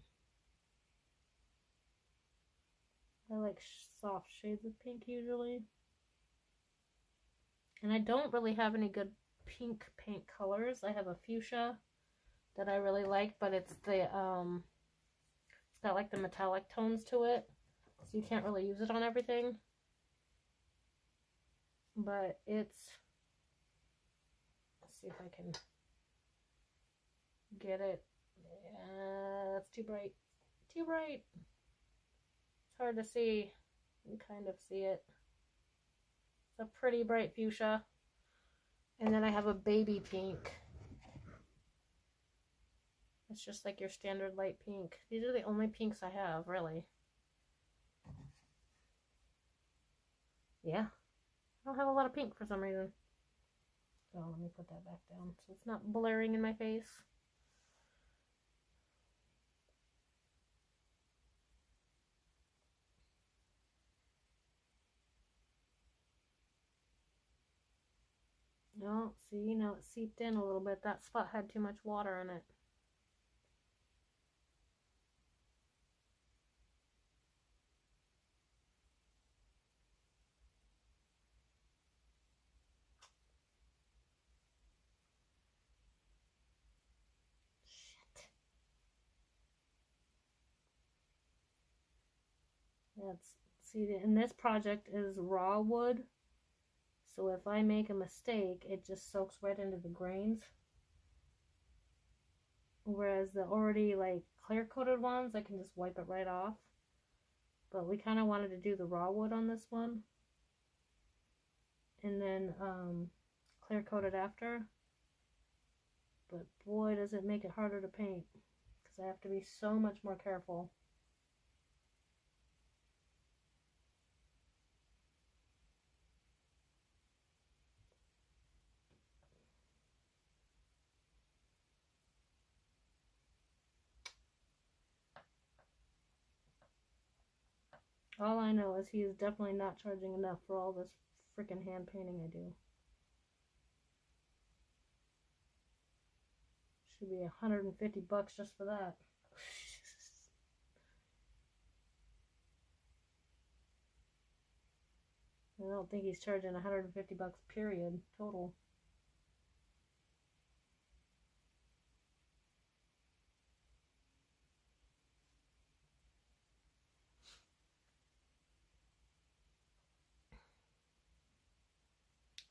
A: I like soft shades of pink usually. And I don't really have any good pink paint colors. I have a fuchsia that I really like, but it's got like the metallic tones to it, so you can't really use it on everything. But let's see if I can get it. Yeah, that's too bright. Too bright. It's hard to see. You can kind of see it. It's a pretty bright fuchsia. And then I have a baby pink. It's just like your standard light pink. These are the only pinks I have, really. Yeah. I don't have a lot of pink for some reason. Oh, let me put that back down so it's not blaring in my face. No, see, now it seeped in a little bit. That spot had too much water in it. Shit. Let's see, and this project is raw wood. So if I make a mistake, it just soaks right into the grains. Whereas the already like clear coated ones, I can just wipe it right off. But we kind of wanted to do the raw wood on this one. And then clear coat it after. But boy, does it make it harder to paint. Because I have to be so much more careful. All I know is he is definitely not charging enough for all this freaking hand painting I do. Should be $150 just for that. I don't think he's charging $150 period total.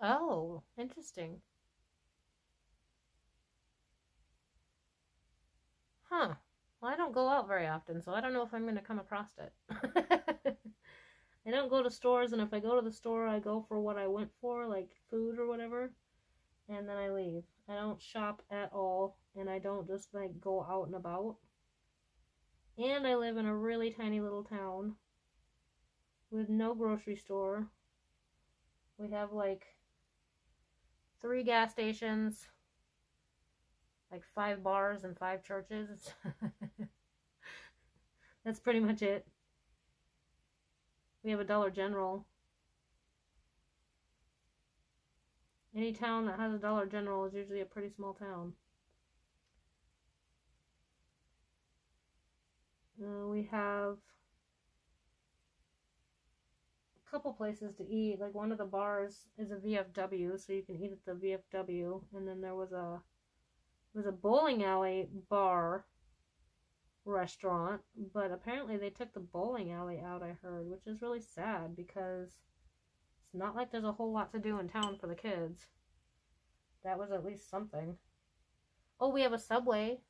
A: Oh, interesting. Huh. Well, I don't go out very often, so I don't know if I'm going to come across it. I don't go to stores, and if I go to the store, I go for what I went for, like food or whatever, and then I leave. I don't shop at all, and I don't just like go out and about. And I live in a really tiny little town with no grocery store. We have like 3 gas stations, like 5 bars and 5 churches. That's pretty much it. We have a Dollar General. Any town that has a Dollar General is usually a pretty small town. We have a couple places to eat. Like one of the bars is a VFW, so you can eat at the VFW. And then there was a bowling alley bar restaurant, but apparently they took the bowling alley out, I heard, which is really sad because it's not like there's a whole lot to do in town for the kids. That was at least something. Oh, we have a Subway.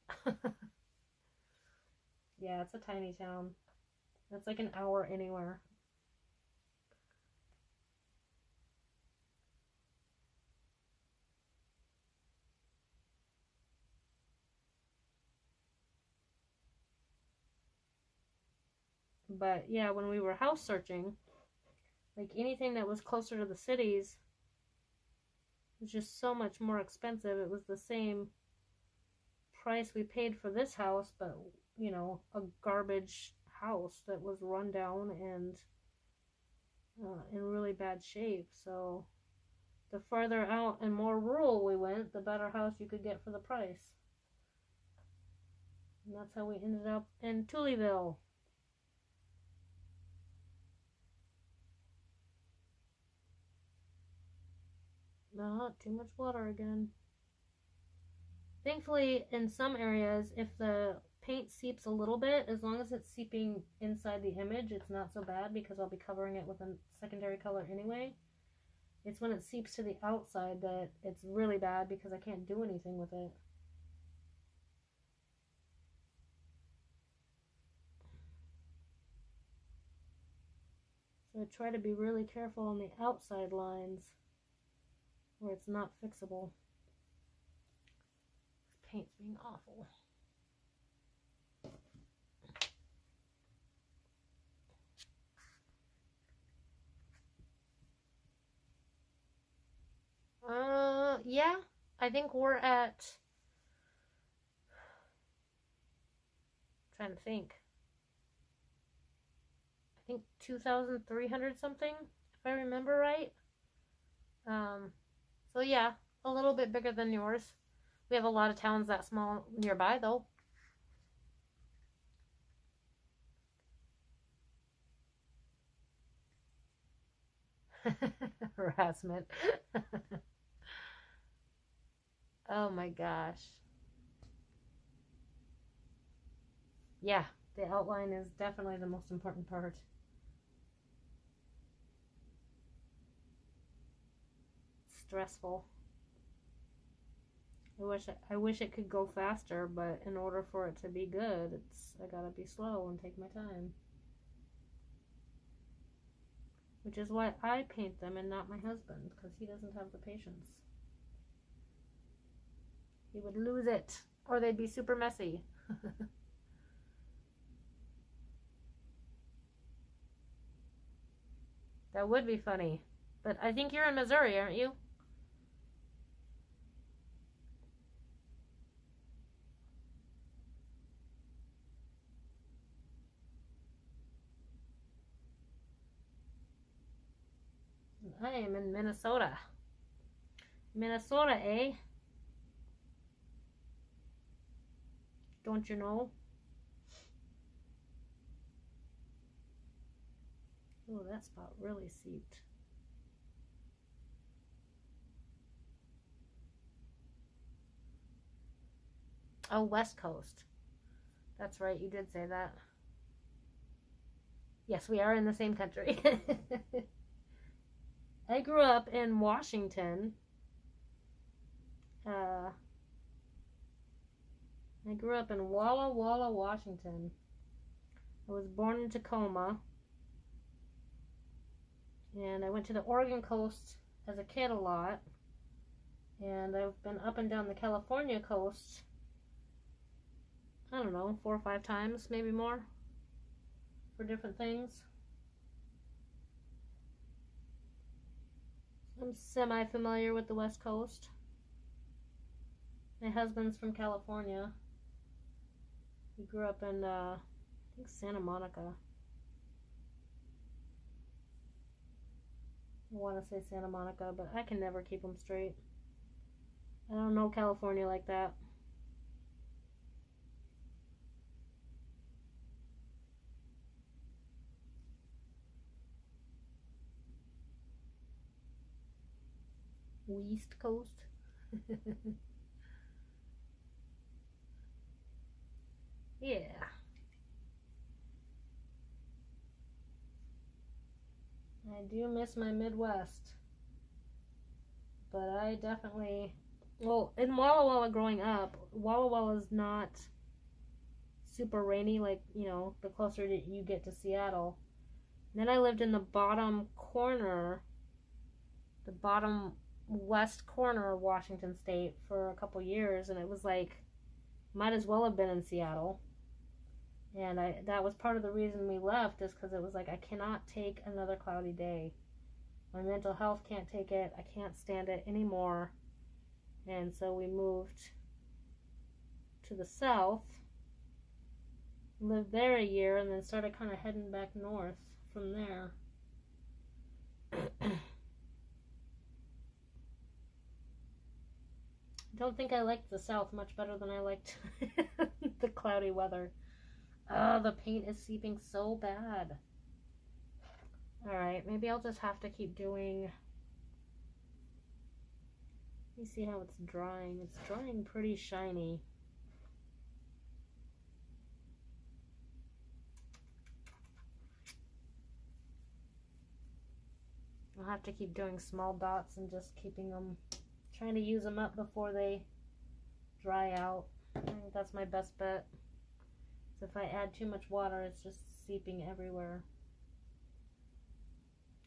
A: Yeah, it's a tiny town. It's like an hour anywhere. But yeah, when we were house searching, Like anything that was closer to the cities was just so much more expensive. It was the same price we paid for this house, but you know, a garbage house that was run down and in really bad shape. So the farther out and more rural we went, the better house you could get for the price. And that's how we ended up in Tullyville. Too much water again. Thankfully, in some areas, if the paint seeps a little bit, as long as it's seeping inside the image, it's not so bad because I'll be covering it with a secondary color anyway. It's when it seeps to the outside that it's really bad because I can't do anything with it. So I try to be really careful on the outside lines where it's not fixable. This paint's being awful. Yeah, I think we're at, trying to think, I think 2,300 something, if I remember right. So yeah, a little bit bigger than yours. We have a lot of towns that small nearby, though. Harassment. Oh my gosh. Yeah, the outline is definitely the most important part. Stressful. I wish it could go faster, but in order for it to be good, I gotta be slow and take my time. Which is why I paint them and not my husband, because he doesn't have the patience. He would lose it, or they'd be super messy. That would be funny. But I think you're in Missouri, aren't you? I am in Minnesota. Minnesota, eh? Don't you know? Oh, that spot really seeped. Oh, West Coast. That's right, you did say that. Yes, we are in the same country. I grew up in Washington. I grew up in Walla Walla, Washington. I was born in Tacoma. And I went to the Oregon coast as a kid a lot. And I've been up and down the California coast, I don't know, 4 or 5 times, maybe more, for different things. I'm semi-familiar with the West Coast. My husband's from California. He grew up in, I think, Santa Monica. I want to say Santa Monica, but I can never keep them straight. I don't know California like that. East Coast. Yeah. I do miss my Midwest. But I definitely, well, in Walla Walla growing up, Walla Walla is not super rainy, like, you know, the closer that you get to Seattle. And then I lived in the bottom west corner of Washington State for a couple years, and it was like, might as well have been in Seattle. And that was part of the reason we left, is because it was like, I cannot take another cloudy day. My mental health can't take it. I can't stand it anymore. And so we moved to the south, lived there a year, and then started kind of heading back north from there. I don't think I liked the south much better than I liked the cloudy weather. Oh, the paint is seeping so bad. Alright, maybe I'll just have to keep doing... Let me see how it's drying. It's drying pretty shiny. I'll have to keep doing small dots and just keeping them, trying to use them up before they dry out. I think that's my best bet. So if I add too much water, it's just seeping everywhere.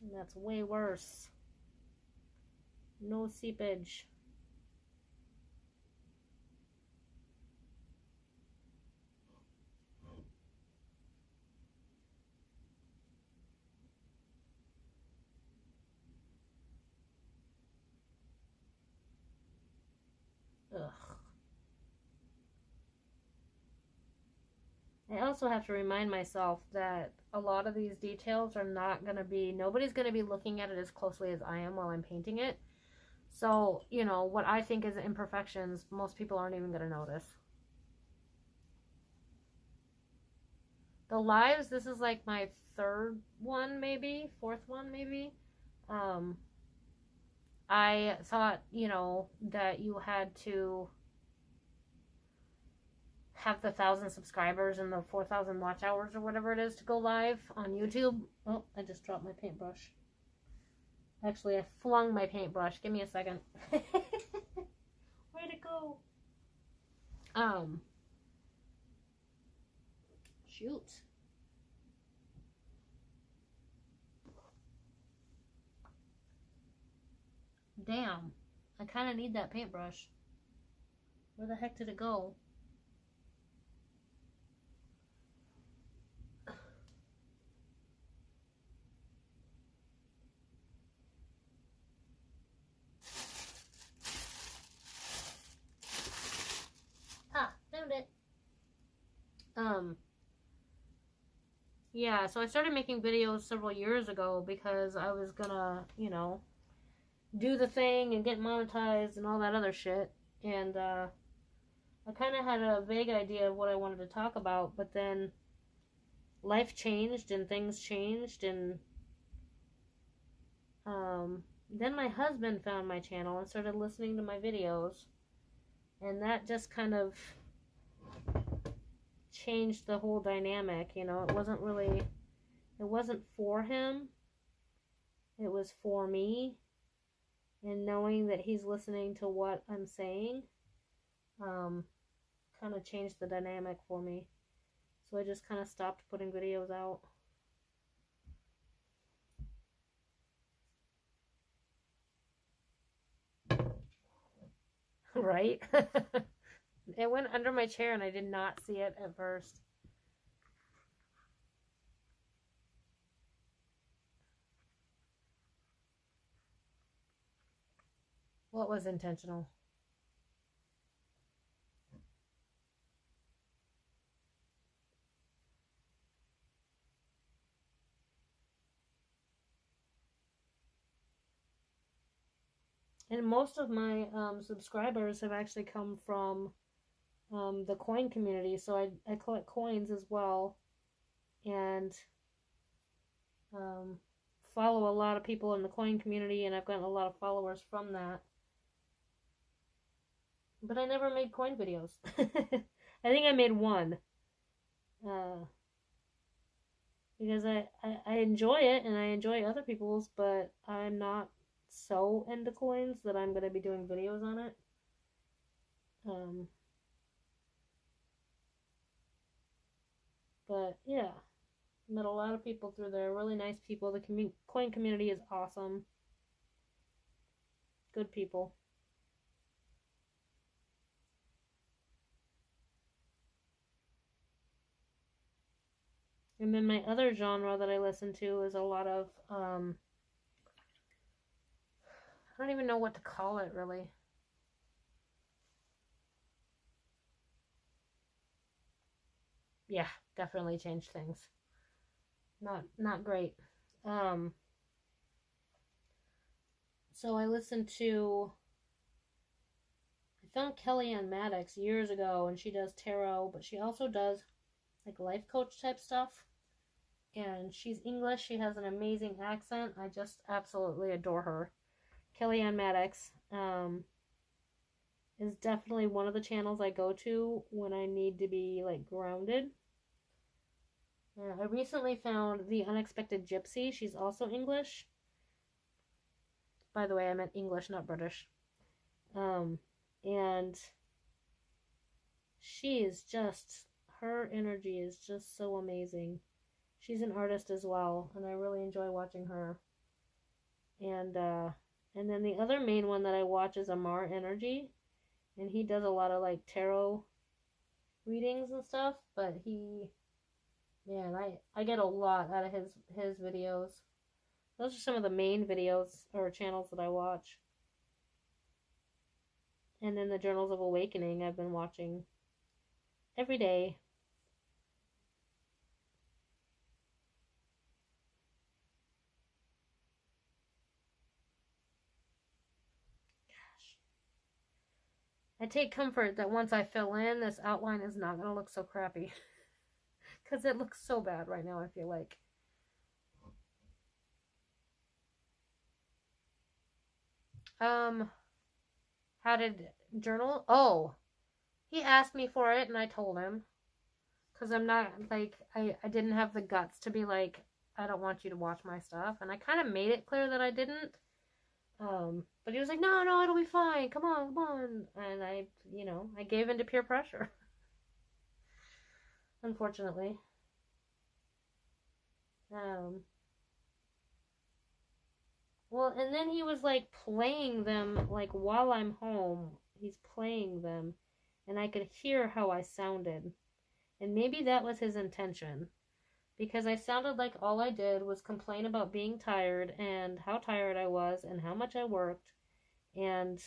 A: And that's way worse. No seepage. Ugh. I also have to remind myself that a lot of these details are not going to be, nobody's going to be looking at it as closely as I am while I'm painting it. So, you know, what I think is imperfections, most people aren't even going to notice. The lives, this is like my third one maybe, fourth one maybe. I thought, you know, that you had to have the 1,000 subscribers and the 4,000 watch hours or whatever it is to go live on YouTube. Oh, I just dropped my paintbrush. Actually, I flung my paintbrush. Give me a second. Where'd it go? Shoot. Damn. I kind of need that paintbrush. Where the heck did it go? Ah, found it. Yeah, so I started making videos several years ago because I was gonna, you know, do the thing and get monetized and all that other shit. And, I kind of had a vague idea of what I wanted to talk about, but then life changed and things changed, and then my husband found my channel and started listening to my videos, and that just kind of changed the whole dynamic. You know, it wasn't for him, it was for me, and knowing that he's listening to what I'm saying kind of changed the dynamic for me. So I just kind of stopped putting videos out. Right? It went under my chair and I did not see it at first. What was intentional? And most of my subscribers have actually come from the coin community. So I collect coins as well, and follow a lot of people in the coin community, and I've gotten a lot of followers from that. But I never made coin videos. I think I made one. Because I enjoy it, and I enjoy other people's, but I'm not so into coins that I'm going to be doing videos on it. But yeah, met a lot of people through there, really nice people. The coin community is awesome. Good people. And then my other genre that I listen to is a lot of I don't even know what to call it, really. Yeah, definitely changed things. Not great. So I listened to, I found Kellyanne Maddox years ago, and she does tarot, but she also does like life coach type stuff. And she's English. She has an amazing accent. I just absolutely adore her. Kellyanne Maddox is definitely one of the channels I go to when I need to be like grounded. I recently found The Unexpected Gypsy. She's also English. By the way, I meant English, not British. And she is just, her energy is just so amazing. She's an artist as well, and I really enjoy watching her. And then the other main one that I watch is Amar Energy, and he does a lot of like tarot readings and stuff, but man, I get a lot out of his videos. Those are some of the main videos or channels that I watch. And then the Journals of Awakening I've been watching every day. Gosh. I take comfort that once I fill in, this outline is not going to look so crappy. Because it looks so bad right now, I feel like. How did journal? Oh, he asked me for it and I told him. Because I'm not, like, I didn't have the guts to be like, I don't want you to watch my stuff. And I kind of made it clear that I didn't. But he was like, no, it'll be fine. Come on. And I gave in to peer pressure. Unfortunately. Well, and then he was like playing them, like while I'm home, he's playing them, and I could hear how I sounded. And maybe that was his intention, because I sounded like all I did was complain about being tired and how tired I was and how much I worked. And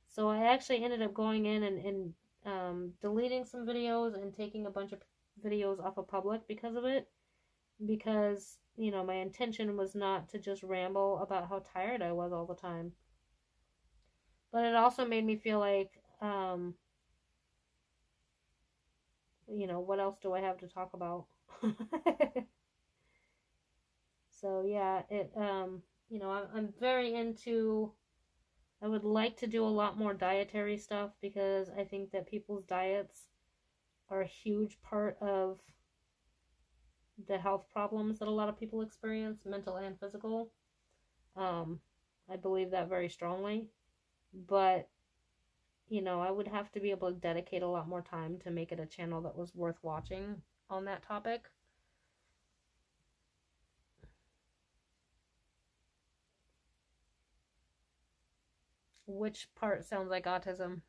A: so I actually ended up going in and deleting some videos and taking a bunch of videos off of public because of it. Because, my intention was not to just ramble about how tired I was all the time. But it also made me feel like, what else do I have to talk about? So, yeah, I'm very into, I would like to do a lot more dietary stuff because I think that people's diets are a huge part of the health problems that a lot of people experience, mental and physical. I believe that very strongly. But, I would have to be able to dedicate a lot more time to make it a channel that was worth watching on that topic. Which part sounds like autism?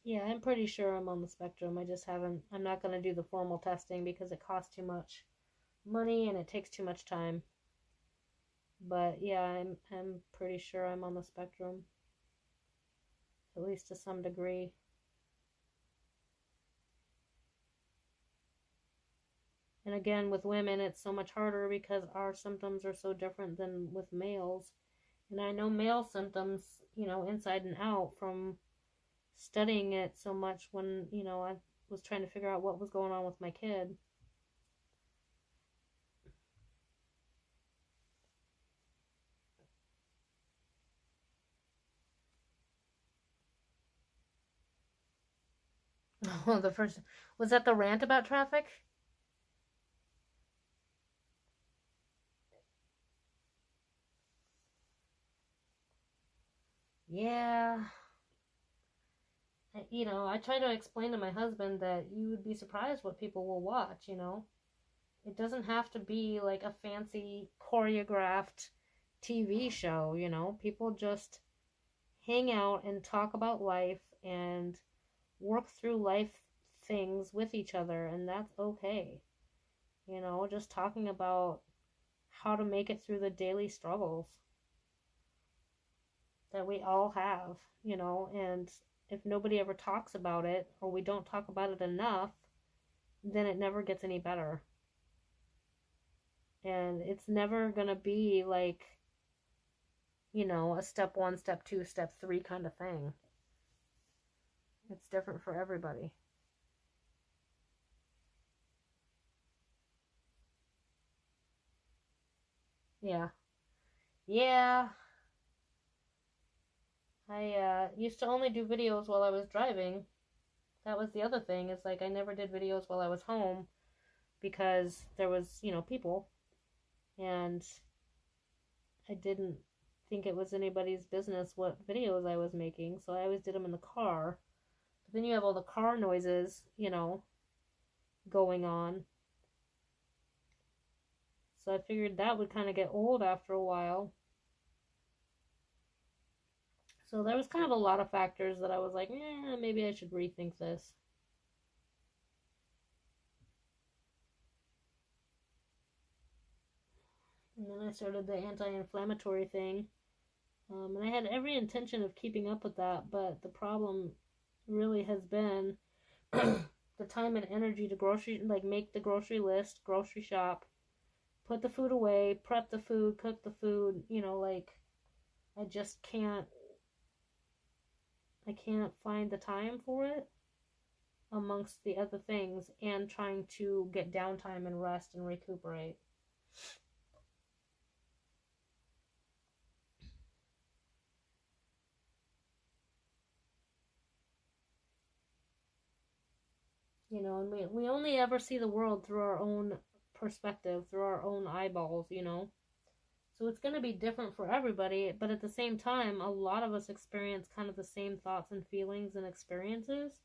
A: Yeah, I'm pretty sure I'm on the spectrum. I'm not going to do the formal testing because it costs too much money and it takes too much time. But yeah, I'm pretty sure I'm on the spectrum. At least to some degree. And again, with women, it's so much harder because our symptoms are so different than with males. And I know male symptoms, inside and out from studying it so much when, I was trying to figure out what was going on with my kid. Oh, was that the rant about traffic? Yeah. I try to explain to my husband that you would be surprised what people will watch, It doesn't have to be like a fancy choreographed TV show, you know? People just hang out and talk about life and work through life things with each other, and that's okay. You know, just talking about how to make it through the daily struggles that we all have, you know, and if nobody ever talks about it or we don't talk about it enough, then it never gets any better. And it's never going to be like, you know, a step 1, step 2, step 3 kind of thing. It's different for everybody. Yeah. Yeah. I used to only do videos while I was driving. That was the other thing, is like I never did videos while I was home because there was, you know, people, and I didn't think it was anybody's business what videos I was making, so I always did them in the car. But then you have all the car noises, you know, going on. So I figured that would kind of get old after a while. So there was kind of a lot of factors that I was like, maybe I should rethink this. And then I started the anti-inflammatory thing. And I had every intention of keeping up with that, but the problem really has been the time and energy to make the grocery list, grocery shop, put the food away, prep the food, cook the food, you know, like I just I can't find the time for it amongst the other things and trying to get downtime and rest and recuperate. You know, and we only ever see the world through our own perspective, through our own eyeballs, you know. So it's going to be different for everybody, but at the same time, a lot of us experience kind of the same thoughts and feelings and experiences.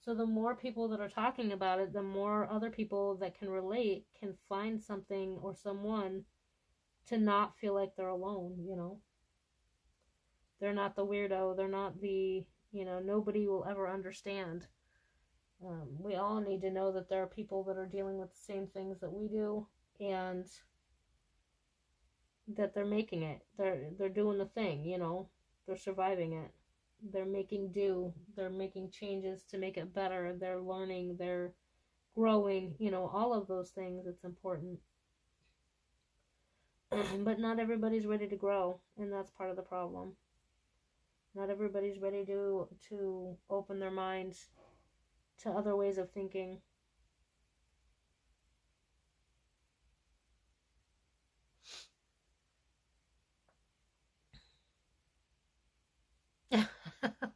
A: So the more people that are talking about it, the more other people that can relate can find something or someone to not feel like they're alone, you know. They're not the weirdo, they're not the, you know, nobody will ever understand. We all need to know that there are people that are dealing with the same things that we do, and that they're making it. They're doing the thing, you know. They're surviving it. They're making do. They're making changes to make it better. They're learning. They're growing. You know, all of those things. It's important. But not everybody's ready to grow, and that's part of the problem. Not everybody's ready to open their minds to other ways of thinking.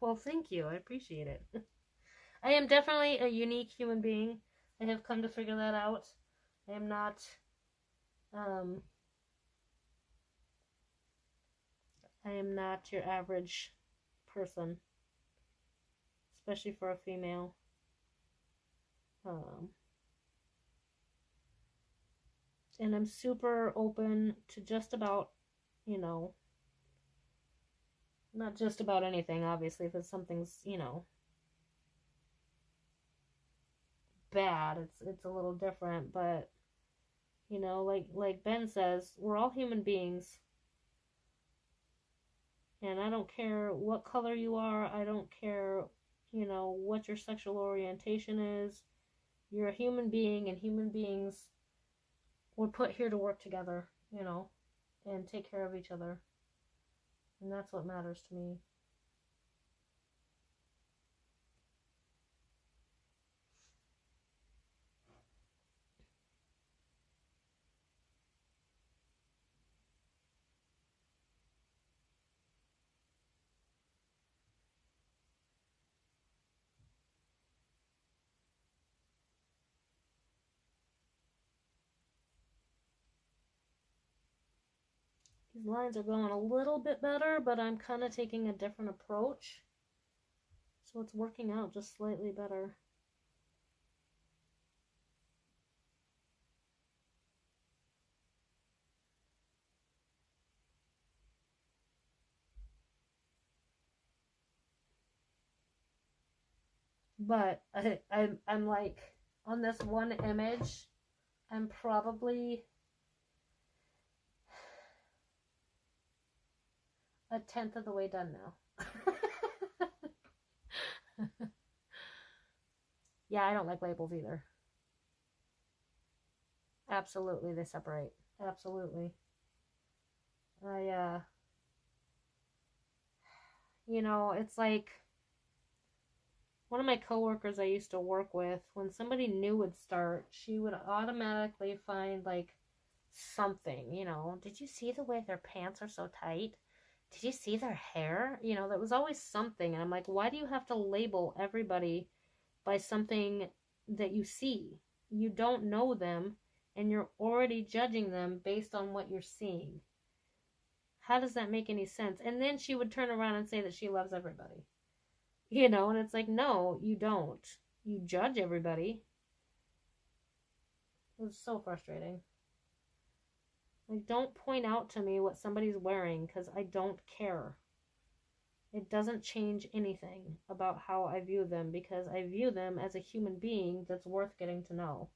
A: Well, thank you. I appreciate it. I am definitely a unique human being. I have come to figure that out. I am not, um, I am not your average person, especially for a female. Um, and I'm super open to just about, you know, not just about anything, obviously. If it's something's, you know, bad, it's a little different, but you know, like Ben says, we're all human beings, and I don't care what color you are. I don't care, you know, what your sexual orientation is. You're a human being, and human beings were put here to work together, you know, and take care of each other. And that's what matters to me. These lines are going a little bit better, but I'm kind of taking a different approach. So it's working out just slightly better. But I'm like, on this one image, I'm probably a tenth of the way done now. Yeah, I don't like labels either. Absolutely, they separate. Absolutely. It's like one of my coworkers I used to work with, when somebody new would start, she would automatically find like something, did you see the way their pants are so tight? Did you see their hair? There was always something. And I'm like, why do you have to label everybody by something that you see? You don't know them, and you're already judging them based on what you're seeing. How does that make any sense? And then she would turn around and say that she loves everybody. And it's like, no, you don't. You judge everybody. It was so frustrating. Like, don't point out to me what somebody's wearing, because I don't care. It doesn't change anything about how I view them, because I view them as a human being that's worth getting to know.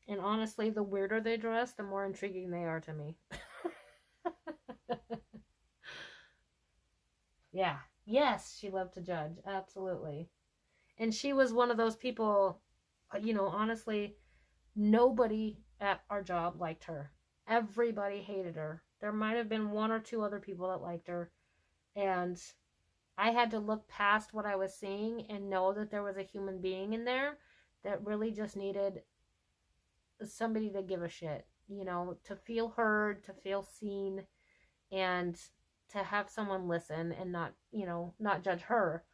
A: And honestly, the weirder they dress, the more intriguing they are to me. Yeah. Yes, she loved to judge. Absolutely. And she was one of those people, honestly, nobody at our job liked her. Everybody hated her. There might have been one or two other people that liked her. And I had to look past what I was seeing and know that there was a human being in there that really just needed somebody to give a shit, to feel heard, to feel seen, and to have someone listen and not judge her.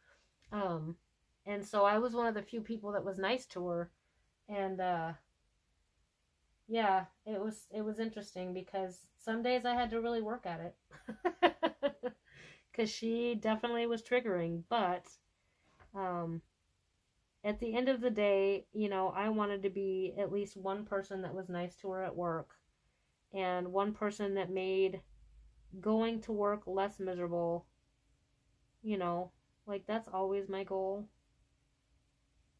A: And so I was one of the few people that was nice to her. And yeah, it was interesting, because some days I had to really work at it. Because she definitely was triggering. But at the end of the day, I wanted to be at least one person that was nice to her at work, and one person that made going to work less miserable. Like, that's always my goal,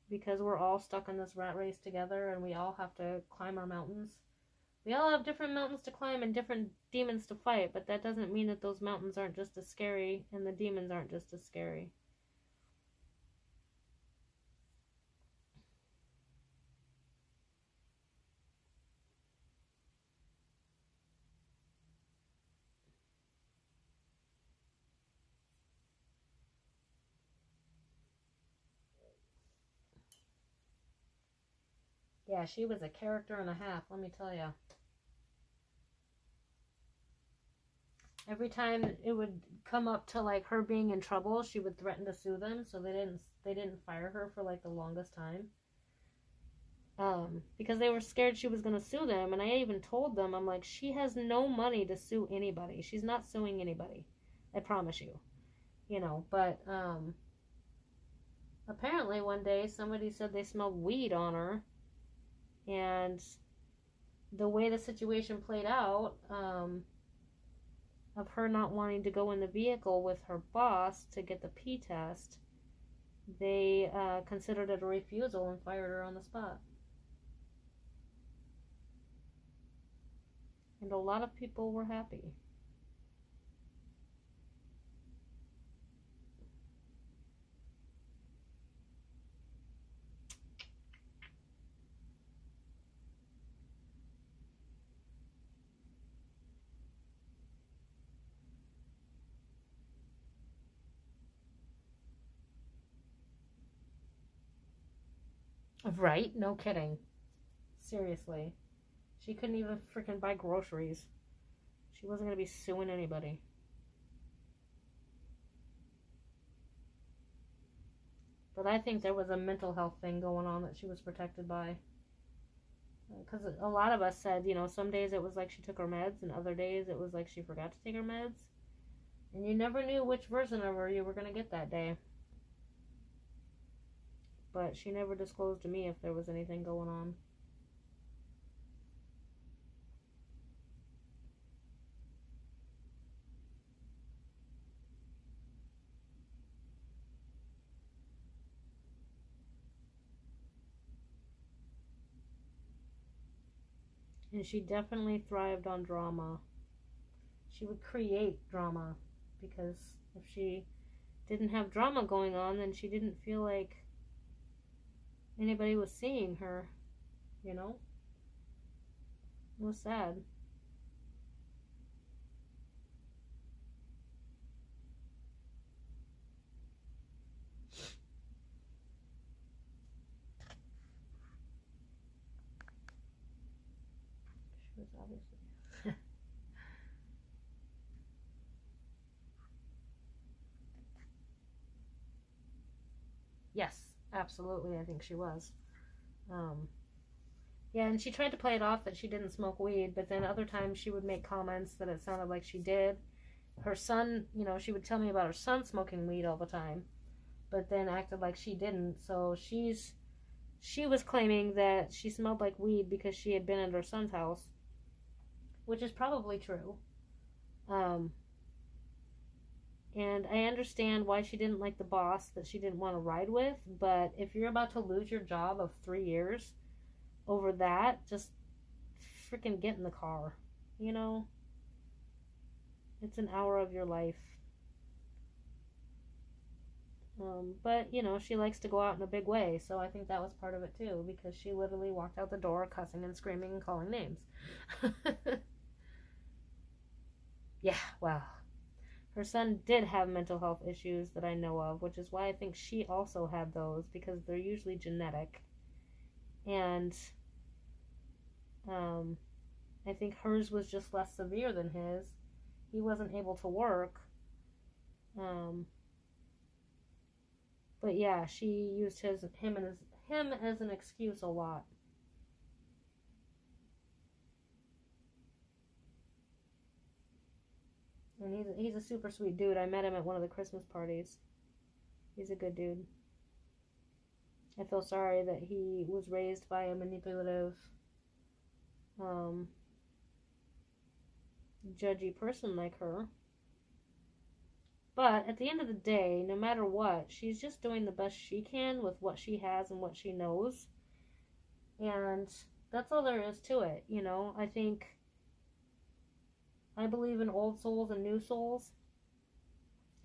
A: because we're all stuck in this rat race together, and we all have to climb our mountains. We all have different mountains to climb and different demons to fight, but that doesn't mean that those mountains aren't just as scary and the demons aren't just as scary. Yeah, she was a character and a half, let me tell you. Every time it would come up to like her being in trouble, she would threaten to sue them, so they didn't fire her for like the longest time. Because they were scared she was gonna sue them, and I even told them, I'm like, she has no money to sue anybody. She's not suing anybody. I promise you. But apparently one day somebody said they smelled weed on her, and the way the situation played out, of her not wanting to go in the vehicle with her boss to get the pee test, they considered it a refusal and fired her on the spot. And a lot of people were happy. Right? No kidding. Seriously. She couldn't even freaking buy groceries. She wasn't going to be suing anybody. But I think there was a mental health thing going on that she was protected by. Because a lot of us said, some days it was like she took her meds, and other days it was like she forgot to take her meds. And you never knew which version of her you were going to get that day. But she never disclosed to me if there was anything going on. And she definitely thrived on drama. She would create drama because if she didn't have drama going on, then she didn't feel like anybody was seeing her, you know? It was sad. She was obviously. Yes, absolutely, I think she was. Yeah, and she tried to play it off that she didn't smoke weed, but then other times she would make comments that it sounded like she did. Her son, you know, she would tell me about her son smoking weed all the time, but then acted like she didn't. So she was claiming that she smelled like weed because she had been at her son's house, which is probably true. Um, and I understand why she didn't like the boss that she didn't want to ride with, but if you're about to lose your job of 3 years over that, just freaking get in the car. You know? It's an hour of your life. But, you know, she likes to go out in a big way, so I think that was part of it too, because she literally walked out the door cussing and screaming and calling names. Yeah, well, her son did have mental health issues that I know of, which is why I think she also had those, because they're usually genetic. And I think hers was just less severe than his. He wasn't able to work. But yeah, she used him as an excuse a lot. And he's a super sweet dude. I met him at one of the Christmas parties. He's a good dude. I feel sorry that he was raised by a manipulative, judgy person like her. But at the end of the day, no matter what, she's just doing the best she can with what she has and what she knows. And that's all there is to it, you know? I believe in old souls and new souls.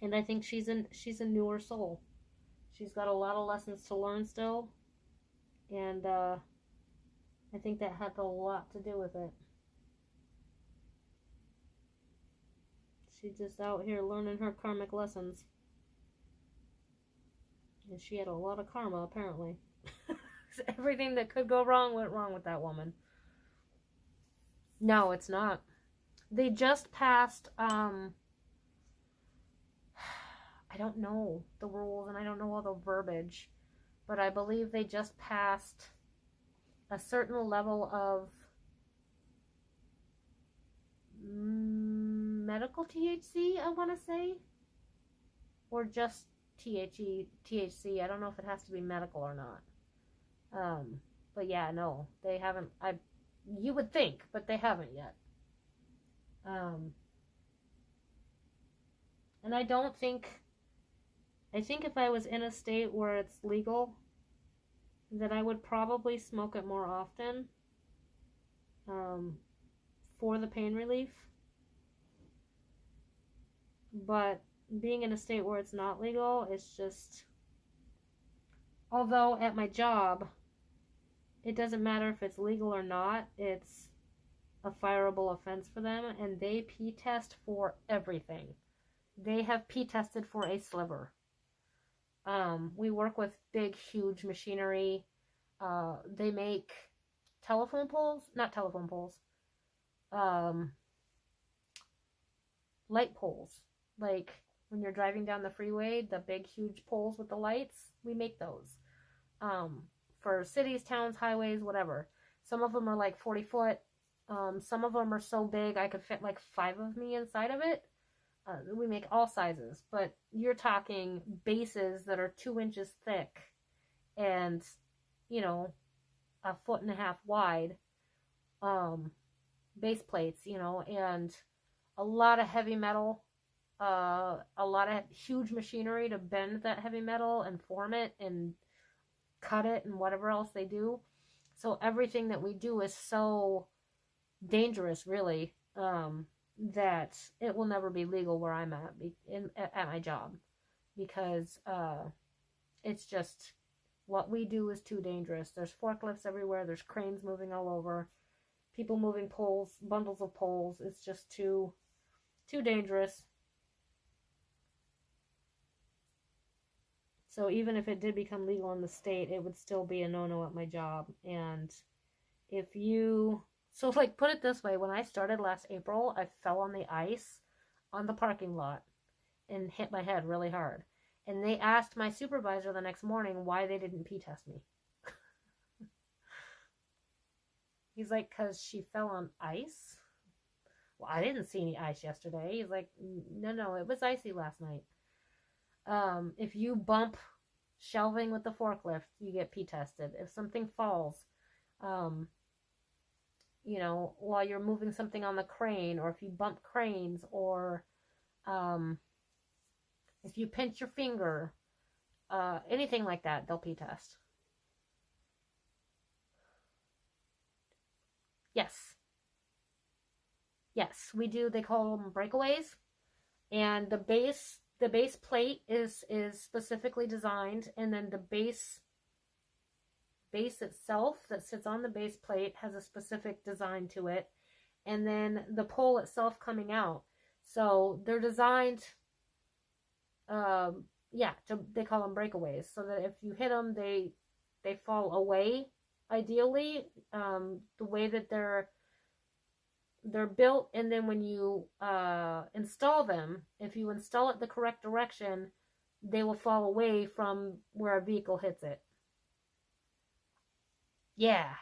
A: And I think she's a newer soul. She's got a lot of lessons to learn still. And I think that had a lot to do with it. She's just out here learning her karmic lessons. And she had a lot of karma, apparently. Everything that could go wrong went wrong with that woman. No, it's not. They just passed, I don't know the rules and I don't know all the verbiage, but I believe they just passed a certain level of medical THC, I want to say, or just THC. I don't know if it has to be medical or not. But yeah, no, they haven't. You would think, but they haven't yet. And I think if I was in a state where it's legal, that I would probably smoke it more often, for the pain relief. But being in a state where it's not legal, it's just, although at my job, it doesn't matter if it's legal or not, it's a fireable offense for them, and they P-test for everything. They have P-tested for a sliver. We work with big, huge machinery. They make telephone poles, not telephone poles, light poles. Like when you're driving down the freeway, the big, huge poles with the lights, we make those. For cities, towns, highways, whatever. Some of them are like 40 foot. Some of them are so big I could fit like 5 of me inside of it. We make all sizes, but you're talking bases that are 2 inches thick and, you know, 1.5 foot wide, base plates, you know, and a lot of heavy metal, a lot of huge machinery to bend that heavy metal and form it and cut it and whatever else they do. So everything that we do is so dangerous, really, that it will never be legal where I'm at my job, because it's just, what we do is too dangerous. There's forklifts everywhere. There's cranes moving all over. People moving poles, bundles of poles. It's just too dangerous. So even if it did become legal in the state, it would still be a no-no at my job. And if you, so like, put it this way, when I started last April, I fell on the ice on the parking lot and hit my head really hard. And they asked my supervisor the next morning why they didn't P-test me. He's like, because she fell on ice? Well, I didn't see any ice yesterday. He's like, no, it was icy last night. If you bump shelving with the forklift, you get P-tested. If something falls, you know, while you're moving something on the crane, or if you bump cranes, or if you pinch your finger, anything like that, they'll P-test. Yes, we do. They call them breakaways. And the base plate is specifically designed, and then the base itself that sits on the base plate has a specific design to it, and then the pole itself coming out. So they're designed, they call them breakaways, so that if you hit them, they fall away. Ideally, the way that they're built, and then when you install them, if you install it the correct direction, they will fall away from where a vehicle hits it. Yeah.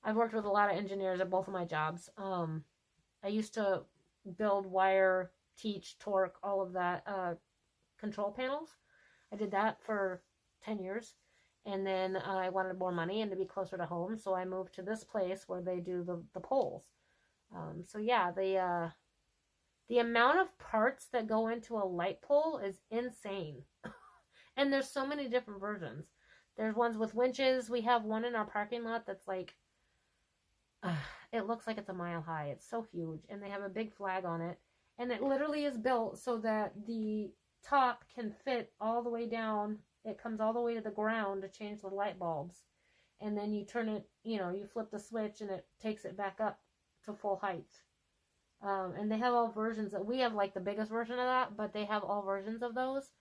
A: I've worked with a lot of engineers at both of my jobs. I used to build, wire, teach, torque, all of that, control panels. I did that for 10 years. And then I wanted more money and to be closer to home, so I moved to this place where they do the poles. So yeah, the amount of parts that go into a light pole is insane. And there's so many different versions. There's ones with winches. We have one in our parking lot that's like, it looks like it's a mile high. It's so huge. And they have a big flag on it. And it literally is built so that the top can fit all the way down. It comes all the way to the ground to change the light bulbs. And then you turn it, you flip the switch and it takes it back up to full height. And they have all versions. We have like the biggest version of that, but they have all versions of those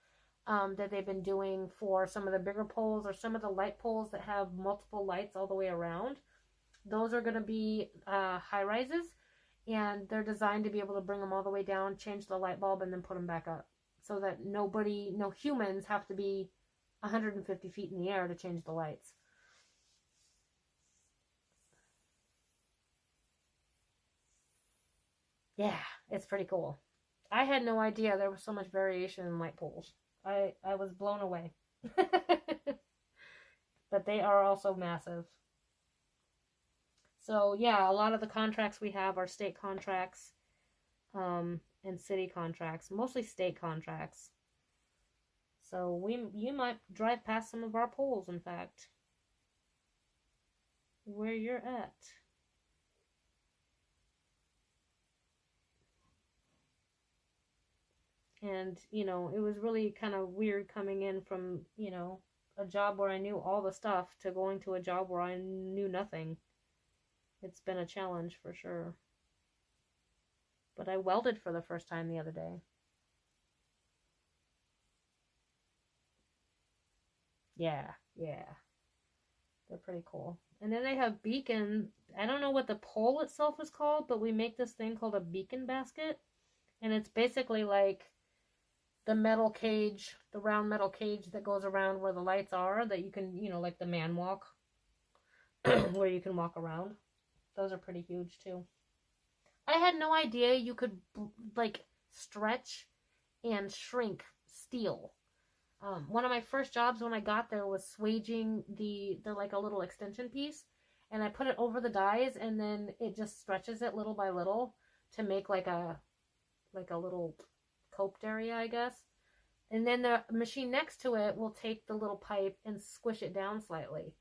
A: that they've been doing for some of the bigger poles, or some of the light poles that have multiple lights all the way around. Those are going to be high rises, and they're designed to be able to bring them all the way down, change the light bulb, and then put them back up, so that no humans have to be 150 feet in the air to change the lights. Yeah, it's pretty cool. I had no idea there was so much variation in light poles. I was blown away. But they are also massive. So yeah, a lot of the contracts we have are state contracts, and city contracts, mostly state contracts. So you might drive past some of our poles, in fact, where you're at. And, it was really kind of weird coming in from, a job where I knew all the stuff to going to a job where I knew nothing. It's been a challenge for sure. But I welded for the first time the other day. Yeah. They're pretty cool. And then they have beacon. I don't know what the pole itself is called, but we make this thing called a beacon basket. And it's basically like the metal cage, the round metal cage that goes around where the lights are, that you can, like the man walk, where you can walk around. Those are pretty huge too. I had no idea you could like stretch and shrink steel. One of my first jobs when I got there was swaging they're like a little extension piece, and I put it over the dies, and then it just stretches it little by little to make like a little coped area, I guess. And then the machine next to it will take the little pipe and squish it down slightly.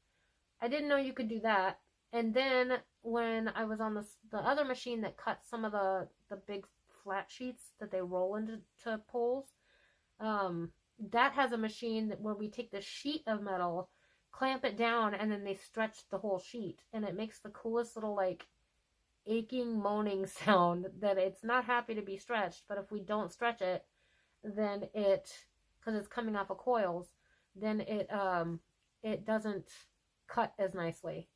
A: I didn't know you could do that, And then when I was on the other machine that cuts some of the big flat sheets that they roll into poles, that has a machine where we take the sheet of metal, clamp it down, and then they stretch the whole sheet, and it makes the coolest little like aching moaning sound that it's not happy to be stretched, but if we don't stretch it, then because it's coming off of coils, then it doesn't cut as nicely,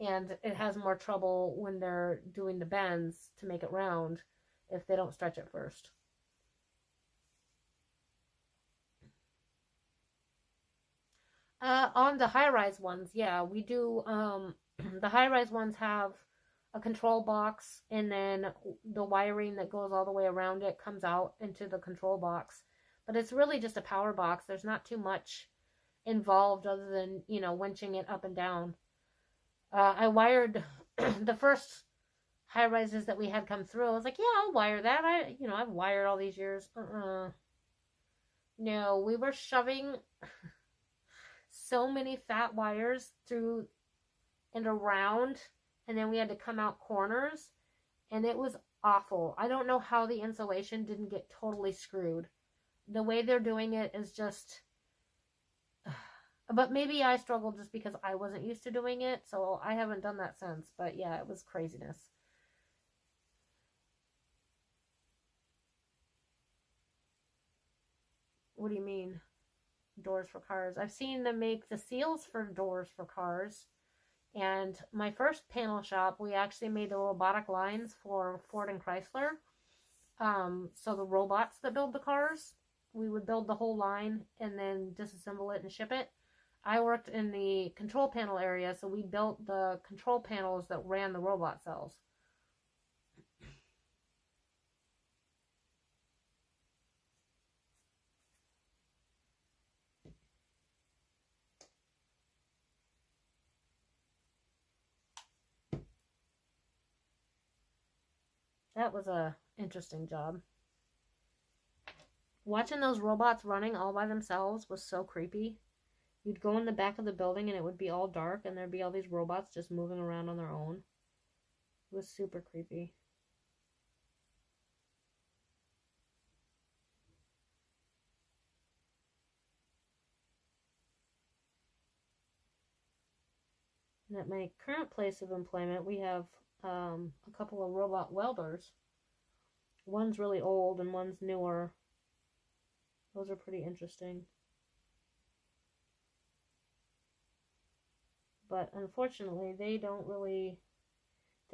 A: and it has more trouble when they're doing the bends to make it round if they don't stretch it first. On the high-rise ones, yeah, we do. The high-rise ones have a control box, and then the wiring that goes all the way around it comes out into the control box. But it's really just a power box. There's not too much involved other than, winching it up and down. I wired the first high-rises that we had come through. I was like, yeah, I'll wire that. I've wired all these years. No, we were shoving so many fat wires through and around, and then we had to come out corners, and it was awful. I don't know how the insulation didn't get totally screwed. The way they're doing it is just, but maybe I struggled just because I wasn't used to doing it, so I haven't done that since. But yeah, it was craziness. What do you mean? Doors for cars? I've seen them make the seals for doors for cars. And my first panel shop, we actually made the robotic lines for Ford and Chrysler. So the robots that build the cars, we would build the whole line and then disassemble it and ship it. I worked in the control panel area, so we built the control panels that ran the robot cells. That was a interesting job. Watching those robots running all by themselves was so creepy. You'd go in the back of the building and it would be all dark and there'd be all these robots just moving around on their own. It was super creepy. And at my current place of employment, we have a couple of robot welders. One's really old and one's newer. Those are pretty interesting. But unfortunately, they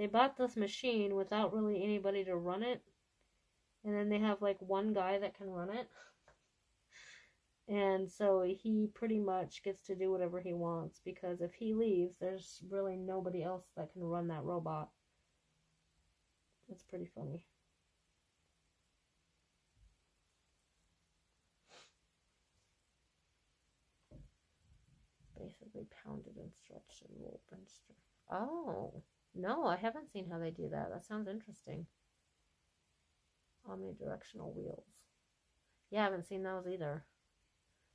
A: bought this machine without really anybody to run it. And then they have like one guy that can run it. And so he pretty much gets to do whatever he wants, because if he leaves, there's really nobody else that can run that robot. It's pretty funny. Basically pounded and stretched and rolled and stretched. Oh, no, I haven't seen how they do that. That sounds interesting. Omnidirectional wheels. Yeah, I haven't seen those either.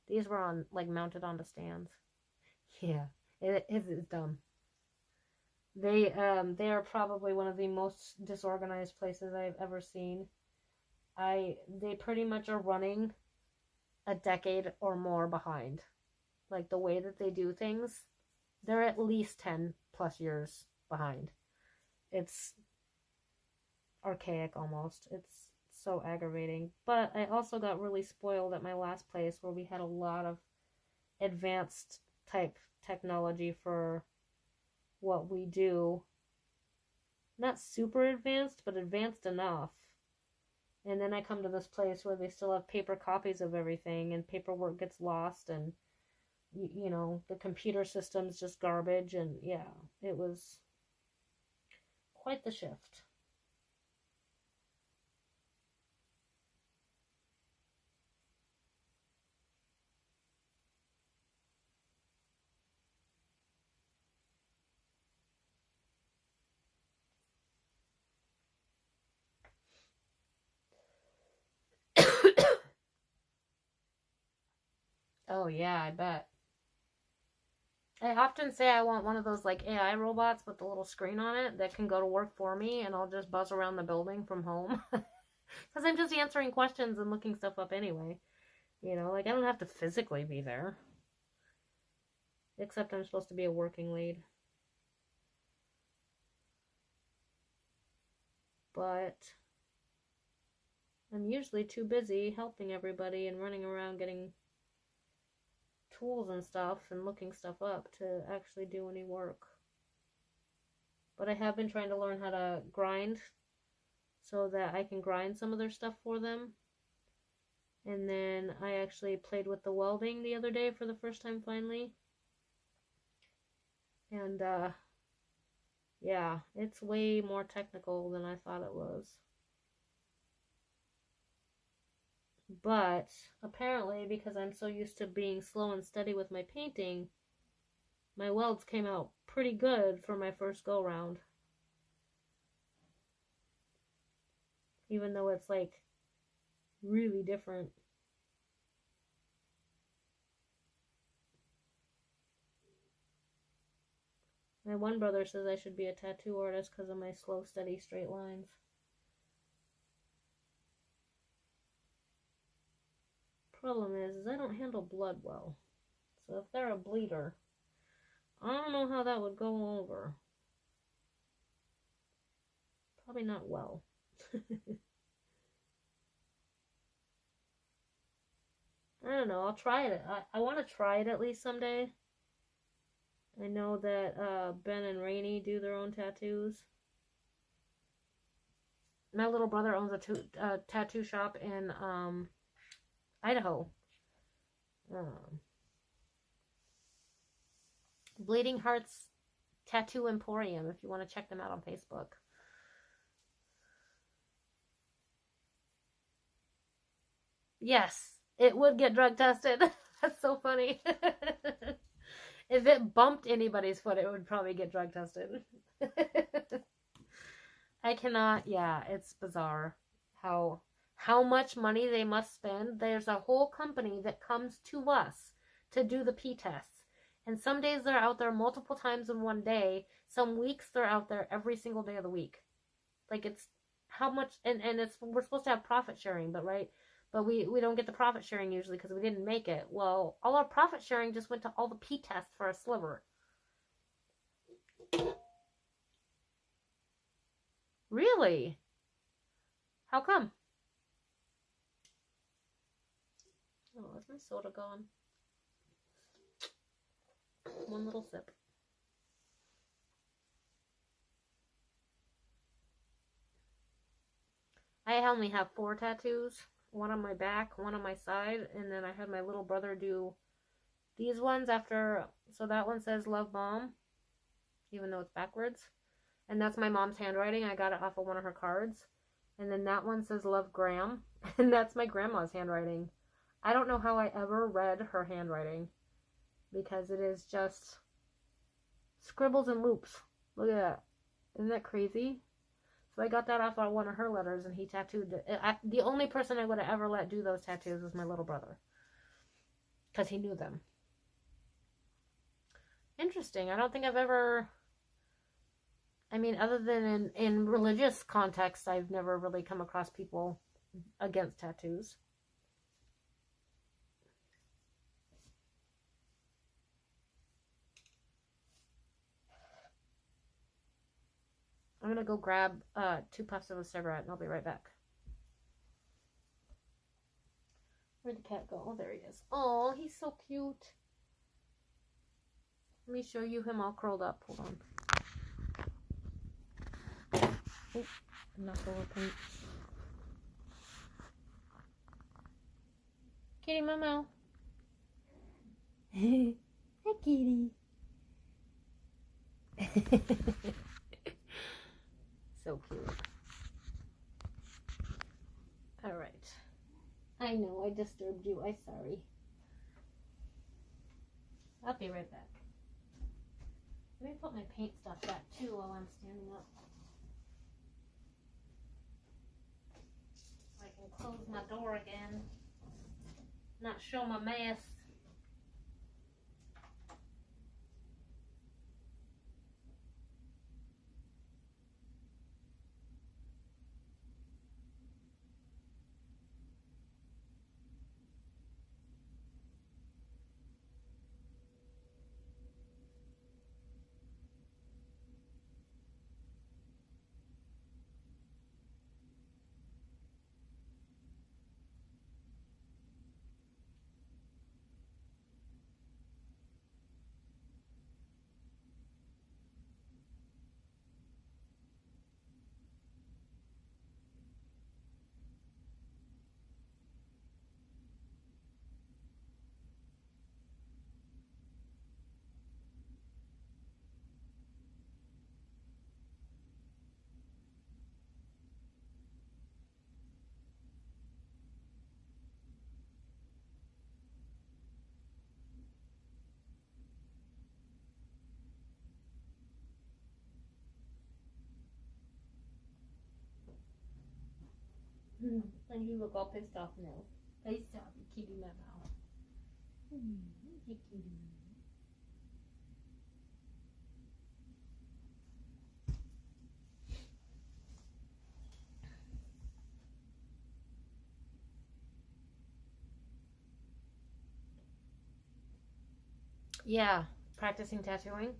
A: These were on, like, mounted onto stands. Yeah, it is dumb. They are probably one of the most disorganized places I've ever seen. They pretty much are running a decade or more behind. Like, the way that they do things, they're at least 10 plus years behind. It's archaic almost. It's so aggravating. But I also got really spoiled at my last place where we had a lot of advanced type technology for what we do. Not super advanced, but advanced enough. And then I come to this place where they still have paper copies of everything, and paperwork gets lost, and the computer system's just garbage, and yeah, it was quite the shift. Oh yeah, I bet. I often say I want one of those like AI robots with the little screen on it that can go to work for me, and I'll just buzz around the building from home. Because I'm just answering questions and looking stuff up anyway. You know, like I don't have to physically be there. Except I'm supposed to be a working lead. But I'm usually too busy helping everybody and running around getting tools and stuff and looking stuff up to actually do any work. But I have been trying to learn how to grind so that I can grind some of their stuff for them. And then I actually played with the welding the other day for the first time finally. And yeah, it's way more technical than I thought it was. But apparently, because I'm so used to being slow and steady with my painting, my welds came out pretty good for my first go round. Even though it's like really different. My one brother says I should be a tattoo artist because of my slow, steady, straight lines. Problem is I don't handle blood well. So if they're a bleeder, I don't know how that would go over. Probably not well. I don't know. I'll try it. I want to try it at least someday. I know that Ben and Rainey do their own tattoos. My little brother owns a tattoo shop in Idaho. Bleeding Hearts Tattoo Emporium, if you want to check them out on Facebook. Yes, it would get drug tested. That's so funny. If it bumped anybody's foot, it would probably get drug tested. I cannot, yeah, it's bizarre how much money they must spend. There's a whole company that comes to us to do the pee tests. And some days they're out there multiple times in one day. Some weeks they're out there every single day of the week. Like it's how much, and it's, we're supposed to have profit sharing, but right? But we don't get the profit sharing usually because we didn't make it. Well, all our profit sharing just went to all the pee tests for a sliver. Really? How come? Oh, is my soda gone? One little sip. I only have 4 tattoos. One on my back, one on my side, and then I had my little brother do these ones after. So that one says Love Mom, even though it's backwards. And that's my mom's handwriting. I got it off of one of her cards. And then that one says Love Graham, and that's my grandma's handwriting. I don't know how I ever read her handwriting, because it is just scribbles and loops. Look at that. Isn't that crazy? So I got that off of one of her letters, and he tattooed it. The only person I would have ever let do those tattoos was my little brother, because he knew them. Interesting. I don't think I've ever, I mean, other than in religious context, I've never really come across people against tattoos. I'm going to go grab 2 puffs of a cigarette, and I'll be right back. Where'd the cat go? Oh, there he is. Oh, he's so cute. Let me show you him all curled up. Hold on. Oh, knocked over paint. Kitty Momo. Hi, kitty. So cute. Alright. I know, I disturbed you. I'm sorry. I'll be right back. Let me put my paint stuff back too while I'm standing up. So I can close my door again. Not show my mess. And you look all pissed off now. Pissed off, you kitty my mouth. You kitty my mouth. Yeah, practicing tattooing.